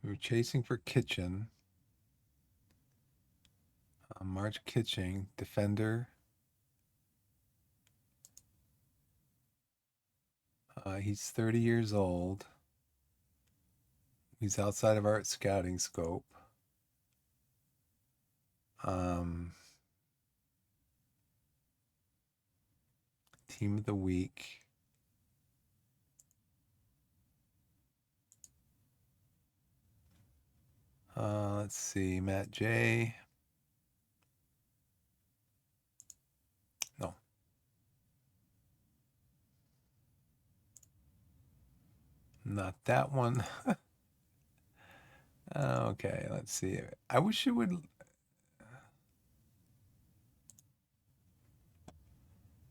We were chasing for Kitchen. March Kitching, defender. He's 30 years old. He's outside of our scouting scope. Team of the week. Let's see, Matt J. No. Not that one. Okay, let's see. I wish it would.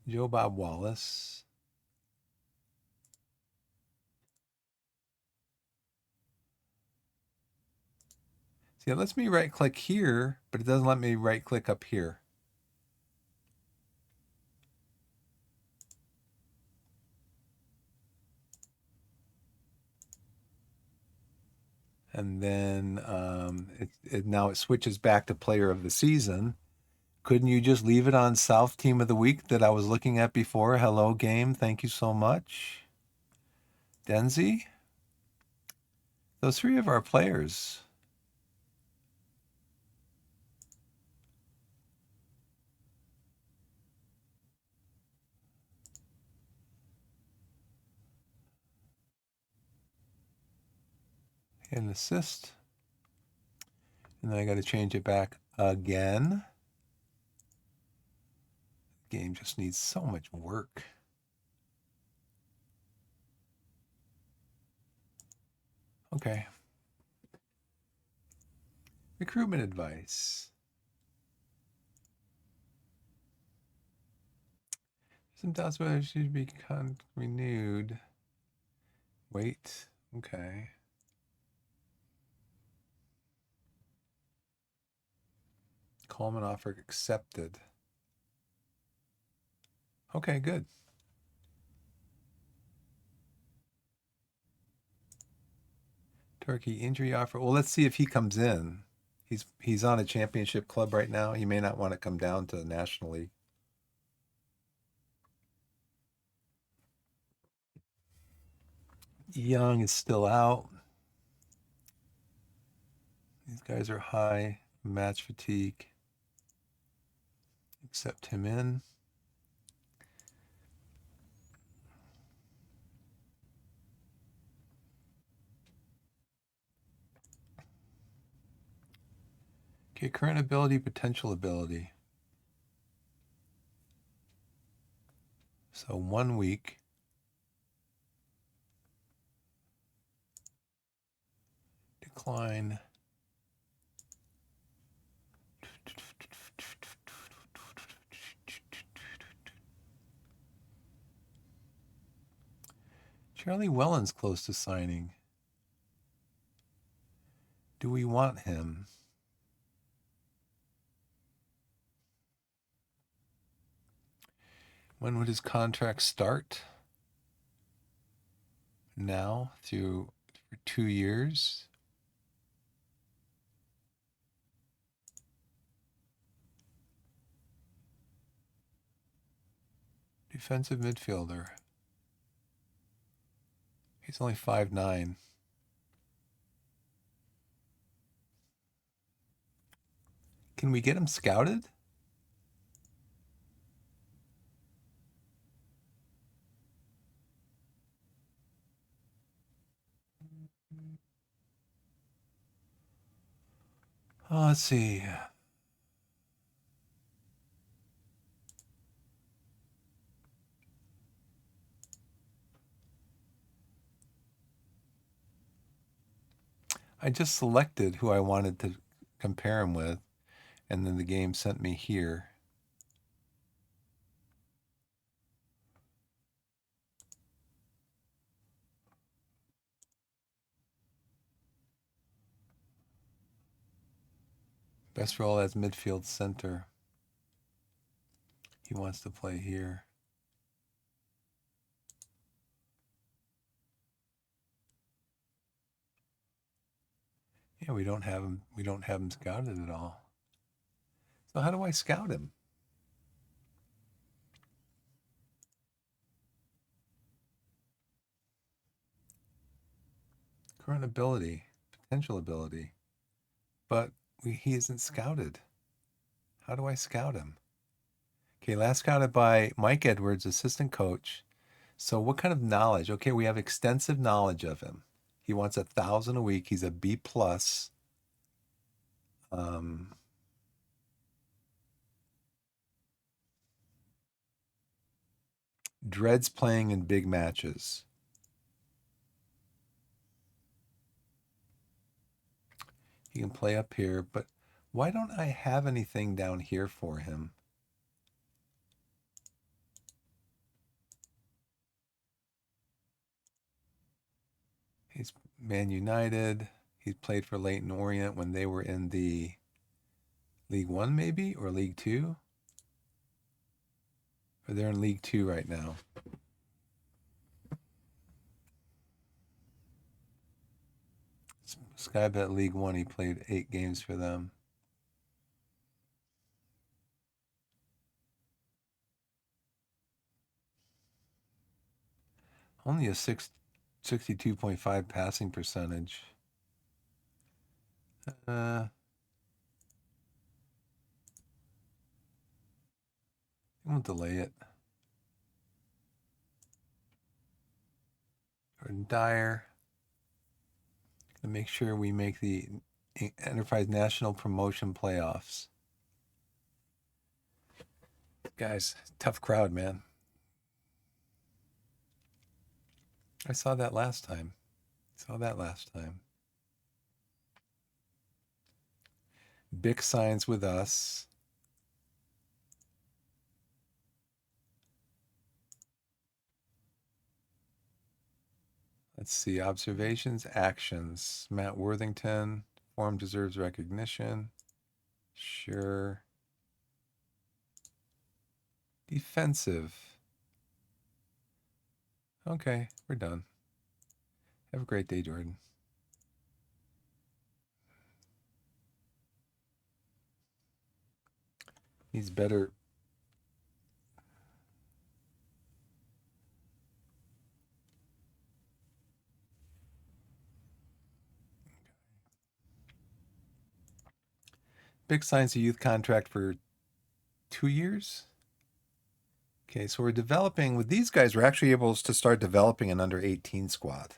Joe Bob Wallace. See, it lets me right click here, but it doesn't let me right click up here. And then now it switches back to player of the season. Couldn't you just leave it on South Team of the Week that I was looking at before? Hello, game. Thank you so much. Denzi? Those three of our players. An assist. And then I got to change it back again. The game just needs so much work. Okay. Recruitment advice. Some doubts whether it should be renewed. Wait. Okay. Coleman offer accepted. Okay, good. Torquay injury offer. Well, let's see if he comes in. He's on a championship club right now. He may not want to come down to the National League. Young is still out. These guys are high match fatigue. Accept him in. Okay, current ability, potential ability. So 1 week. Decline. Charlie Wellen's close to signing. Do we want him? When would his contract start? Now through for 2 years. Defensive midfielder. He's only 5'9". Can we get him scouted? Let's see. I just selected who I wanted to compare him with, and then the game sent me here. Best role as midfield center. He wants to play here. Yeah, we don't have him. We don't have him scouted at all. So how do I scout him? Current ability, potential ability, but he isn't scouted. How do I scout him? Okay, last scouted by Mike Edwards, assistant coach. So what kind of knowledge? Okay, we have extensive knowledge of him. He wants 1,000 a week. He's a B plus. Dreads playing in big matches. He can play up here, but why don't I have anything down here for him? He's Man United. He's played for Leyton Orient when they were in the League One, maybe, or League Two. Or they're in League Two right now. Skybet League One, he played 8 games for them. Only a 62.5 passing percentage. I'm gonna delay it. Jordan Dyer. Gonna make sure we make the Enterprise National Promotion playoffs. Guys, tough crowd, man. I saw that last time. Big signs with us. Let's see. Observations, actions. Matt Worthington. Form deserves recognition. Sure. Defensive. Okay, we're done. Have a great day, Jordan. He's better. Big signs a youth contract for 2 years. Okay, so we're developing with these guys. We're actually able to start developing an under 18 squad.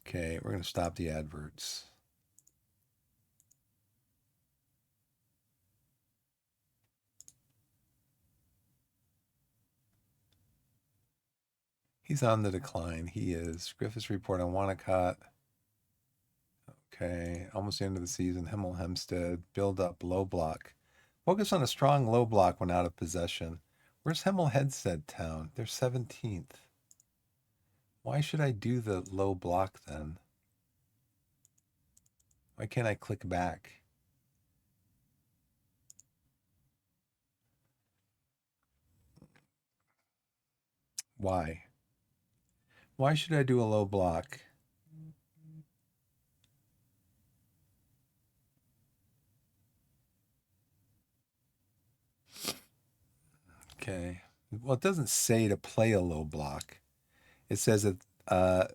Okay, we're going to stop the adverts. He's on the decline. He is. Griffiths report on Wanacott. Okay, almost the end of the season. Hemel Hempstead, build up, low block. Focus on a strong low block when out of possession. Where's Hemel Hempstead town? They're 17th. Why should I do the low block then? Why can't I click back? Why? Why should I do a low block? Okay. Well, it doesn't say to play a low block. It says that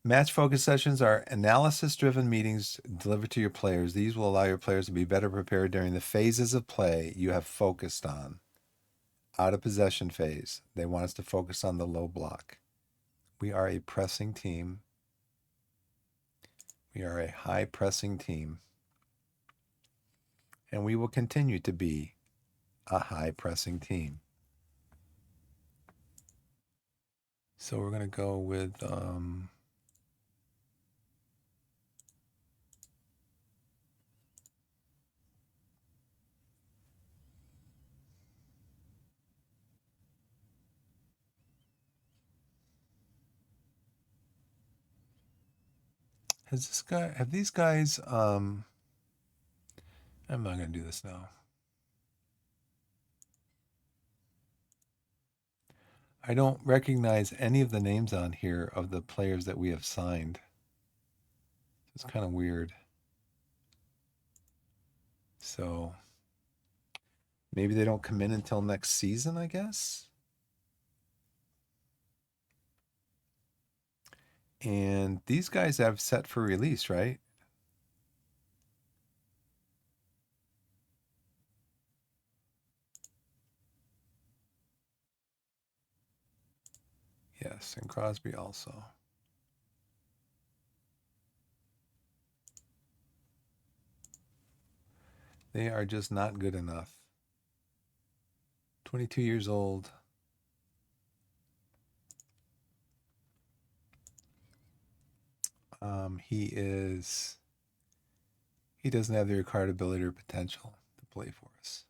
match focus sessions are analysis driven meetings delivered to your players. These will allow your players to be better prepared during the phases of play you have focused on. Out of possession phase. They want us to focus on the low block. We are a pressing team. We are a high pressing team. And we will continue to be a high pressing team. So we're going to go with have these guys I'm not going to do this now. I don't recognize any of the names on here of the players that we have signed. It's kind of weird. So maybe they don't come in until next season, I guess. And these guys have set for release, right? Yes, and Crosby also. They are just not good enough. 22 years old. He doesn't have the required ability or potential to play for us.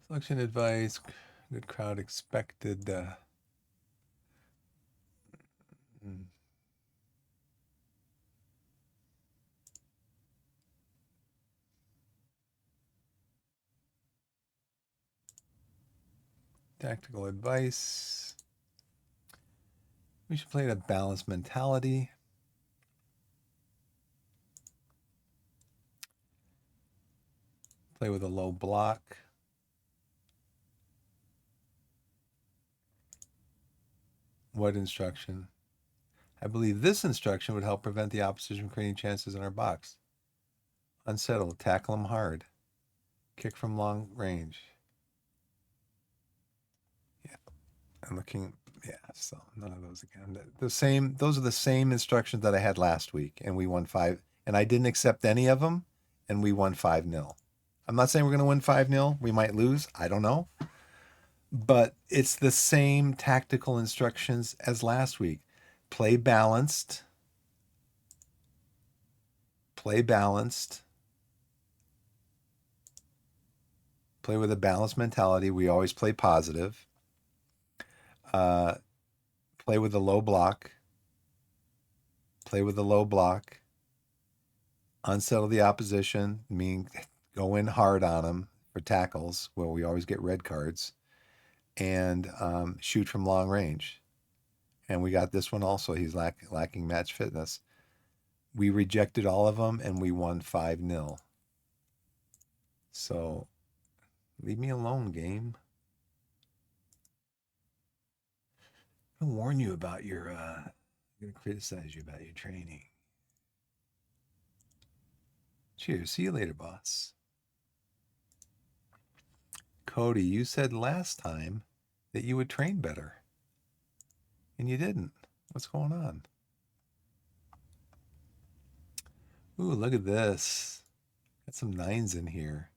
Selection advice, good crowd expected. Tactical advice. We should play a balanced mentality. Play with a low block. What instruction? I believe this instruction would help prevent the opposition from creating chances in our box. Unsettle, tackle them hard. Kick from long range. Yeah, I'm looking. Yeah, so none of those again. Those are the same instructions that I had last week, and we won 5. And I didn't accept any of them, and we won 5-0. I'm not saying we're going to win 5-0. We might lose. I don't know. But it's the same tactical instructions as last week. Play balanced. Play balanced. Play with a balanced mentality. We always play positive. Uh, play with a low block. Play with a low block. Unsettle the opposition, meaning go in hard on them for tackles, where we always get red cards, and shoot from long range. And we got this one also. He's lacking match fitness. We rejected all of them, and we won 5-0. So leave me alone, game. I'm gonna warn you about your. I'm gonna criticize you about your training. Cheers. See you later, boss. Cody, you said last time that you would train better, and you didn't. What's going on? Ooh, look at this. Got some 9s in here.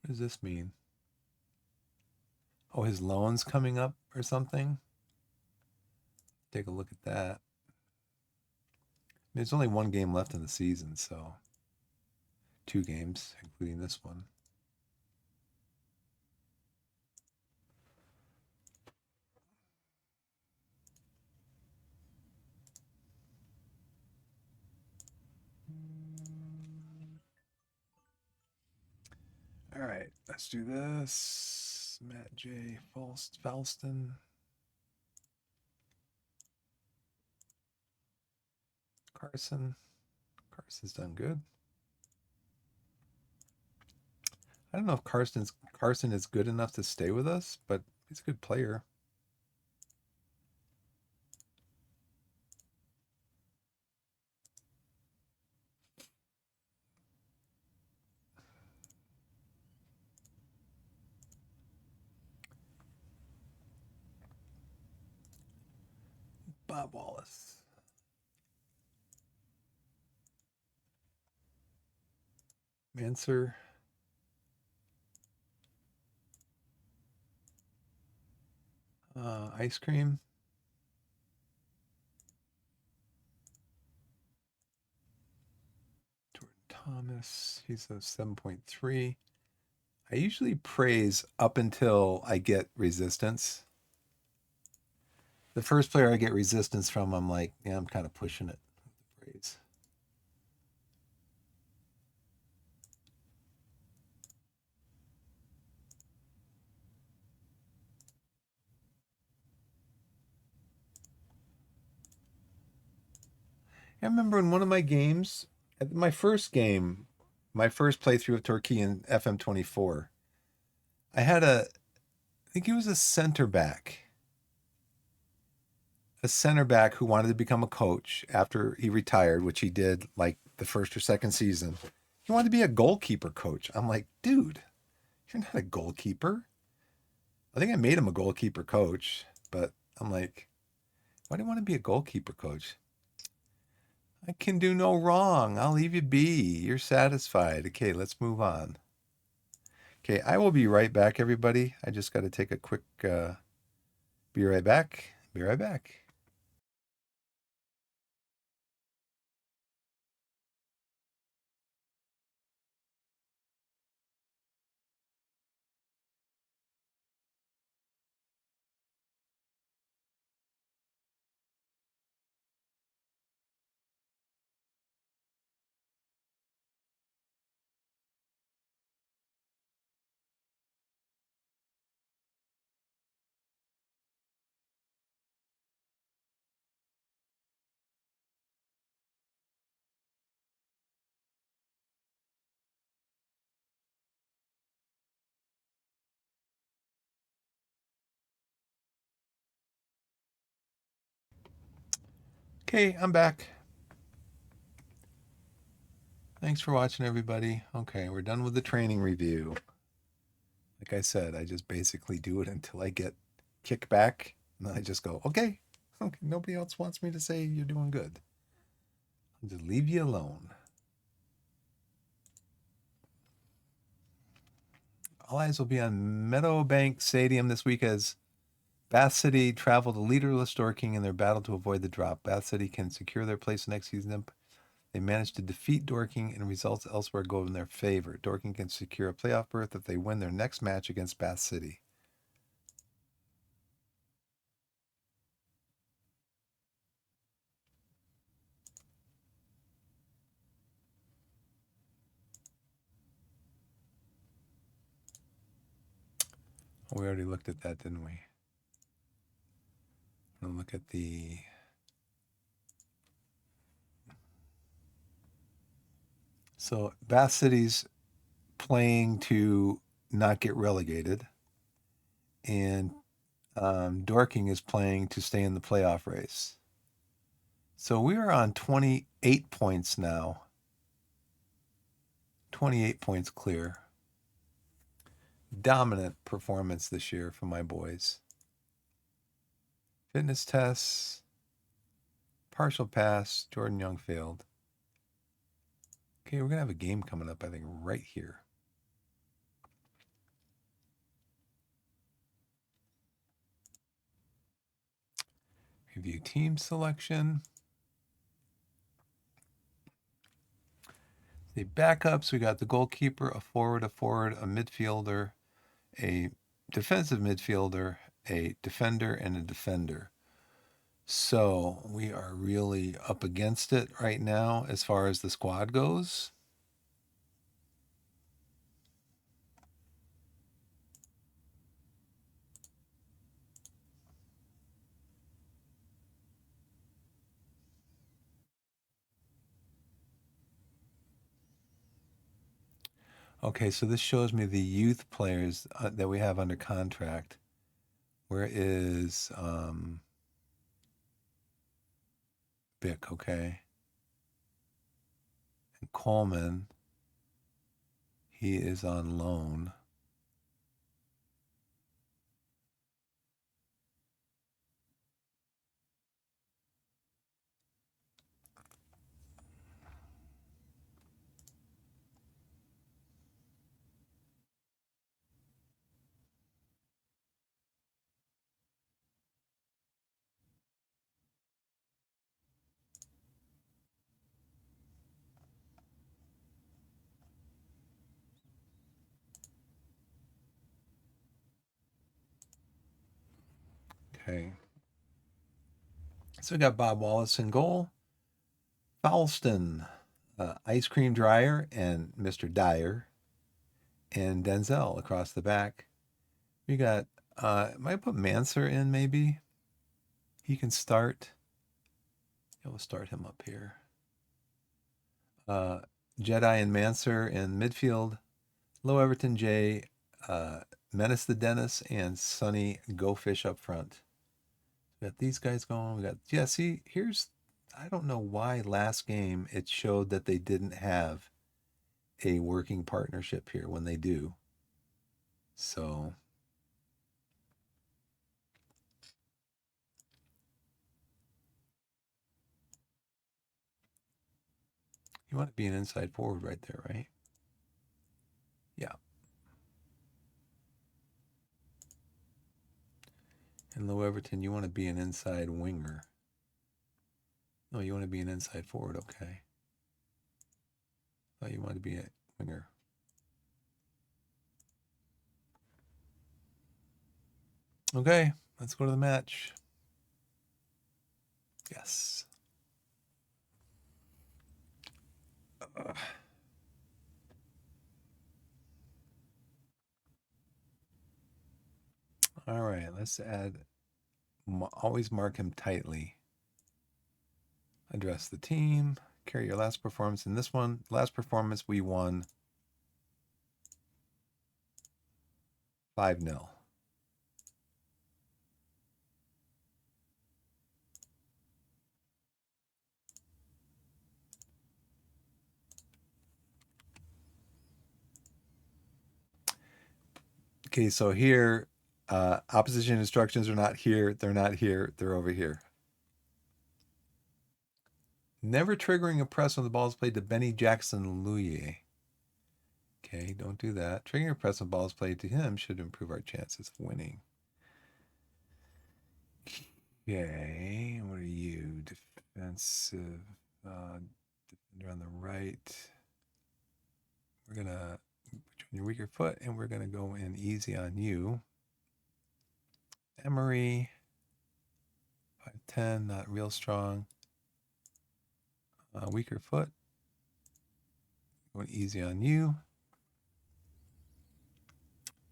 What does this mean? Oh, his loan's coming up or something? Take a look at that. There's only one game left in the season, so 2 games, including this one. All right, let's do this. Matt J. Falston. Carson. Carson's done good. I don't know if Carson is good enough to stay with us, but he's a good player. Bob Wallace. Manser. Ice cream. Jordan Thomas. He's a 7.3. I usually praise up until I get resistance. The first player I get resistance from, I'm like, yeah, I'm kind of pushing it. Praise. I remember in one of my games, my first game, my first playthrough of Torquay in FM24, I had I think he was a center back who wanted to become a coach after he retired, which he did like the first or second season. He wanted to be a goalkeeper coach. I'm like, dude, you're not a goalkeeper. I think I made him a goalkeeper coach, but I'm like, why do you want to be a goalkeeper coach? I can do no wrong. I'll leave you be. You're satisfied. Okay, let's move on. Okay, I will be right back, everybody. I just got to take a quick be right back. Be right back. Okay, I'm back. Thanks for watching, everybody. Okay, we're done with the training review. Like I said, I just basically do it until I get kickback, and then I just go, okay, nobody else wants me to say you're doing good. I'll just leave you alone. All eyes will be on Meadowbank Stadium this week as Bath City travel to leaderless Dorking in their battle to avoid the drop. Bath City can secure their place next season They managed to defeat Dorking and results elsewhere go in their favor. Dorking can secure a playoff berth if they win their next match against Bath City. We already looked at that, didn't we? I'm going to look at the... So Bath City's playing to not get relegated, and Dorking is playing to stay in the playoff race. So we are on 28 points now. 28 points clear. Dominant performance this year from my boys. Fitness tests, partial pass, Jordan Young failed. Okay, we're going to have a game coming up, I think, right here. Review team selection. The backups, we got the goalkeeper, a forward, a midfielder, a defensive midfielder, a defender, and a defender. So we are really up against it right now as far as the squad goes. Okay, so this shows me the youth players that we have under contract. Where is Bick? Okay. And Coleman, he is on loan. Okay. So we got Bob Wallace in goal. Foulston, Ice Cream Dryer, and Mr. Dyer, and Denzel across the back. We got, might put Manser in maybe. He can start. Yeah, we'll start him up here. Jedi and Manser in midfield. Low Everton J, Menace the Dennis, and Sonny Go Fish up front. We got these guys going. We got, yeah, see, here's, I don't know why last game it showed that they didn't have a working partnership here when they do. So you want to be an inside forward right there, right? Yeah. And Low Everton, you want to be an inside winger. No, you want to be an inside forward. Okay. Thought you wanted to be a winger. Okay, let's go to the match. Yes. All right, let's add, always mark him tightly. Address the team. Carry your last performance. In this one, last performance, we won 5-0. Okay, so here, opposition instructions are not here. They're not here. They're over here. Never triggering a press when the ball is played to Benny Jackson Louye. Okay, don't do that. Triggering a press when the ball is played to him should improve our chances of winning. Okay, what are you? Defensive. You're on the right. We're going to put you on your weaker foot, and we're going to go in easy on you. Emery, 5'10", not real strong. Weaker foot. Going easy on you.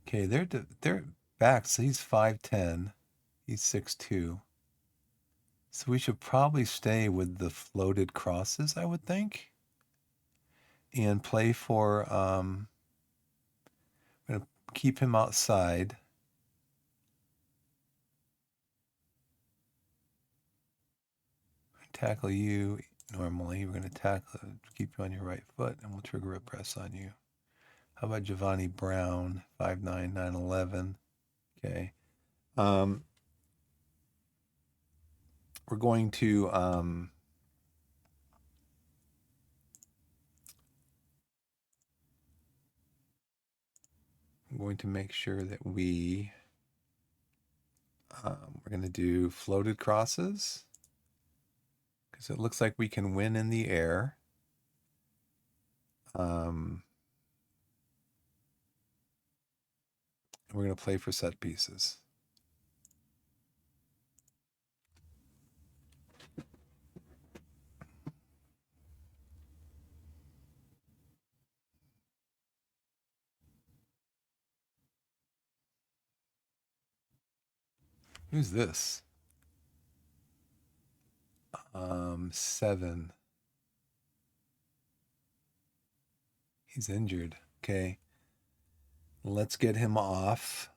Okay, they're back. So he's 5'10". He's 6'2". So we should probably stay with the floated crosses, I would think. And play for, I'm going to keep him outside. Tackle you normally. We're going to keep you on your right foot, and we'll trigger a press on you. How about Giovanni Brown, 5'9", 9'11"? Okay. We're going to I'm going to make sure that we're going to do floated crosses because it looks like we can win in the air. We're going to play for set pieces. Who's this? 7. He's injured. Okay. Let's get him off.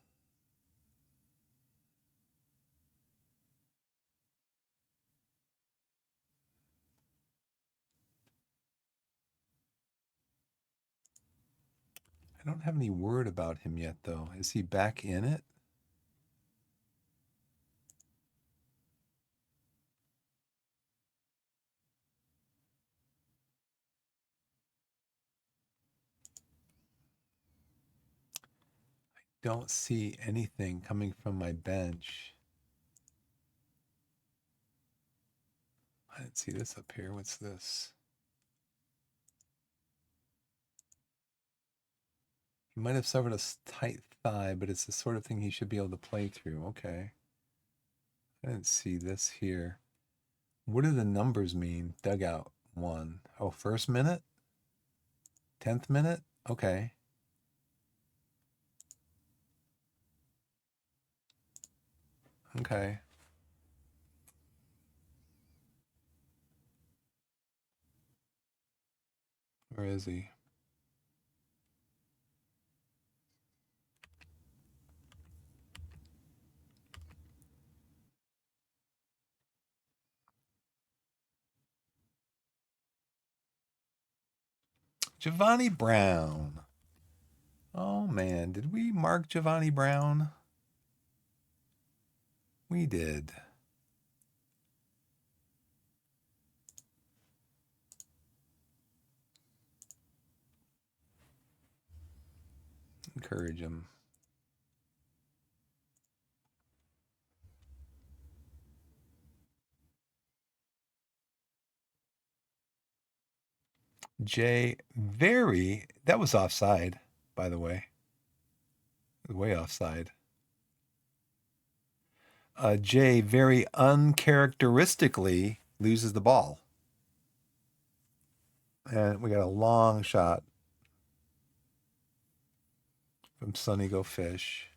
I don't have any word about him yet, though. Is he back in it? Don't see anything coming from my bench. I didn't see this up here. What's this? He might have suffered a tight thigh, but it's the sort of thing he should be able to play through. Okay. I didn't see this here. What do the numbers mean? Dugout 1. Oh, first minute? 10th minute? Okay. Okay. Where is he? Giovanni Brown. Oh, man. Did we mark Giovanni Brown? We did. Encourage him. Jay, that was offside, by the way. Way offside. Jay very uncharacteristically loses the ball. And we got a long shot from Sonny Go Fish.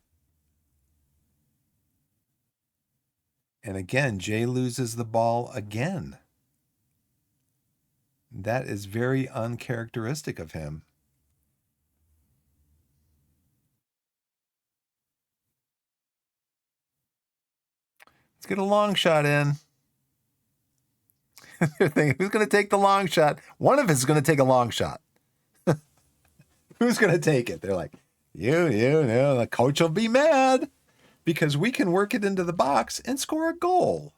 And again, Jay loses the ball again. That is very uncharacteristic of him. Let's get a long shot in. They're thinking, who's going to take the long shot? One of us is going to take a long shot. Who's going to take it? They're like, you know, the coach will be mad because we can work it into the box and score a goal.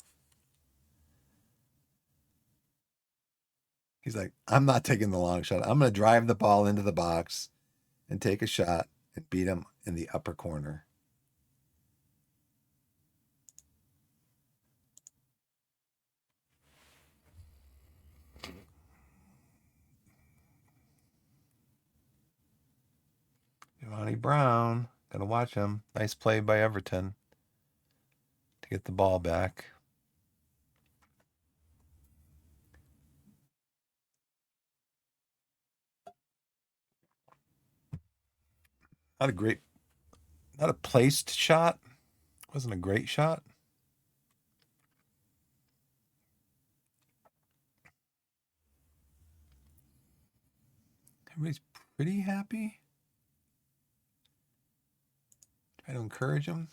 He's like, I'm not taking the long shot. I'm going to drive the ball into the box and take a shot and beat him in the upper corner. Ronnie Brown. Gotta watch him. Nice play by Everton to get the ball back. Not a great, not a placed shot. Wasn't a great shot. Everybody's pretty happy. Try to encourage them.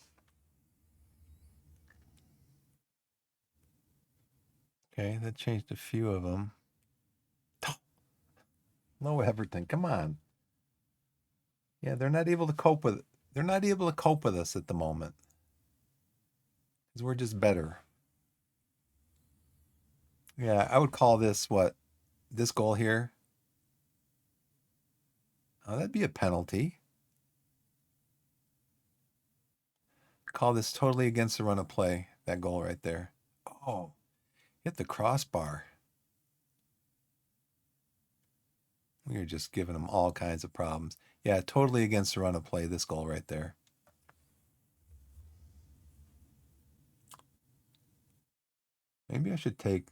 Okay, that changed a few of them. No, Everton, come on. Yeah, they're not able to cope with it. They're not able to cope with us at the moment because we're just better. Yeah, I would call this what? This goal here? Oh, that'd be a penalty. Call this totally against the run of play. That goal right there. Oh, hit the crossbar. We are just giving them all kinds of problems. Yeah, totally against the run of play. This goal right there. Maybe I should take.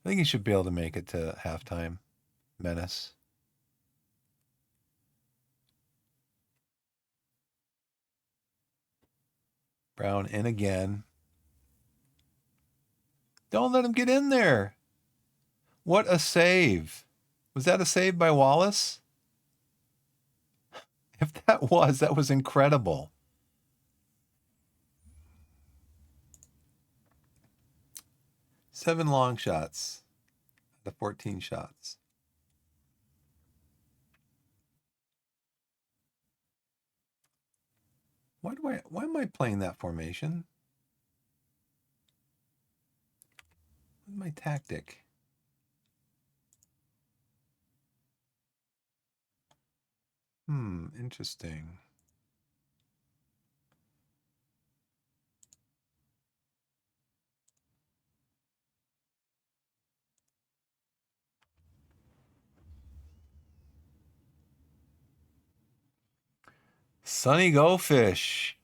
I think he should be able to make it to halftime. Menace. Brown in again. Don't let him get in there. What a save. Was that a save by Wallace? If that was incredible. Seven long shots. The 14 shots. Why am I playing that formation? What's my tactic? Interesting. Sunny Go Fish.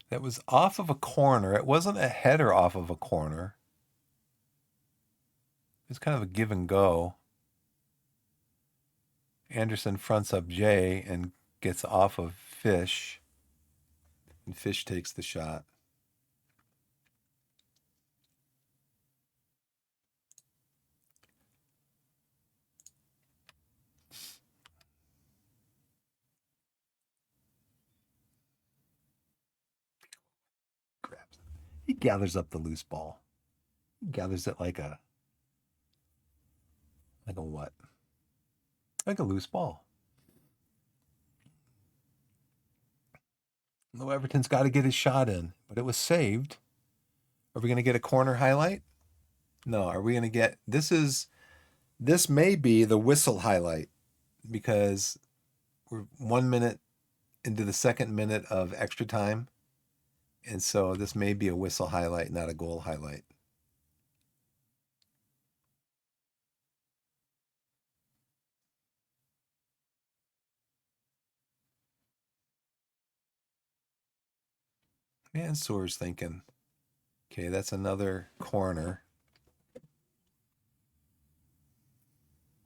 That was off of a corner. It wasn't a header off of a corner. It's kind of a give and go. Anderson fronts up Jay and gets off of Fish. And Fish takes the shot. Grabs it. He gathers up the loose ball. He gathers it like a what? Like a loose ball. No, Everton's got to get his shot in, but it was saved. Are we going to get a corner highlight? No. Are we going to get this may be the whistle highlight because we're 1 minute into the second minute of extra time. And so this may be a whistle highlight, not a goal highlight. And Soar's thinking, okay, that's another corner.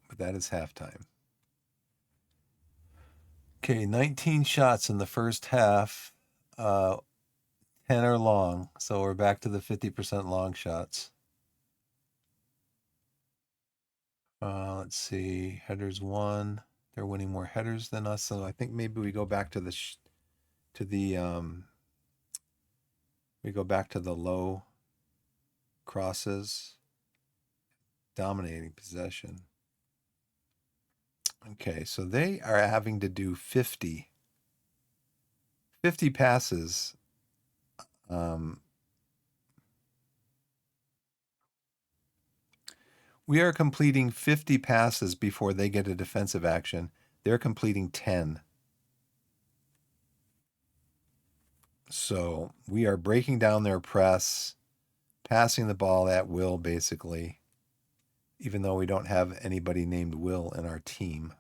But that is halftime. Okay, 19 shots in the first half. 10 are long. So we're back to the 50% long shots. Let's see. Headers won. They're winning more headers than us. So I think maybe we go back to the low crosses, dominating possession. Okay, so they are having to do 50 passes. We are completing 50 passes before they get a defensive action. They're completing 10. So we are breaking down their press, passing the ball at will, basically. even though we don't have anybody named Will in our team.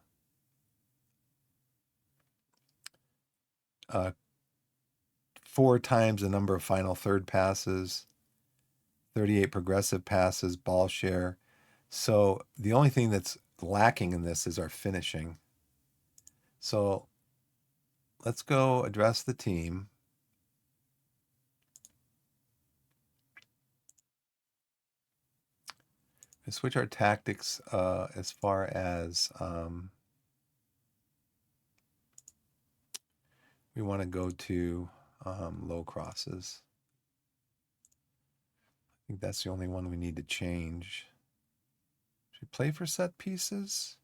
4 times the number of final third passes, 38 progressive passes, ball share. So the only thing that's lacking in this is our finishing. So let's go address the team. We switch our tactics as far as we want to go to low crosses. I think that's the only one we need to change. Should we play for set pieces?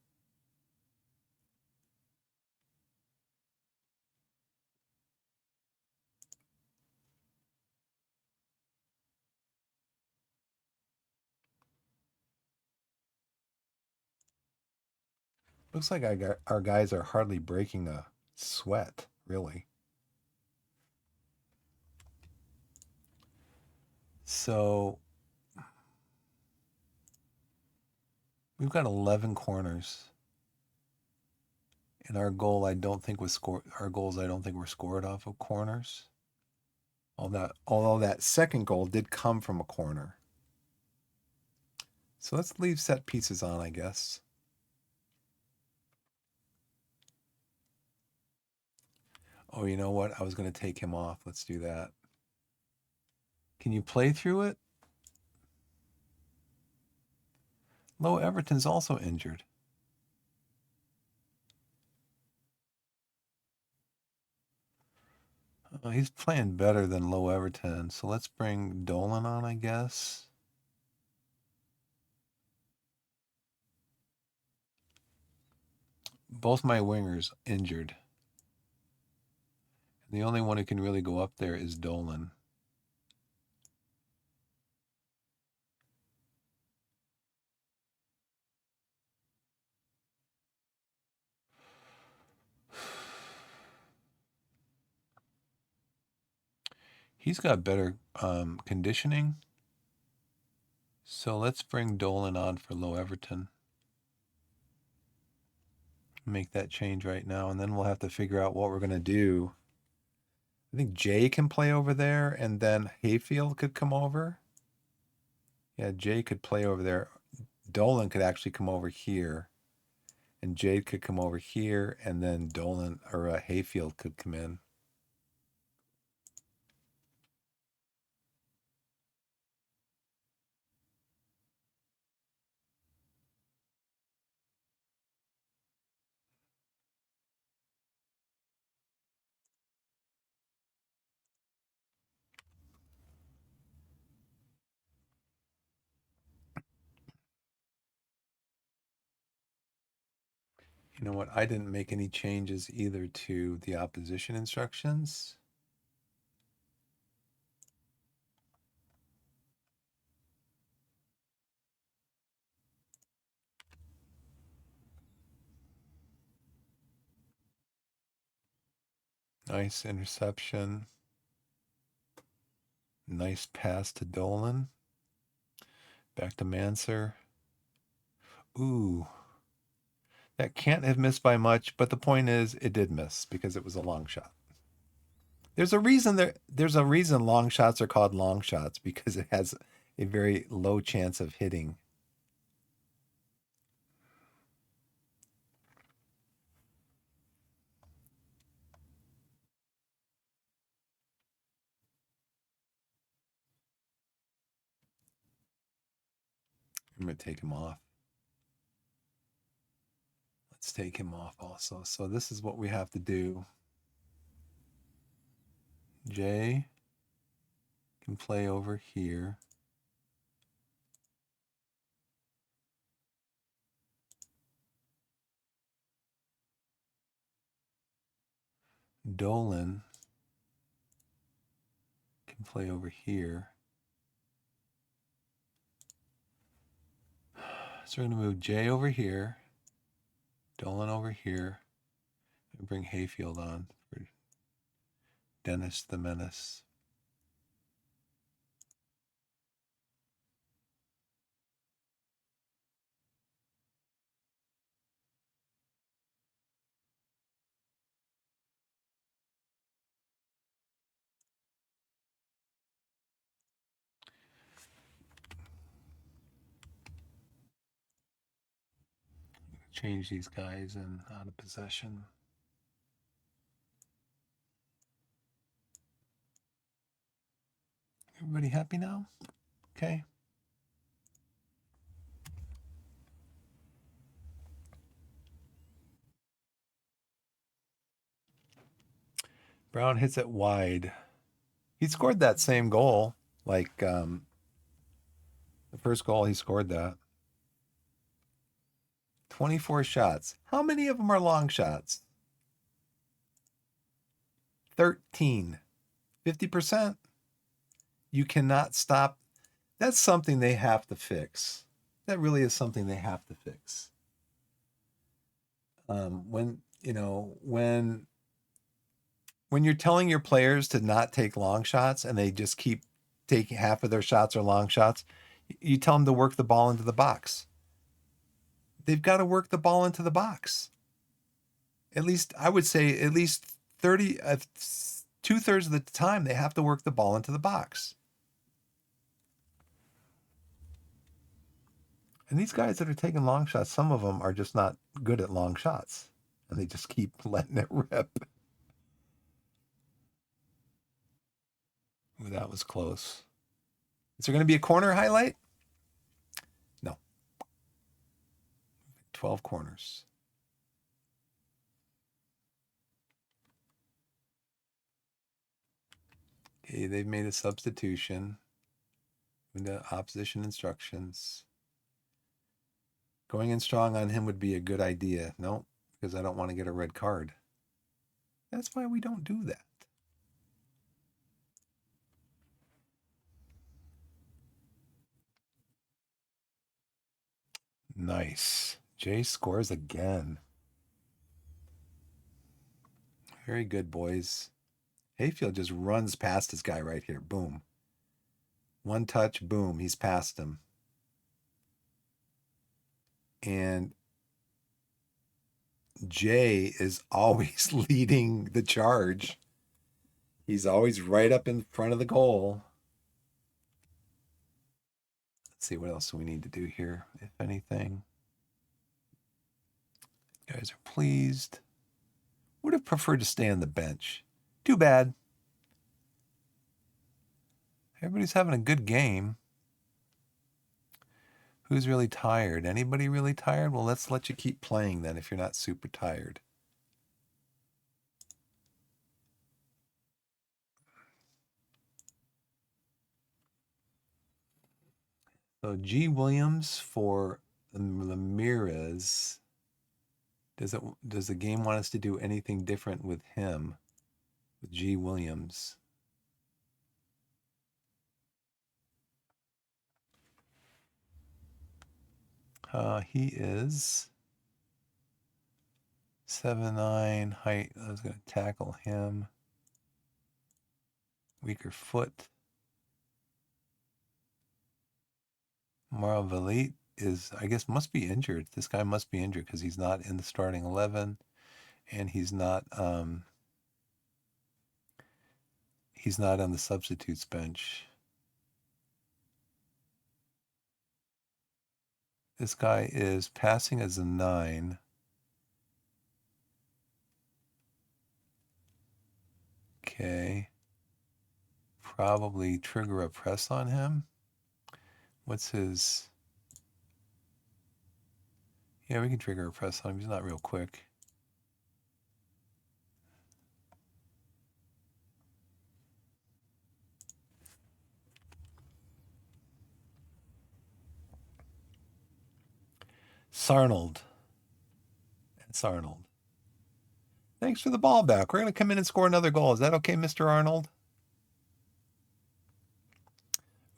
Looks like our guys are hardly breaking a sweat, really. So we've got 11 corners. And our goal, I don't think was scored. Our goals, I don't think were scored off of corners. Although that second goal did come from a corner. So let's leave set pieces on, I guess. Oh, you know what? I was going to take him off. Let's do that. Can you play through it? Low Everton's also injured. He's playing better than Low Everton. So let's bring Dolan on, I guess. Both my wingers injured. The only one who can really go up there is Dolan. He's got better conditioning. So let's bring Dolan on for Low Everton. Make that change right now, and then we'll have to figure out what we're going to do. I think Jay can play over there, and then Hayfield could come over. Yeah, Jay could play over there. Dolan could actually come over here, and Jade could come over here, and then Dolan or Hayfield could come in. You know what? I didn't make any changes either to the opposition instructions. Nice interception. Nice pass to Dolan. Back to Manser. Ooh. That can't have missed by much, but the point is it did miss because it was a long shot. There's a reason long shots are called long shots, because it has a very low chance of hitting. I'm going to take him off. Let's take him off also. So this is what we have to do. Jay can play over here. Dolan can play over here. So we're going to move Jay over here, Dolan over here, and bring Hayfield on for Dennis the Menace. change these guys in out of possession. Everybody happy now? Okay. Brown hits it wide. He scored that same goal. Like the first goal, he scored that. 24 shots. How many of them are long shots? 13. 50%. You cannot stop. That's something they have to fix. That really is something they have to fix. When you're telling your players to not take long shots and they just keep taking half of their shots or long shots, you tell them to work the ball into the box. They've got to work the ball into the box. At least, I would say, at least 2/3 of the time, they have to work the ball into the box. And these guys that are taking long shots, some of them are just not good at long shots. And they just keep letting it rip. Ooh, that was close. Is there going to be a corner highlight? No. 12 corners. Okay, they've made a substitution with the opposition instructions. Going in strong on him would be a good idea. No, because I don't want to get a red card. That's why we don't do that. Nice. Jay scores again. Very good, boys. Hayfield just runs past his guy right here. Boom. One touch, boom. He's past him. And Jay is always leading the charge. He's always right up in front of the goal. Let's see, what else do we need to do here, if anything? You guys are pleased. Would have preferred to stay on the bench. Too bad. Everybody's having a good game. Who's really tired? Anybody really tired? Well, let's let you keep playing then if you're not super tired. So G. Williams for Ramirez. Does the game want us to do anything different with him? With G. Williams? He is 7'9" height. I was going to tackle him. Weaker foot. Marvalit is, I guess, must be injured. This guy must be injured because he's not in the starting 11, and he's not on the substitutes bench. This guy is passing as a 9. Okay. Probably trigger a press on him. What's his? Yeah, we can trigger a press on him. He's not real quick. Sarnold. It's Arnold. Thanks for the ball back. We're going to come in and score another goal. Is that okay, Mr. Arnold?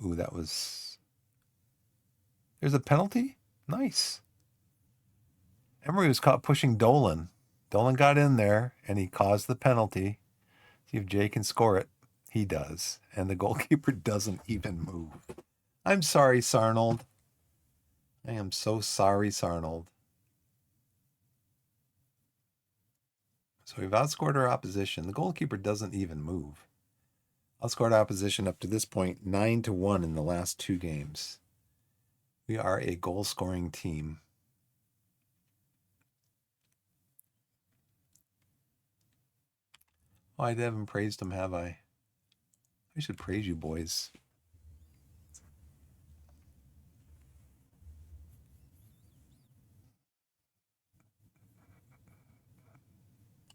Ooh, that was... There's a penalty? Nice. Emery was caught pushing Dolan. Dolan got in there, and he caused the penalty. See if Jay can score it. He does. And the goalkeeper doesn't even move. I'm sorry, Sarnold. I am so sorry, Sarnold. So we've outscored our opposition. The goalkeeper doesn't even move. Outscored opposition up to this point 9-1 in the last 2 games. We are a goal-scoring team. Oh, I haven't praised him, have I? I should praise you, boys.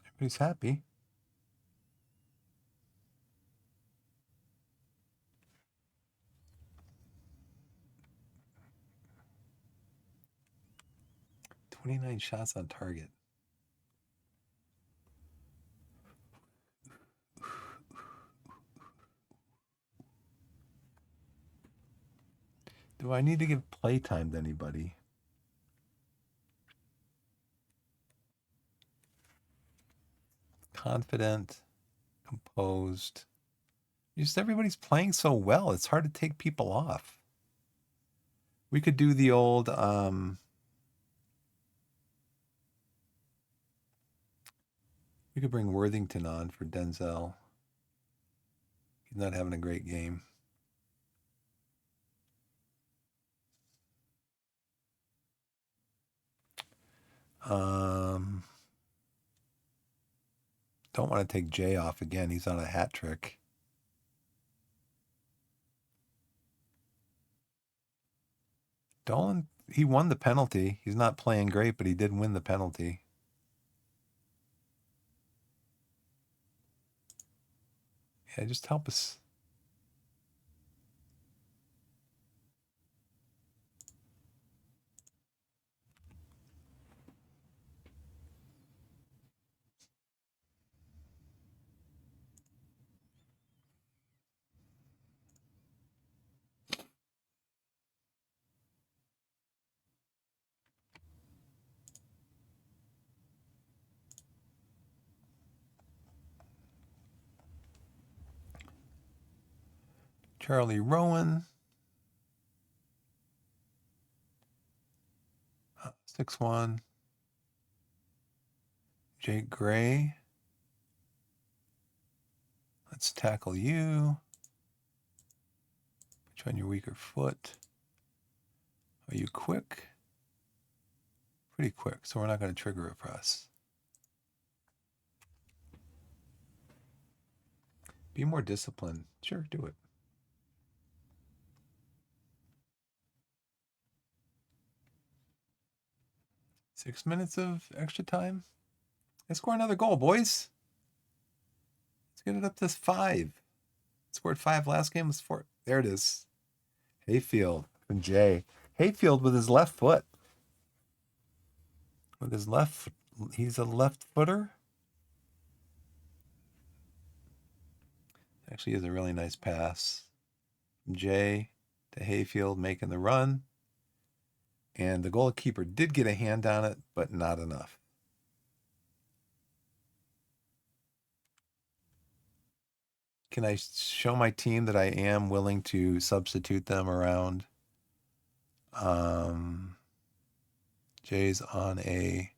Everybody's happy. "29 shots on target." Do I need to give playtime to anybody? Confident, composed. Just everybody's playing so well. It's hard to take people off. We could do the old we could bring Worthington on for Denzel. He's not having a great game. Don't want to take Jay off again. He's on a hat trick. Dolan, he won the penalty. He's not playing great, but he did win the penalty. Yeah, just help us. Charlie Rowan. 6-1. Jake Gray. Let's tackle you. Put you on your weaker foot. Are you quick? Pretty quick, so we're not going to trigger a press. Be more disciplined. Sure, do it. Six minutes of extra time. Let's score another goal, boys. Let's get it up to 5. Scored 5 last game. Was 4. There it is. Hayfield from Jay. Hayfield with his left foot. With his left, he's a left footer. Actually, is a really nice pass from Jay to Hayfield, making the run. And the goalkeeper did get a hand on it, but not enough. Can I show my team that I am willing to substitute them around? Jay's on a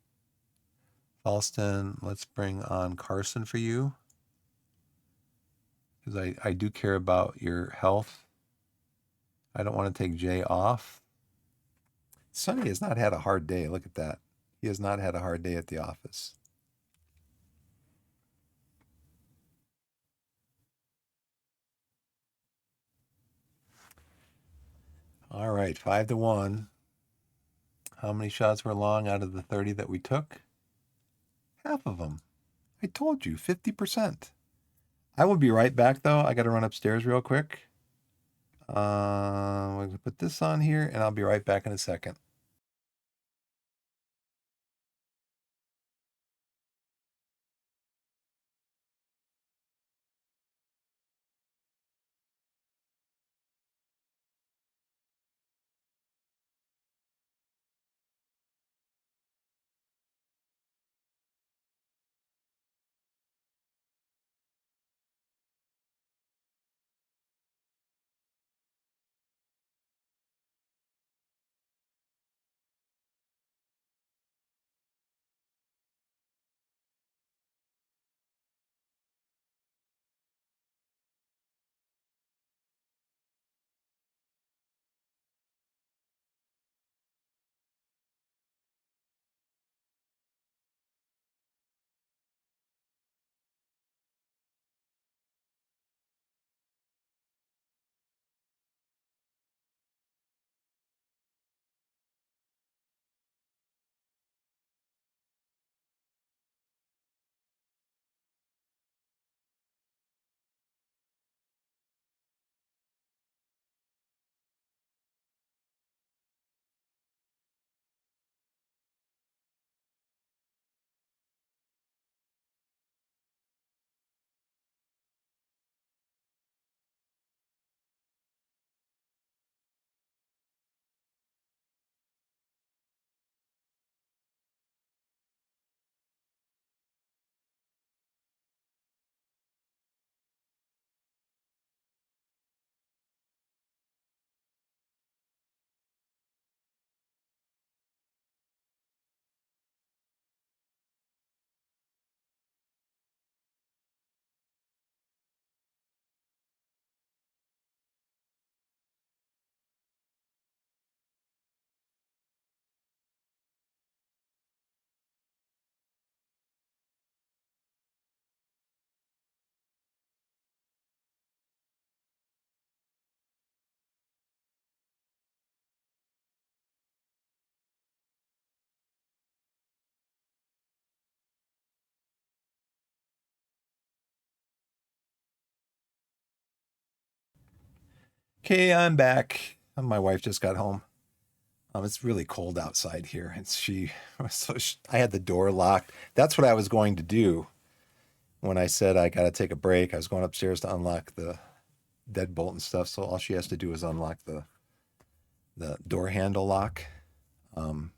Falston. Let's bring on Carson for you, because I do care about your health. I don't want to take Jay off. Sonny has not had a hard day. Look at that. He has not had a hard day at the office. All right, 5-1. How many shots were long out of the 30 that we took? Half of them. I told you, 50%. I will be right back, though. I got to run upstairs real quick. I'm going to put this on here, and I'll be right back in a second. Okay, I'm back. My wife just got home. It's really cold outside here, and I had the door locked. That's what I was going to do when I said I got to take a break. I was going upstairs to unlock the deadbolt and stuff. So all she has to do is unlock the door handle lock. Um,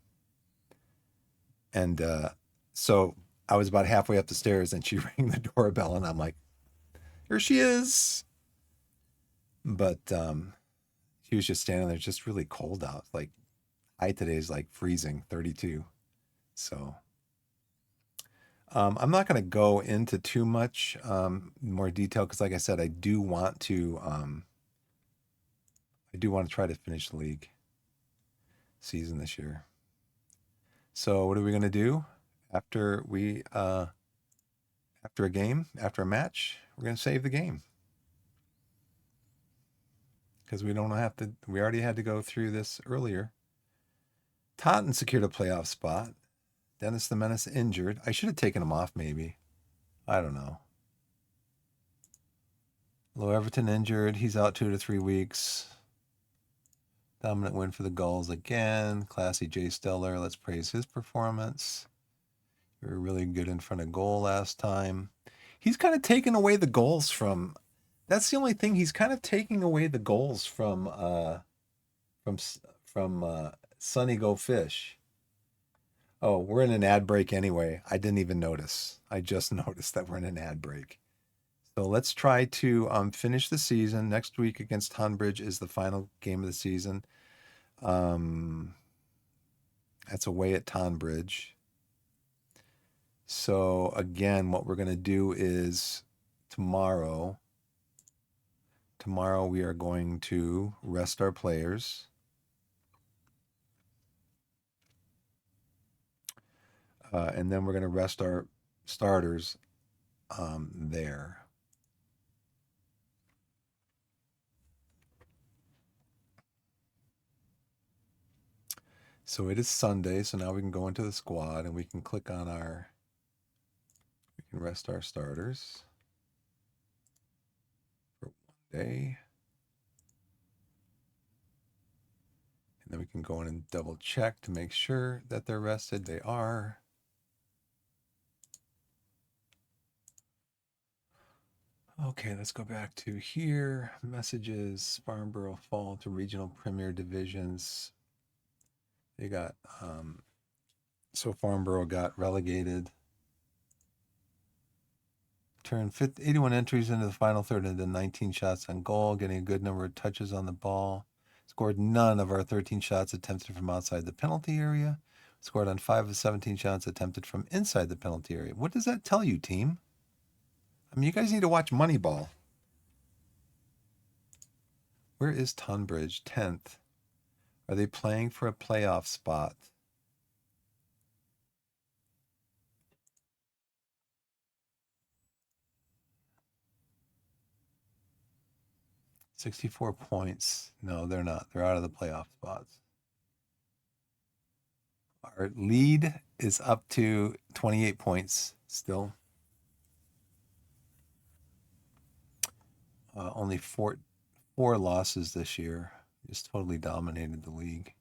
and so I was about halfway up the stairs, and she rang the doorbell, and I'm like, "Here she is!" But she was just standing there. It's just really cold out. Like high today is like freezing, 32. So I'm not going to go into too much more detail because, like I said, I do want to try to finish the league season this year. So what are we going to do after after a game, after a match? We're going to save the game because we don't have to. We already had to go through this earlier. Taunton secured a playoff spot. Dennis the Menace injured. I should have taken him off, maybe. I don't know. Low Everton injured. He's out 2 to 3 weeks. Dominant win for the Gulls again. Classy Jay Stellar. Let's praise his performance. We were really good in front of goal last time. He's kind of taken away the goals from. That's the only thing. He's kind of taking away the goals from Sonny Go Fish. Oh, we're in an ad break anyway. I didn't even notice. I just noticed that we're in an ad break. So let's try to finish the season. Next week against Tonbridge is the final game of the season. That's away at Tonbridge. So again, what we're going to do is tomorrow we are going to rest our players. And then we're going to rest our starters there. So it is Sunday, so now we can go into the squad and we can click on we can rest our starters for one day. And then we can go in and double check to make sure that they're rested. They are. Okay, let's go back to here. Messages, Farnborough fall to regional premier divisions. They got, so Farnborough got relegated. Turned 81 entries into the final third and then 19 shots on goal, getting a good number of touches on the ball. Scored none of our 13 shots attempted from outside the penalty area. Scored on 5 of 17 shots attempted from inside the penalty area. What does that tell you, team? I mean, you guys need to watch Moneyball. Where is Tonbridge? 10th. Are they playing for a playoff spot? $64 points. No, they're not. They're out of the playoff spots. Our lead is up to 28 points still. Only four losses this year. Just totally dominated the league.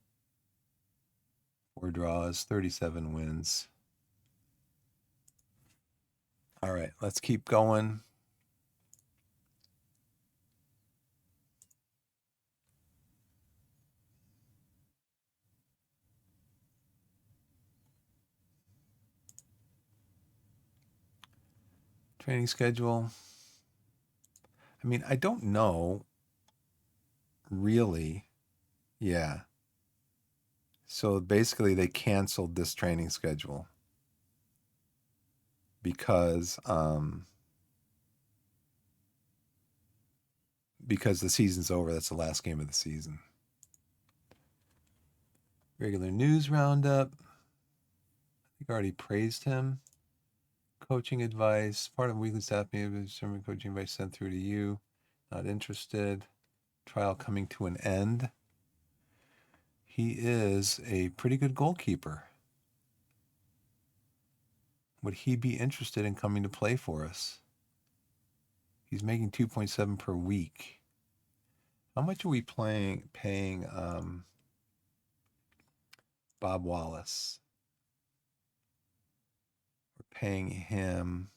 4 draws, 37 wins. All right, let's keep going. Training schedule. I mean, I don't know really. Yeah. So basically they canceled this training schedule because the season's over. That's the last game of the season. Regular news roundup. I think I already praised him. Coaching advice. Part of weekly staff meeting, coaching advice sent through to you. Not interested. Trial coming to an end. He is a pretty good goalkeeper. Would he be interested in coming to play for us? He's making 2.7 per week. How much are we paying Bob Wallace? We're paying him.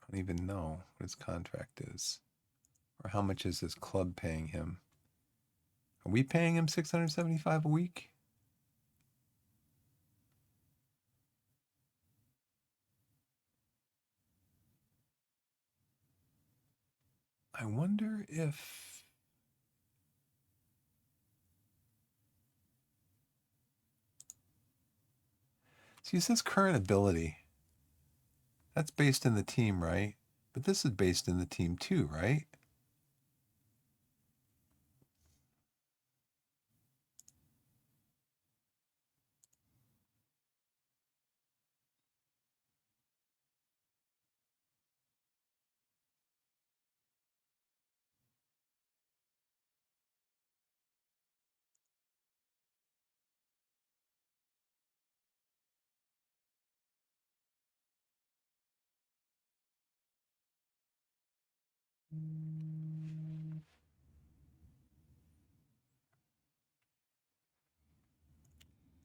I don't even know what his contract is. Or how much is his club paying him? Are we paying him $675 a week? I wonder if see, it says current ability. That's based in the team, right? But this is based in the team too, right?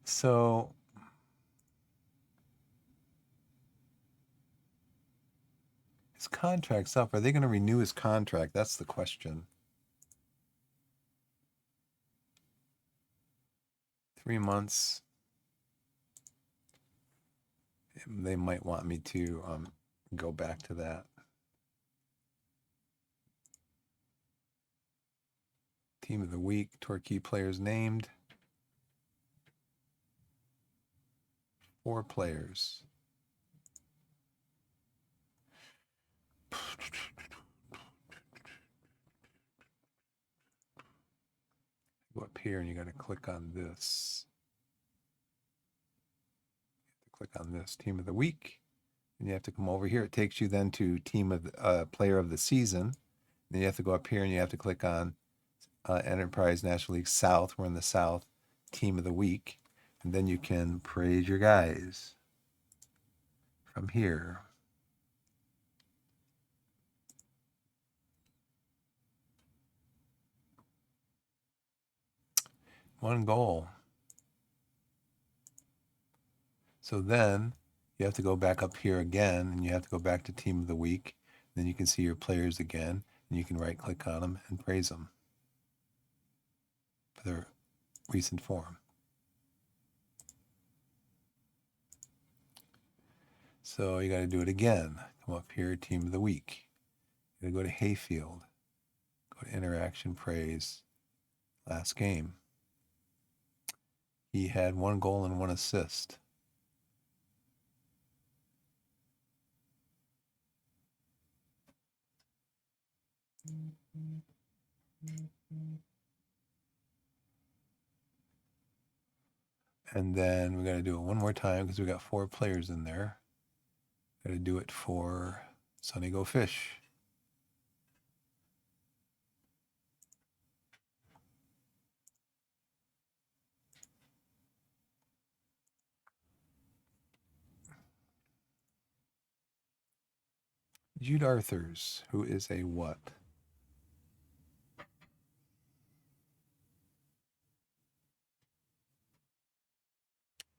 So his contract's up. Are they going to renew his contract? That's the question. 3 months. They might want me to go back to that. Team of the week, Torquay players named. 4 players. Go up here and you got to click on this. Click on this team of the week, and you have to come over here. It takes you then to team of player of the season. Then you have to go up here and you have to click on Enterprise National League South. We're in the South, team of the week, and then you can praise your guys from here. One goal. So then you have to go back up here again, and you have to go back to team of the week. Then you can see your players again, and you can right click on them and praise them for their recent form. So you got to do it again. Come up here, team of the week. You got to go to Hayfield. Go to interaction, praise, last game. He had 1 goal and 1 assist. And then we got to do it one more time because we got 4 players in there. Got to do it for Sunny Go Fish. Jude Arthurs, who is a what?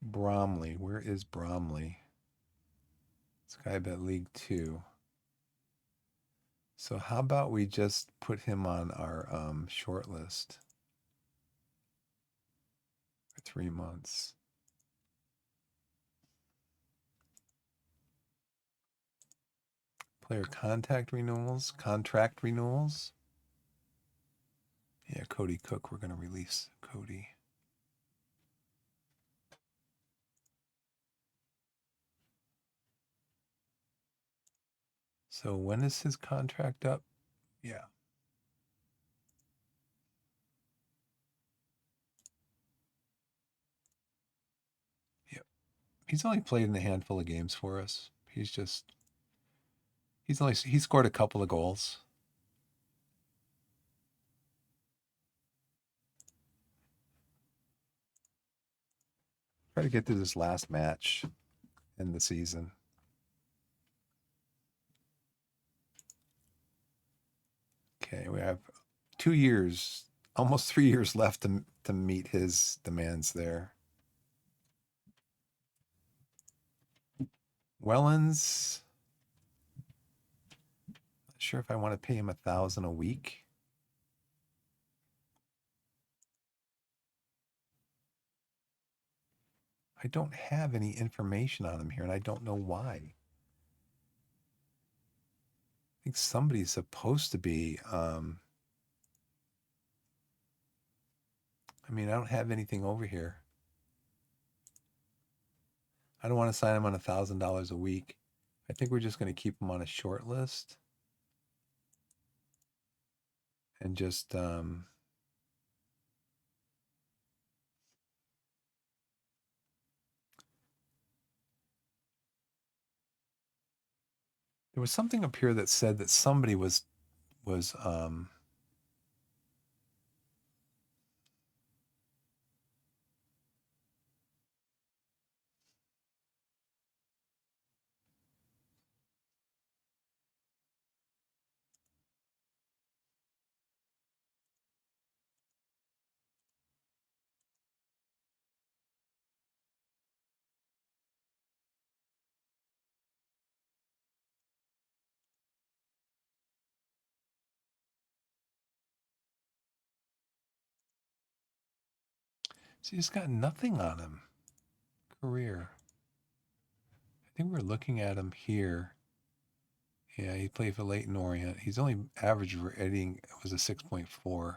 Bromley. Where is Bromley? Skybet League 2. So how about we just put him on our short list for 3 months? Player contract renewals. Yeah, Cody Cook. We're going to release Cody. So when is his contract up? Yeah. Yep. He's only played in a handful of games for us. He scored a couple of goals. Try to get through this last match in the season. Okay, we have 2 years, almost 3 years left to meet his demands there. Wellens, not sure if I want to pay him 1,000 a week. I don't have any information on him here, and I don't know why. I think somebody's supposed to be. I mean, I don't have anything over here. I don't want to sign him on $1,000 a week. I think we're just going to keep him on a short list and just there was something up here that said that somebody was see, he's got nothing on him. Career. I think we're looking at him here. Yeah, he played for Leyton Orient. He's only average rating was a 6.4.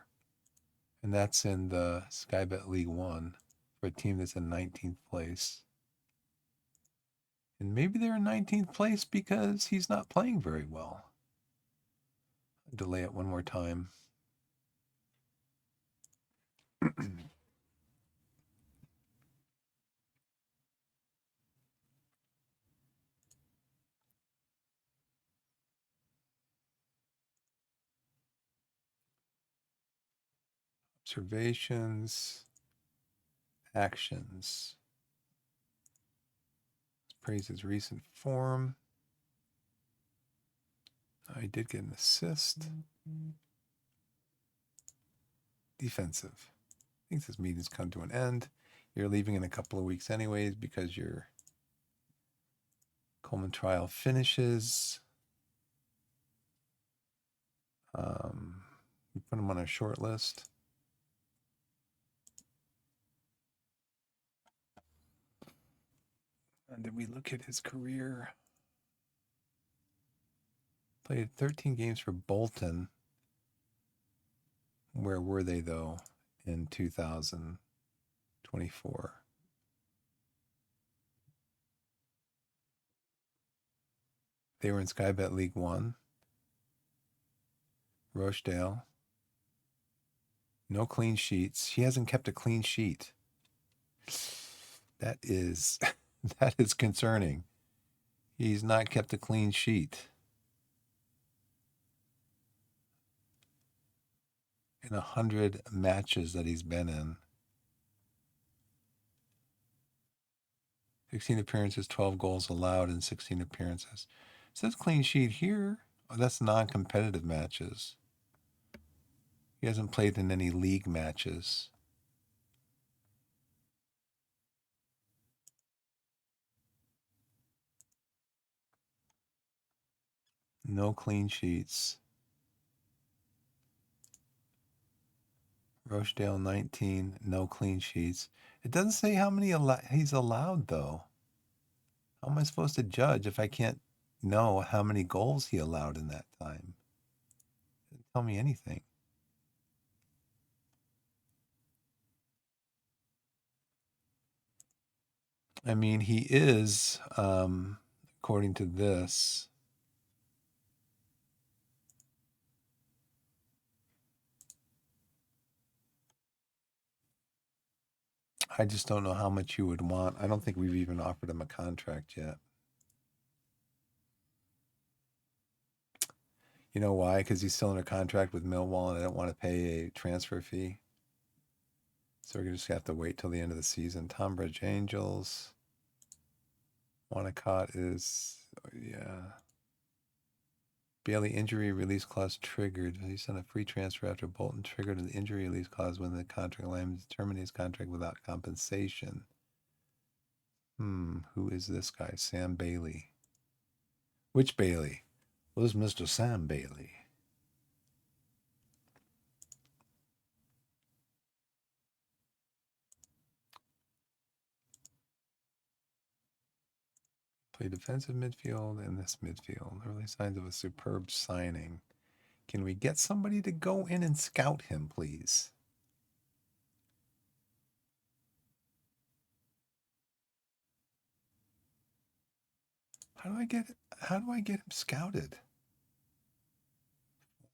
And that's in the Skybet League One for a team that's in 19th place. And maybe they're in 19th place because he's not playing very well. I'll delay it one more time. Observations, actions. Praise his recent form. I did get an assist. Defensive. I think this meeting's come to an end. You're leaving in a couple of weeks anyways because your Coleman trial finishes. We put him on our short list. And then we look at his career. Played 13 games for Bolton. Where were they, though, in 2024? They were in Skybet League One. Rochdale. No clean sheets. He hasn't kept a clean sheet. That is that is concerning. He's not kept a clean sheet. In 100 matches that he's been in. 16 appearances, 12 goals allowed in 16 appearances. It says clean sheet here. Oh, that's non-competitive matches. He hasn't played in any league matches. No clean sheets. Rochdale 19, no clean sheets. It doesn't say how many he's allowed, though. How am I supposed to judge if I can't know how many goals he allowed in that time? It doesn't tell me anything. I mean, he is, according to this, I just don't know how much you would want. I don't think we've even offered him a contract yet. You know why? Because he's still under contract with Millwall and I don't want to pay a transfer fee. So we're going to just have to wait till the end of the season. Tonbridge Angels. Wanacott is, yeah. Bailey injury release clause triggered. He's on a free transfer after Bolton triggered the injury release clause when the contract alignment terminates contract without compensation. Who is this guy? Sam Bailey. Which Bailey? Well, this is Mr. Sam Bailey. Play defensive midfield in this midfield. Early signs of a superb signing. Can we get somebody to go in and scout him, please? How do I get him scouted?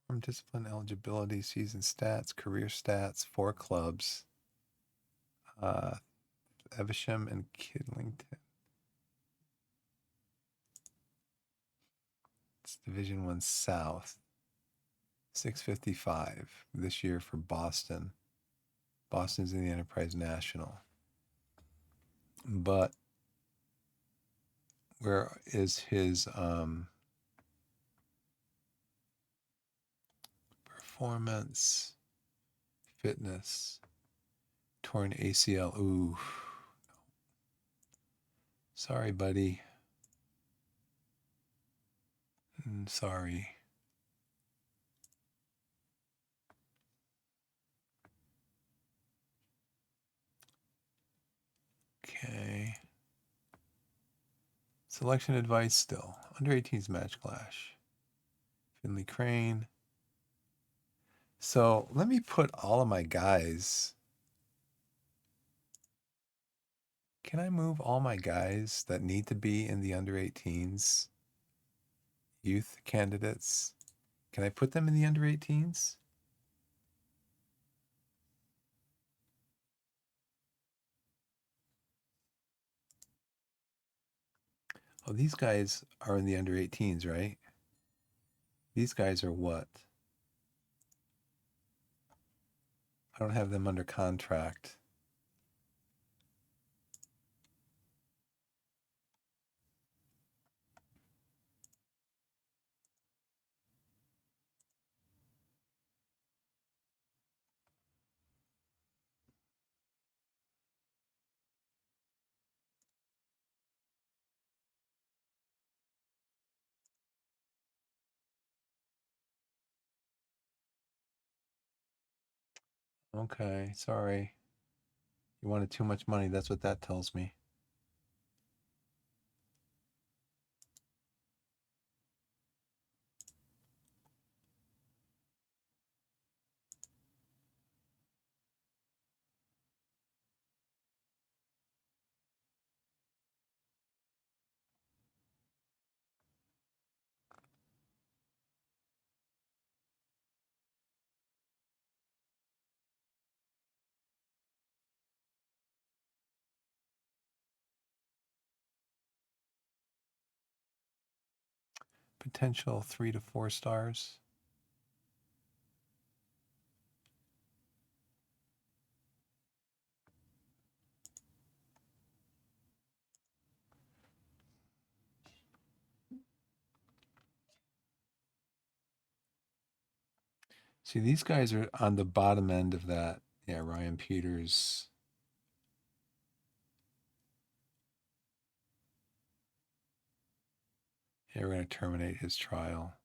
Form, discipline, eligibility, season stats, career stats, 4 clubs. Evesham and Kidlington. It's Division 1 South. 655 this year for Boston. Boston's in the Enterprise National. But where is his performance, fitness, torn ACL? Ooh. Sorry, buddy. Sorry. Okay. Selection advice still. Under 18s match clash. Finley Crane. So let me put all of my guys. Can I move all my guys that need to be in the under 18s youth candidates? Can I put them in the under 18s? Oh, these guys are in the under 18s, right? These guys are what? I don't have them under contract. Okay, sorry. You wanted too much money. That's what that tells me. Potential 3 to 4 stars. See, these guys are on the bottom end of that. Yeah, Ryan Peters. Yeah, we're going to terminate his trial.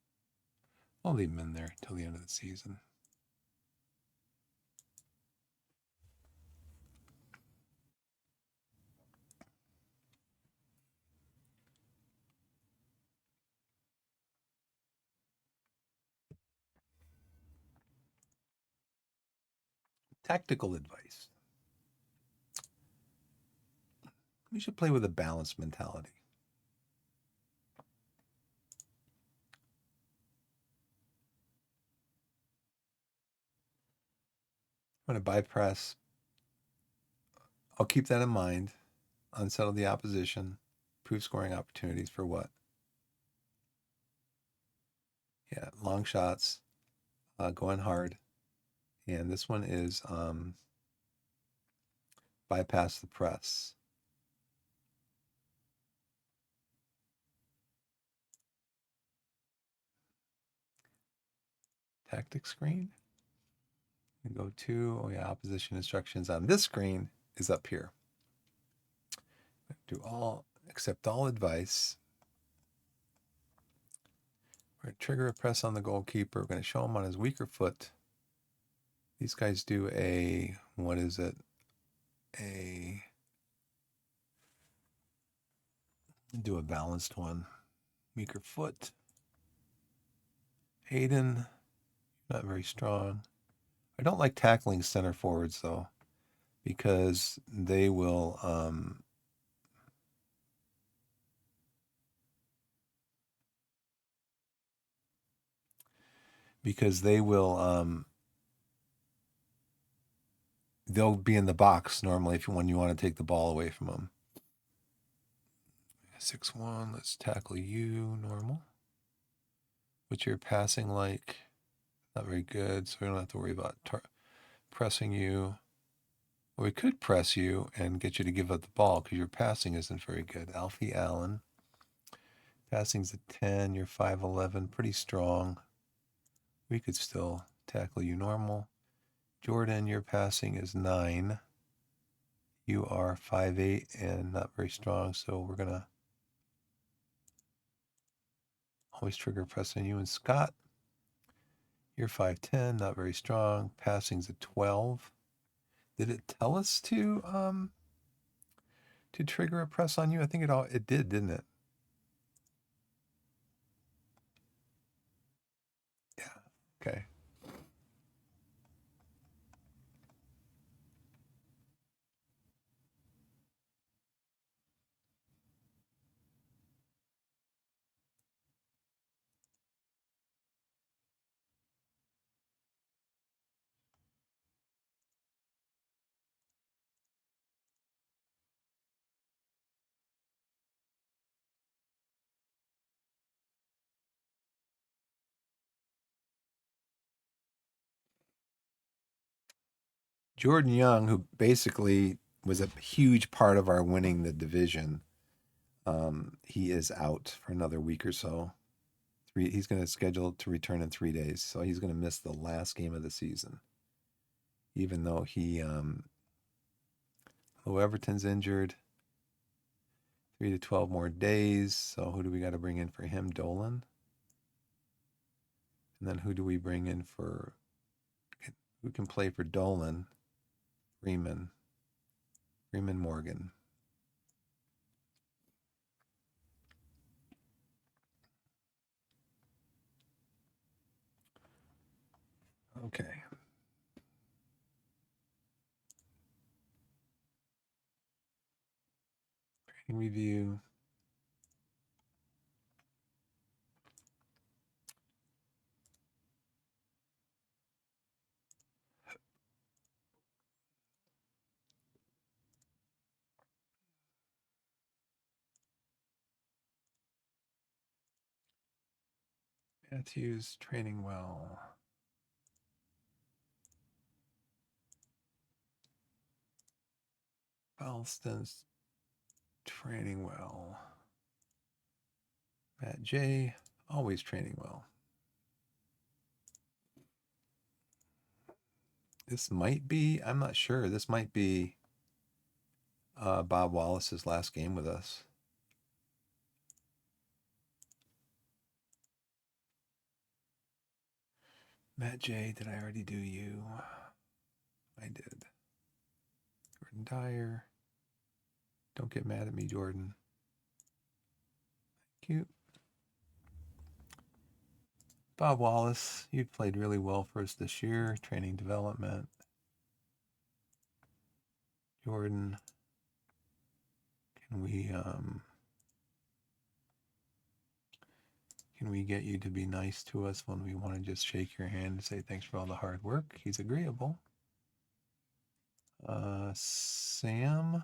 I'll leave him in there till the end of the season. Tactical advice. We should play with a balanced mentality. I'm going to bypass. I'll keep that in mind. Unsettle the opposition. Improve scoring opportunities for what? Yeah, long shots. Going hard. And this one is bypass the press. tactic screen. And go to, oh yeah, opposition instructions on this screen is up here. Do all, accept all advice. We're going to trigger a press on the goalkeeper. We're going to show him on his weaker foot. These guys do a, what is it? Do a balanced one. Weaker foot. Hayden, not very strong. I don't like tackling center forwards though, because they will they'll be in the box normally when you want to take the ball away from them. 6-1, let's tackle you, normal. What's your passing like? Not very good, so we don't have to worry about pressing you. Well, we could press you and get you to give up the ball because your passing isn't very good. Alfie Allen. Passing's a 10, you're 5'11", pretty strong. We could still tackle you normal. Jordan, your passing is 9. You are 5'8" and not very strong, so we're going to always trigger pressing you. And Scott, you're 5'10", not very strong. Passing's a 12. Did it tell us to trigger a press on you? I think it did, didn't it? Yeah. Okay. Jordan Young, who basically was a huge part of our winning the division, he is out for another week or so. He's going to schedule to return in 3 days, so he's going to miss the last game of the season. Even though Everton's injured, 3 to 12 more days. So who do we got to bring in for him? Dolan. And then who do we bring in who can play for Dolan? Freeman Morgan. Okay. Training review. Matthews training well. Alston's training well. Matt J, always training well. This might be, I'm not sure, this might be Bob Wallace's last game with us. Matt J, did I already do you? I did. Jordan Dyer. Don't get mad at me, Jordan. Thank you. Bob Wallace, you've played really well for us this year. Training development. Jordan, can we get you to be nice to us when we want to just shake your hand and say thanks for all the hard work? He's agreeable. Sam,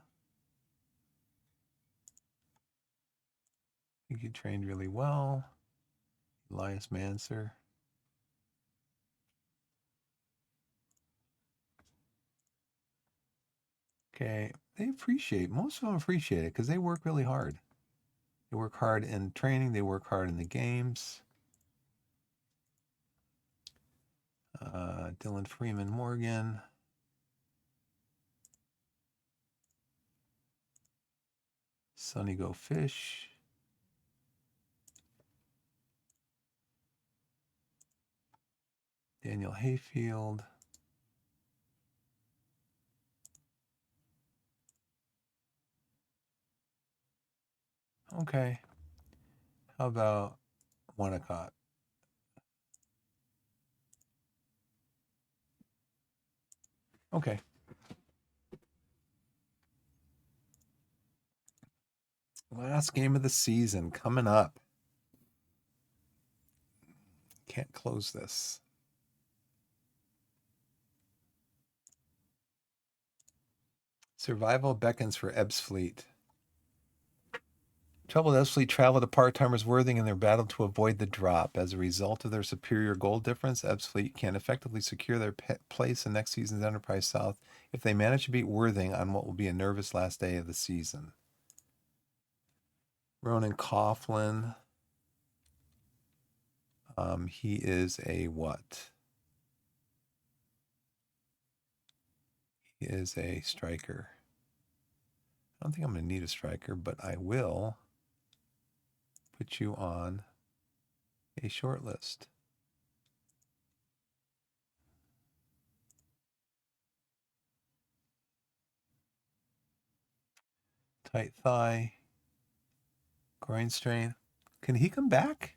I think you trained really well. Elias Manser. Okay, most of them appreciate it because they work really hard. They work hard in training, they work hard in the games. Dylan Freeman Morgan. Sonny Go Fish. Daniel Hayfield. Okay. How about Winnicott? Okay. Last game of the season coming up. Can't close this. Survival beckons for Ebbsfleet. Troubled Ebbsfleet travel to part-timers Worthing in their battle to avoid the drop. As a result of their superior goal difference, Ebbsfleet can effectively secure their place in next season's Enterprise South if they manage to beat Worthing on what will be a nervous last day of the season. Ronan Coughlin. He is a what? He is a striker. I don't think I'm going to need a striker, but I will put you on a short list. Tight thigh, groin strain. Can he come back?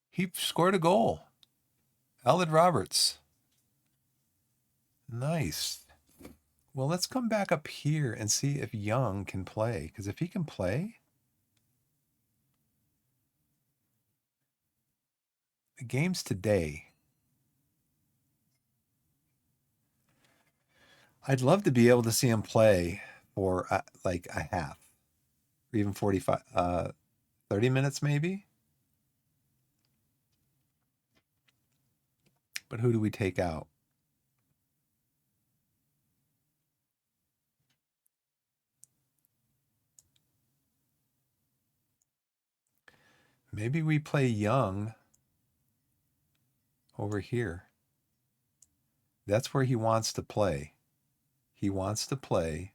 He scored a goal. Aled Roberts. Nice. Well, let's come back up here and see if Young can play. Because if he can play, the game's today. I'd love to be able to see him play for like a half or even 45, 30 minutes maybe. But who do we take out? Maybe we play Young over here. That's where he wants to play. He wants to play.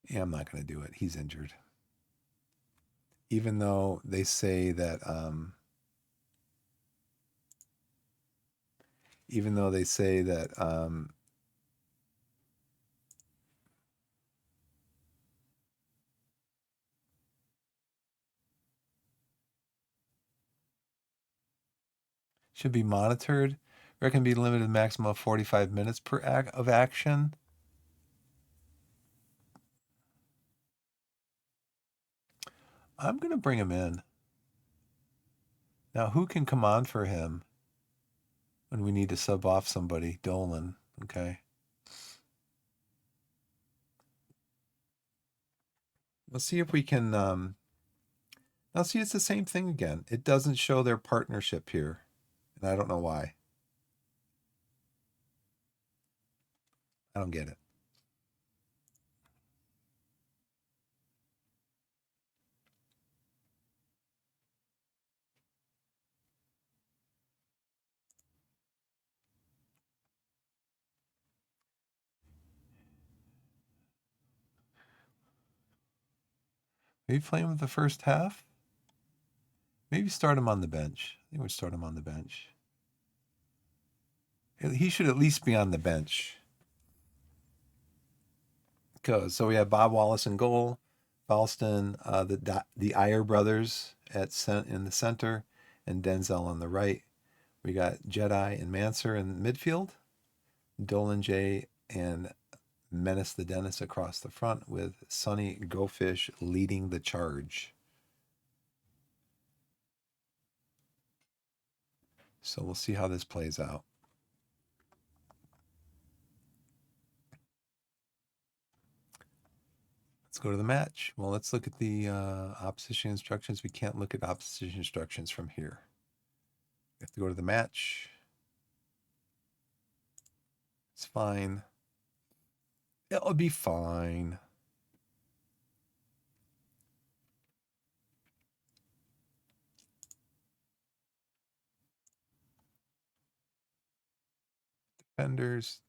Yeah, I'm not going to do it. He's injured. Even though they say that, should be monitored. Reckon be limited maximum of 45 minutes per of action. I'm going to bring him in. Now, who can come on for him when we need to sub off somebody? Dolan. Okay. Let's see if we can. Now, see, it's the same thing again. It doesn't show their partnership here, and I don't know why. I don't get it. Maybe play him with the first half. Maybe start him on the bench. I think we'd start him on the bench. He should at least be on the bench. So we have Bob Wallace in goal, Falston, the Iyer brothers in the center, and Denzel on the right. We got Jedi and Manser in midfield, Dolan J and Menace the Dentist across the front, with Sonny Go Fish leading the charge. So we'll see how this plays out. Let's go to the match. Well, let's look at the opposition instructions. We can't look at opposition instructions from here. have to go to the match. It's fine. It'll be fine. Defenders,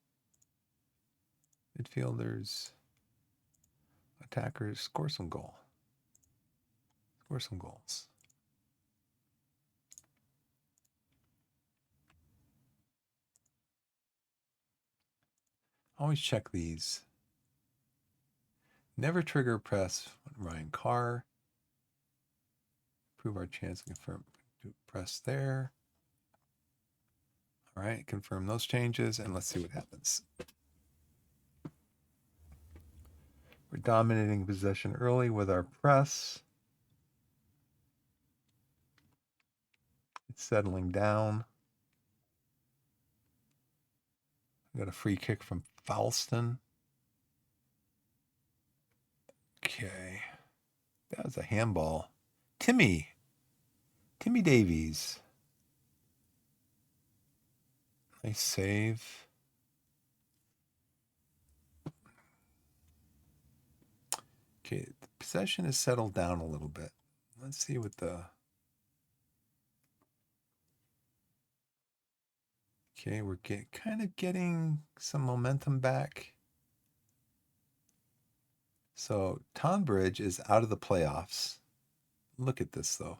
midfielders, attackers, score some goal. Score some goals. Always check these. Never trigger press Ryan Carr. Prove our chance to confirm. Press there. All right, confirm those changes, and let's see what happens. We're dominating possession early with our press. It's settling down. We got a free kick from Falston. Okay. That was a handball. Timmy Davies. Nice save. Okay, the possession has settled down a little bit. Let's see what the... Okay, we're kind of getting some momentum back. So Tonbridge is out of the playoffs. Look at this, though.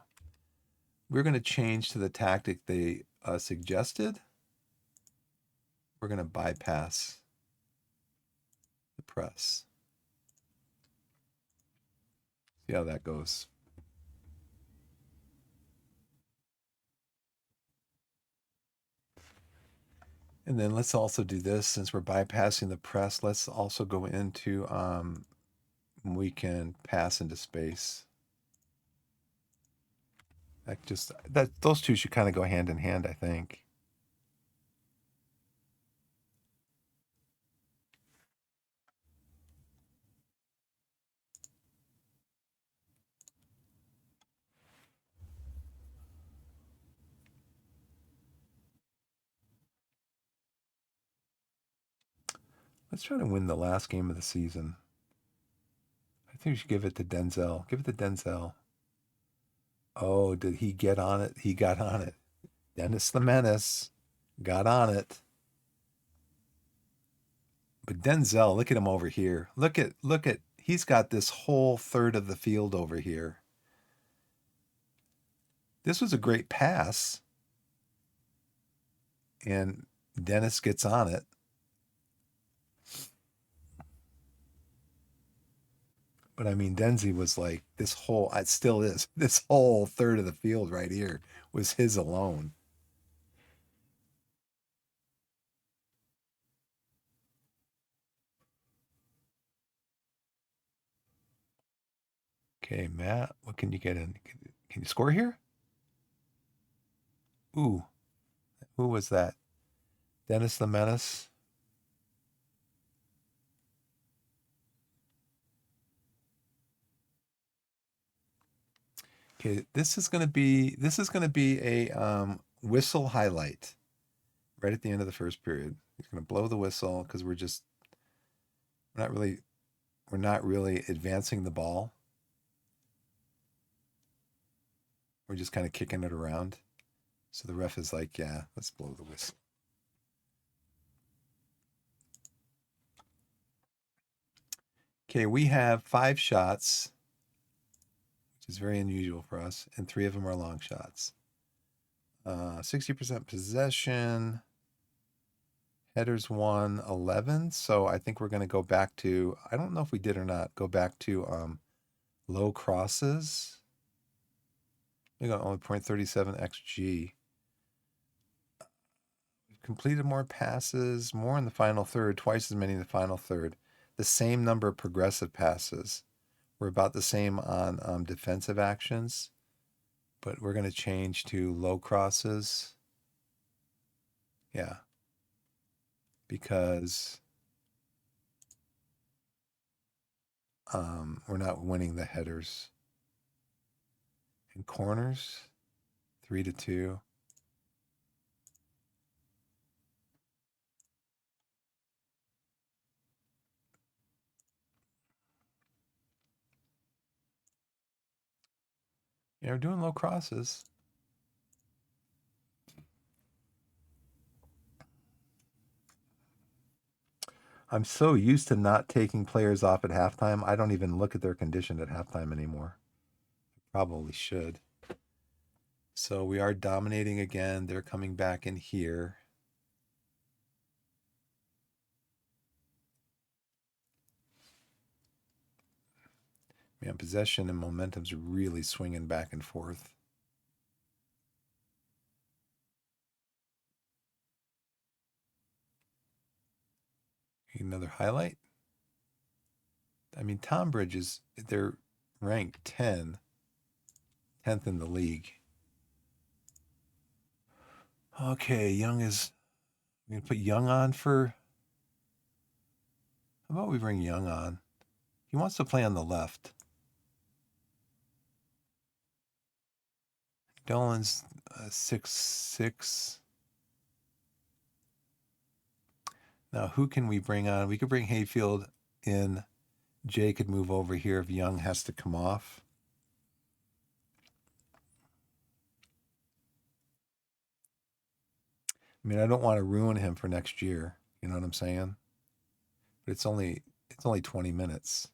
We're going to change to the tactic they suggested. We're going to bypass the press. See how that goes. And then let's also do this, since we're bypassing the press, let's also go into, we can pass into space. Those two should kind of go hand in hand, I think. Let's try to win the last game of the season. I think we should give it to Denzel. Give it to Denzel. Oh, did he get on it? He got on it. Dennis the Menace got on it. But Denzel, look at him over here. Look at, he's got this whole third of the field over here. This was a great pass. And Dennis gets on it. But I mean, Denzi was like, it still is, this whole third of the field right here was his alone. Okay, Matt, what can you get in? Can you score here? Ooh, who was that? Dennis the Menace. Okay, this is gonna be a whistle highlight right at the end of the first period. He's gonna blow the whistle because we're not really advancing the ball. We're just kind of kicking it around. So the ref is like, yeah, let's blow the whistle. Okay, we have 5 shots, which is very unusual for us, and 3 of them are long shots. 60% possession. Headers won 11. So I think we're going to go back to, I don't know if we did or not, go back to low crosses. We got only 0.37 XG. We've completed more passes, more in the final third, twice as many in the final third. The same number of progressive passes. We're about the same on defensive actions, but we're going to change to low crosses. Yeah. Because we're not winning the headers. And corners, 3-2. Yeah, we're doing low crosses. I'm so used to not taking players off at halftime. I don't even look at their condition at halftime anymore. Probably should. So we are dominating again. They're coming back in here. Man, possession and momentum's really swinging back and forth. Another highlight. I mean, Tonbridge they're ranked 10th in the league. Okay, Young is, I'm going to put Young on for, how about we bring Young on? He wants to play on the left. Dolan's 6'6". Now, who can we bring on? We could bring Hayfield in. Jay could move over here if Young has to come off. I mean, I don't want to ruin him for next year. You know what I'm saying? But it's only 20 minutes.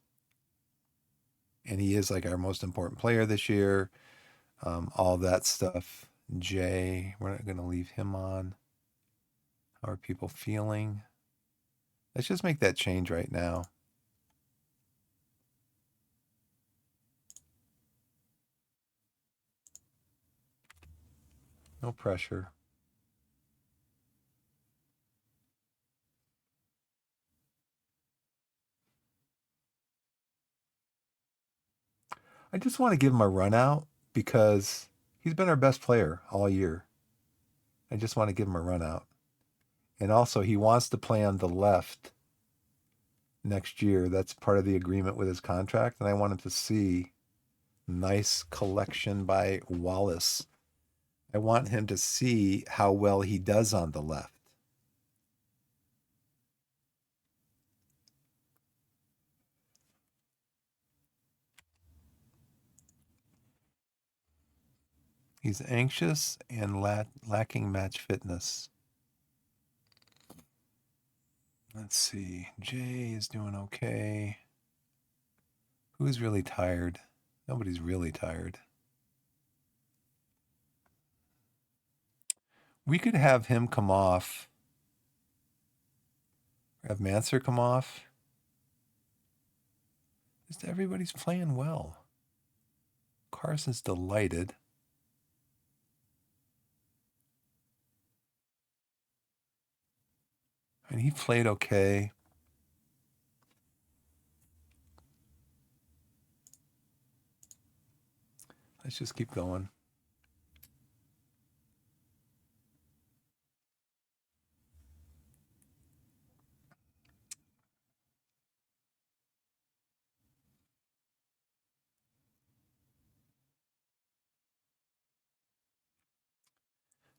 And he is like our most important player this year. All that stuff. Jay, we're not going to leave him on. How are people feeling? Let's just make that change right now. No pressure. I just want to give him a run out because he's been our best player all year. I just want to give him a run out. And also, he wants to play on the left next year. That's part of the agreement with his contract. And I want him to see nice collection by Wallace. I want him to see how well he does on the left. He's anxious and lacking match fitness. Let's see. Jay is doing okay. Who's really tired? Nobody's really tired. We could have him come off. Have Manser come off. Just everybody's playing well. Carson's delighted. I mean, he played okay. Let's just keep going.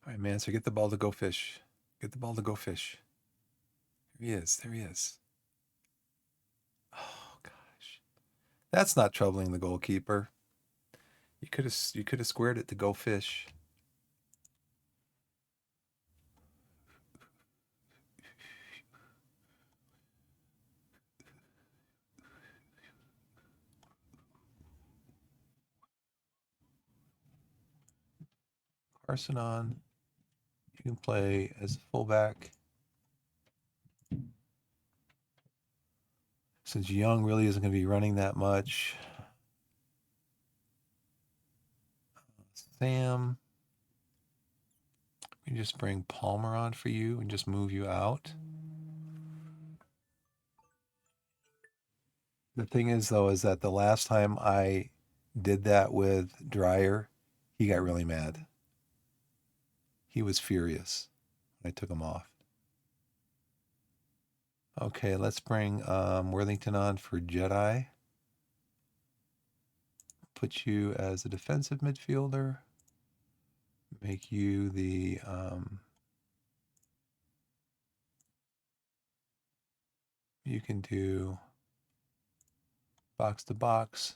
All right, Manser, get the ball to go fish. Get the ball to go fish. There he is. There he is. Oh gosh, that's not troubling the goalkeeper. You could have squared it to go fish. Carson on. You can play as a fullback. Since Young really isn't going to be running that much. Sam. We just bring Palmer on for you and just move you out. The thing is, though, is that the last time I did that with Dreyer, he got really mad. He was furious when I took him off. Okay, let's bring Worthington on for Jedi. Put you as a defensive midfielder. Make you the you can do box to box.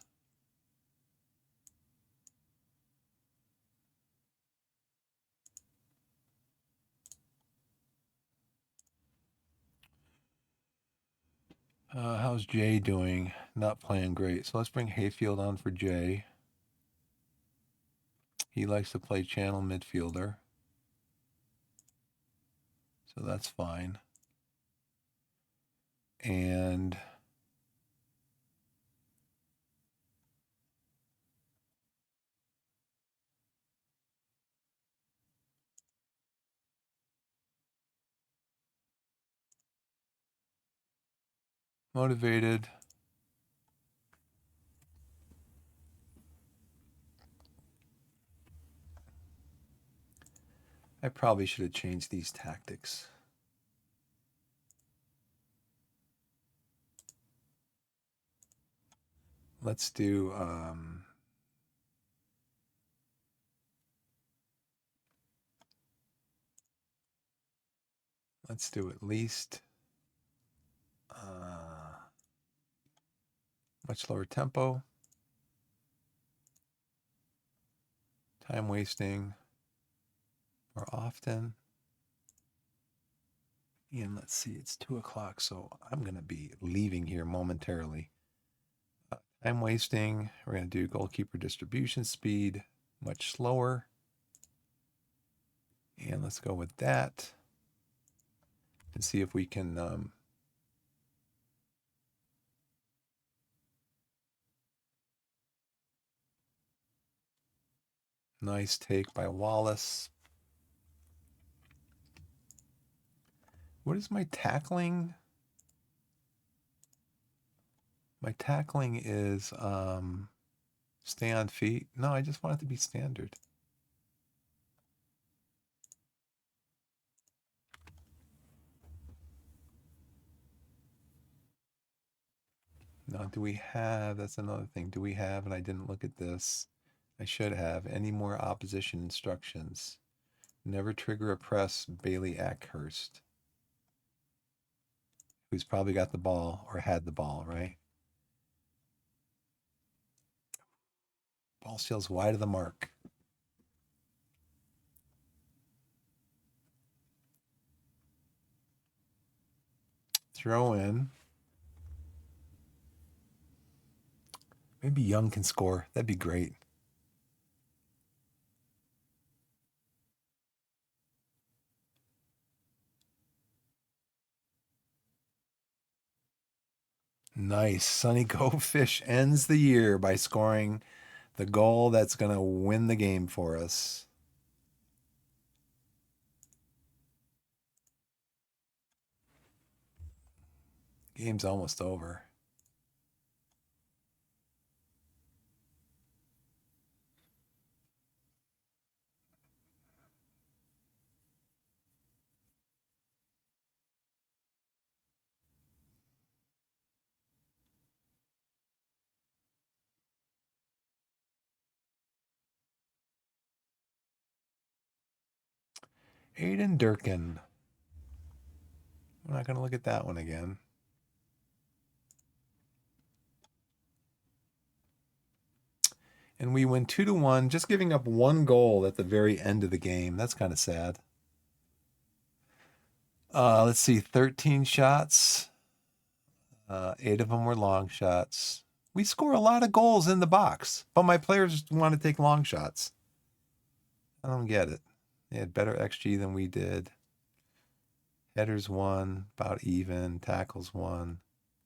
How's Jay doing? Not playing great. So let's bring Hayfield on for Jay. He likes to play channel midfielder. So that's fine. And motivated. I probably should have changed these tactics. Let's do at least much lower tempo, time wasting more often. And let's see, it's 2 o'clock, so I'm going to be leaving here momentarily. Time wasting, we're going to do goalkeeper distribution speed, much slower. And let's go with that and see if we can nice take by Wallace. What is my tackling? My tackling is stay on feet. No, I just want it to be standard. Now, do we have, that's another thing. Do we have, and I didn't look at this, I should have, any more opposition instructions? Never trigger a press, Bailey Ackhurst, who's probably got the ball or had the ball, right? Ball sails wide of the mark. Throw in. Maybe Young can score. That'd be great. Nice. Sonny Goldfish ends the year by scoring the goal that's going to win the game for us. Game's almost over. Aiden Durkin. We're not going to look at that one again. And we win 2-1, just giving up one goal at the very end of the game. That's kind of sad. Let's see, 13 shots. 8 of them were long shots. We score a lot of goals in the box, but my players want to take long shots. I don't get it. They had better XG than we did. Headers won, about even. Tackles won.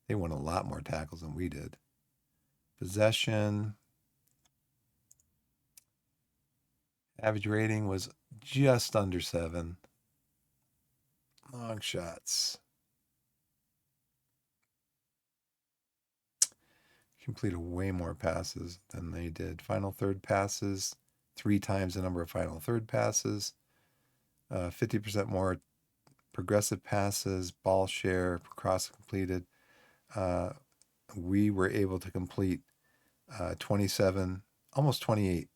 They won a lot more tackles than we did. Possession. Average rating was just under 7. Long shots. Completed way more passes than they did. Final third passes, 3 times the number of final third passes. 50% more progressive passes, ball share, cross completed. We were able to complete 27, almost 28.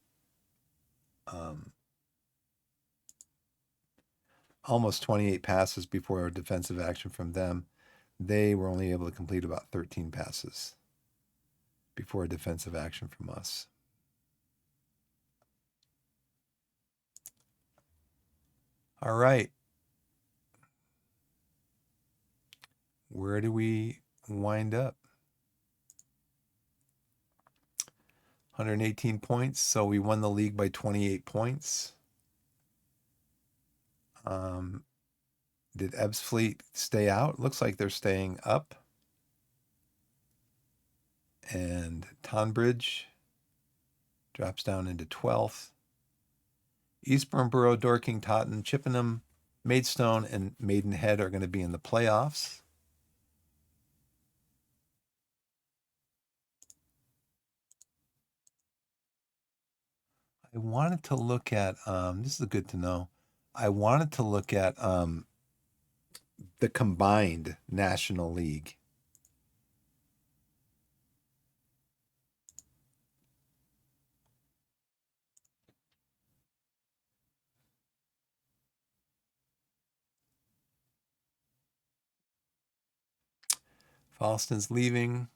Almost 28 passes before a defensive action from them. They were only able to complete about 13 passes before a defensive action from us. All right. Where do we wind up? 118 points, so we won the league by 28 points. Did Ebbsfleet stay out? Looks like they're staying up. And Tonbridge drops down into 12th. Eastbourne Borough, Dorking, Totton, Chippenham, Maidstone, and Maidenhead are going to be in the playoffs. I wanted to look at, this is good to know. I wanted to look at the combined National League. Falston's leaving.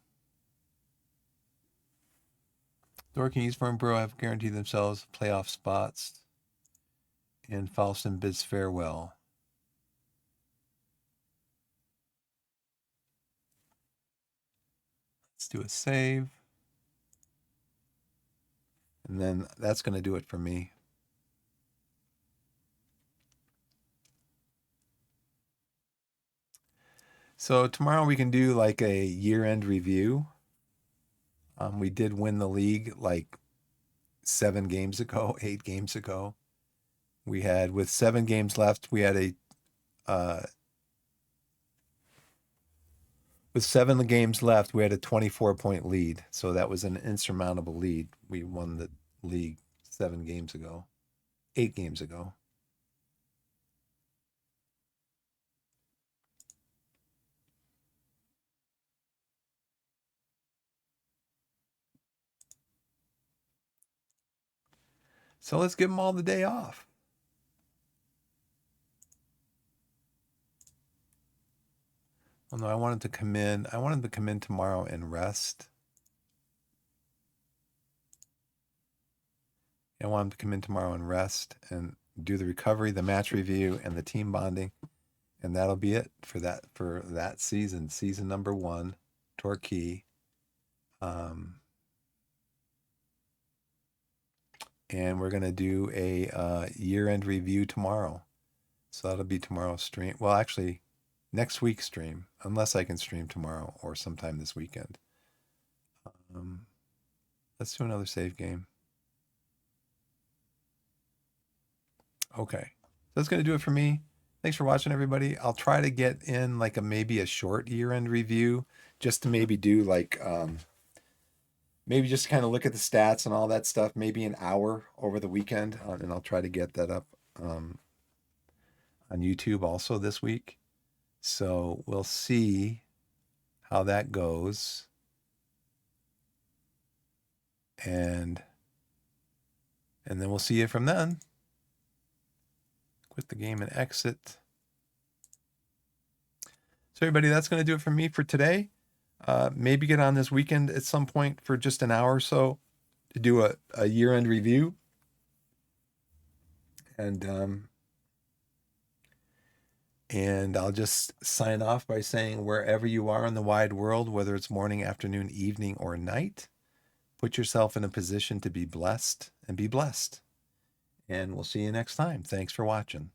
Dorking, Eastbourne Borough have guaranteed themselves playoff spots. And Falston bids farewell. Let's do a save. And then that's going to do it for me. So tomorrow we can do like a year-end review. We did win the league like 8 games ago. We had, with 7 games left, we had with 7 games left, we had a 24-point lead. So that was an insurmountable lead. We won the league 8 games ago. So let's give them all the day off. Well, no, I wanted to come in tomorrow and rest. I want them to come in tomorrow and rest and do the recovery, the match review, and the team bonding. And that'll be it for that season number 1, Torquay. And we're going to do a year-end review tomorrow. So that'll be tomorrow's stream. Well, actually, next week's stream, unless I can stream tomorrow or sometime this weekend. Let's do another save game. Okay. So that's going to do it for me. Thanks for watching, everybody. I'll try to get in like maybe a short year-end review, just to maybe do like maybe just kind of look at the stats and all that stuff, maybe an hour over the weekend, and I'll try to get that up on YouTube also this week. So we'll see how that goes. And then we'll see you from then. Quit the game and exit. So everybody, that's going to do it for me for today. Maybe get on this weekend at some point for just an hour or so to do a year-end review. And I'll just sign off by saying, wherever you are in the wide world, whether it's morning, afternoon, evening, or night, put yourself in a position to be blessed and be blessed. And we'll see you next time. Thanks for watching.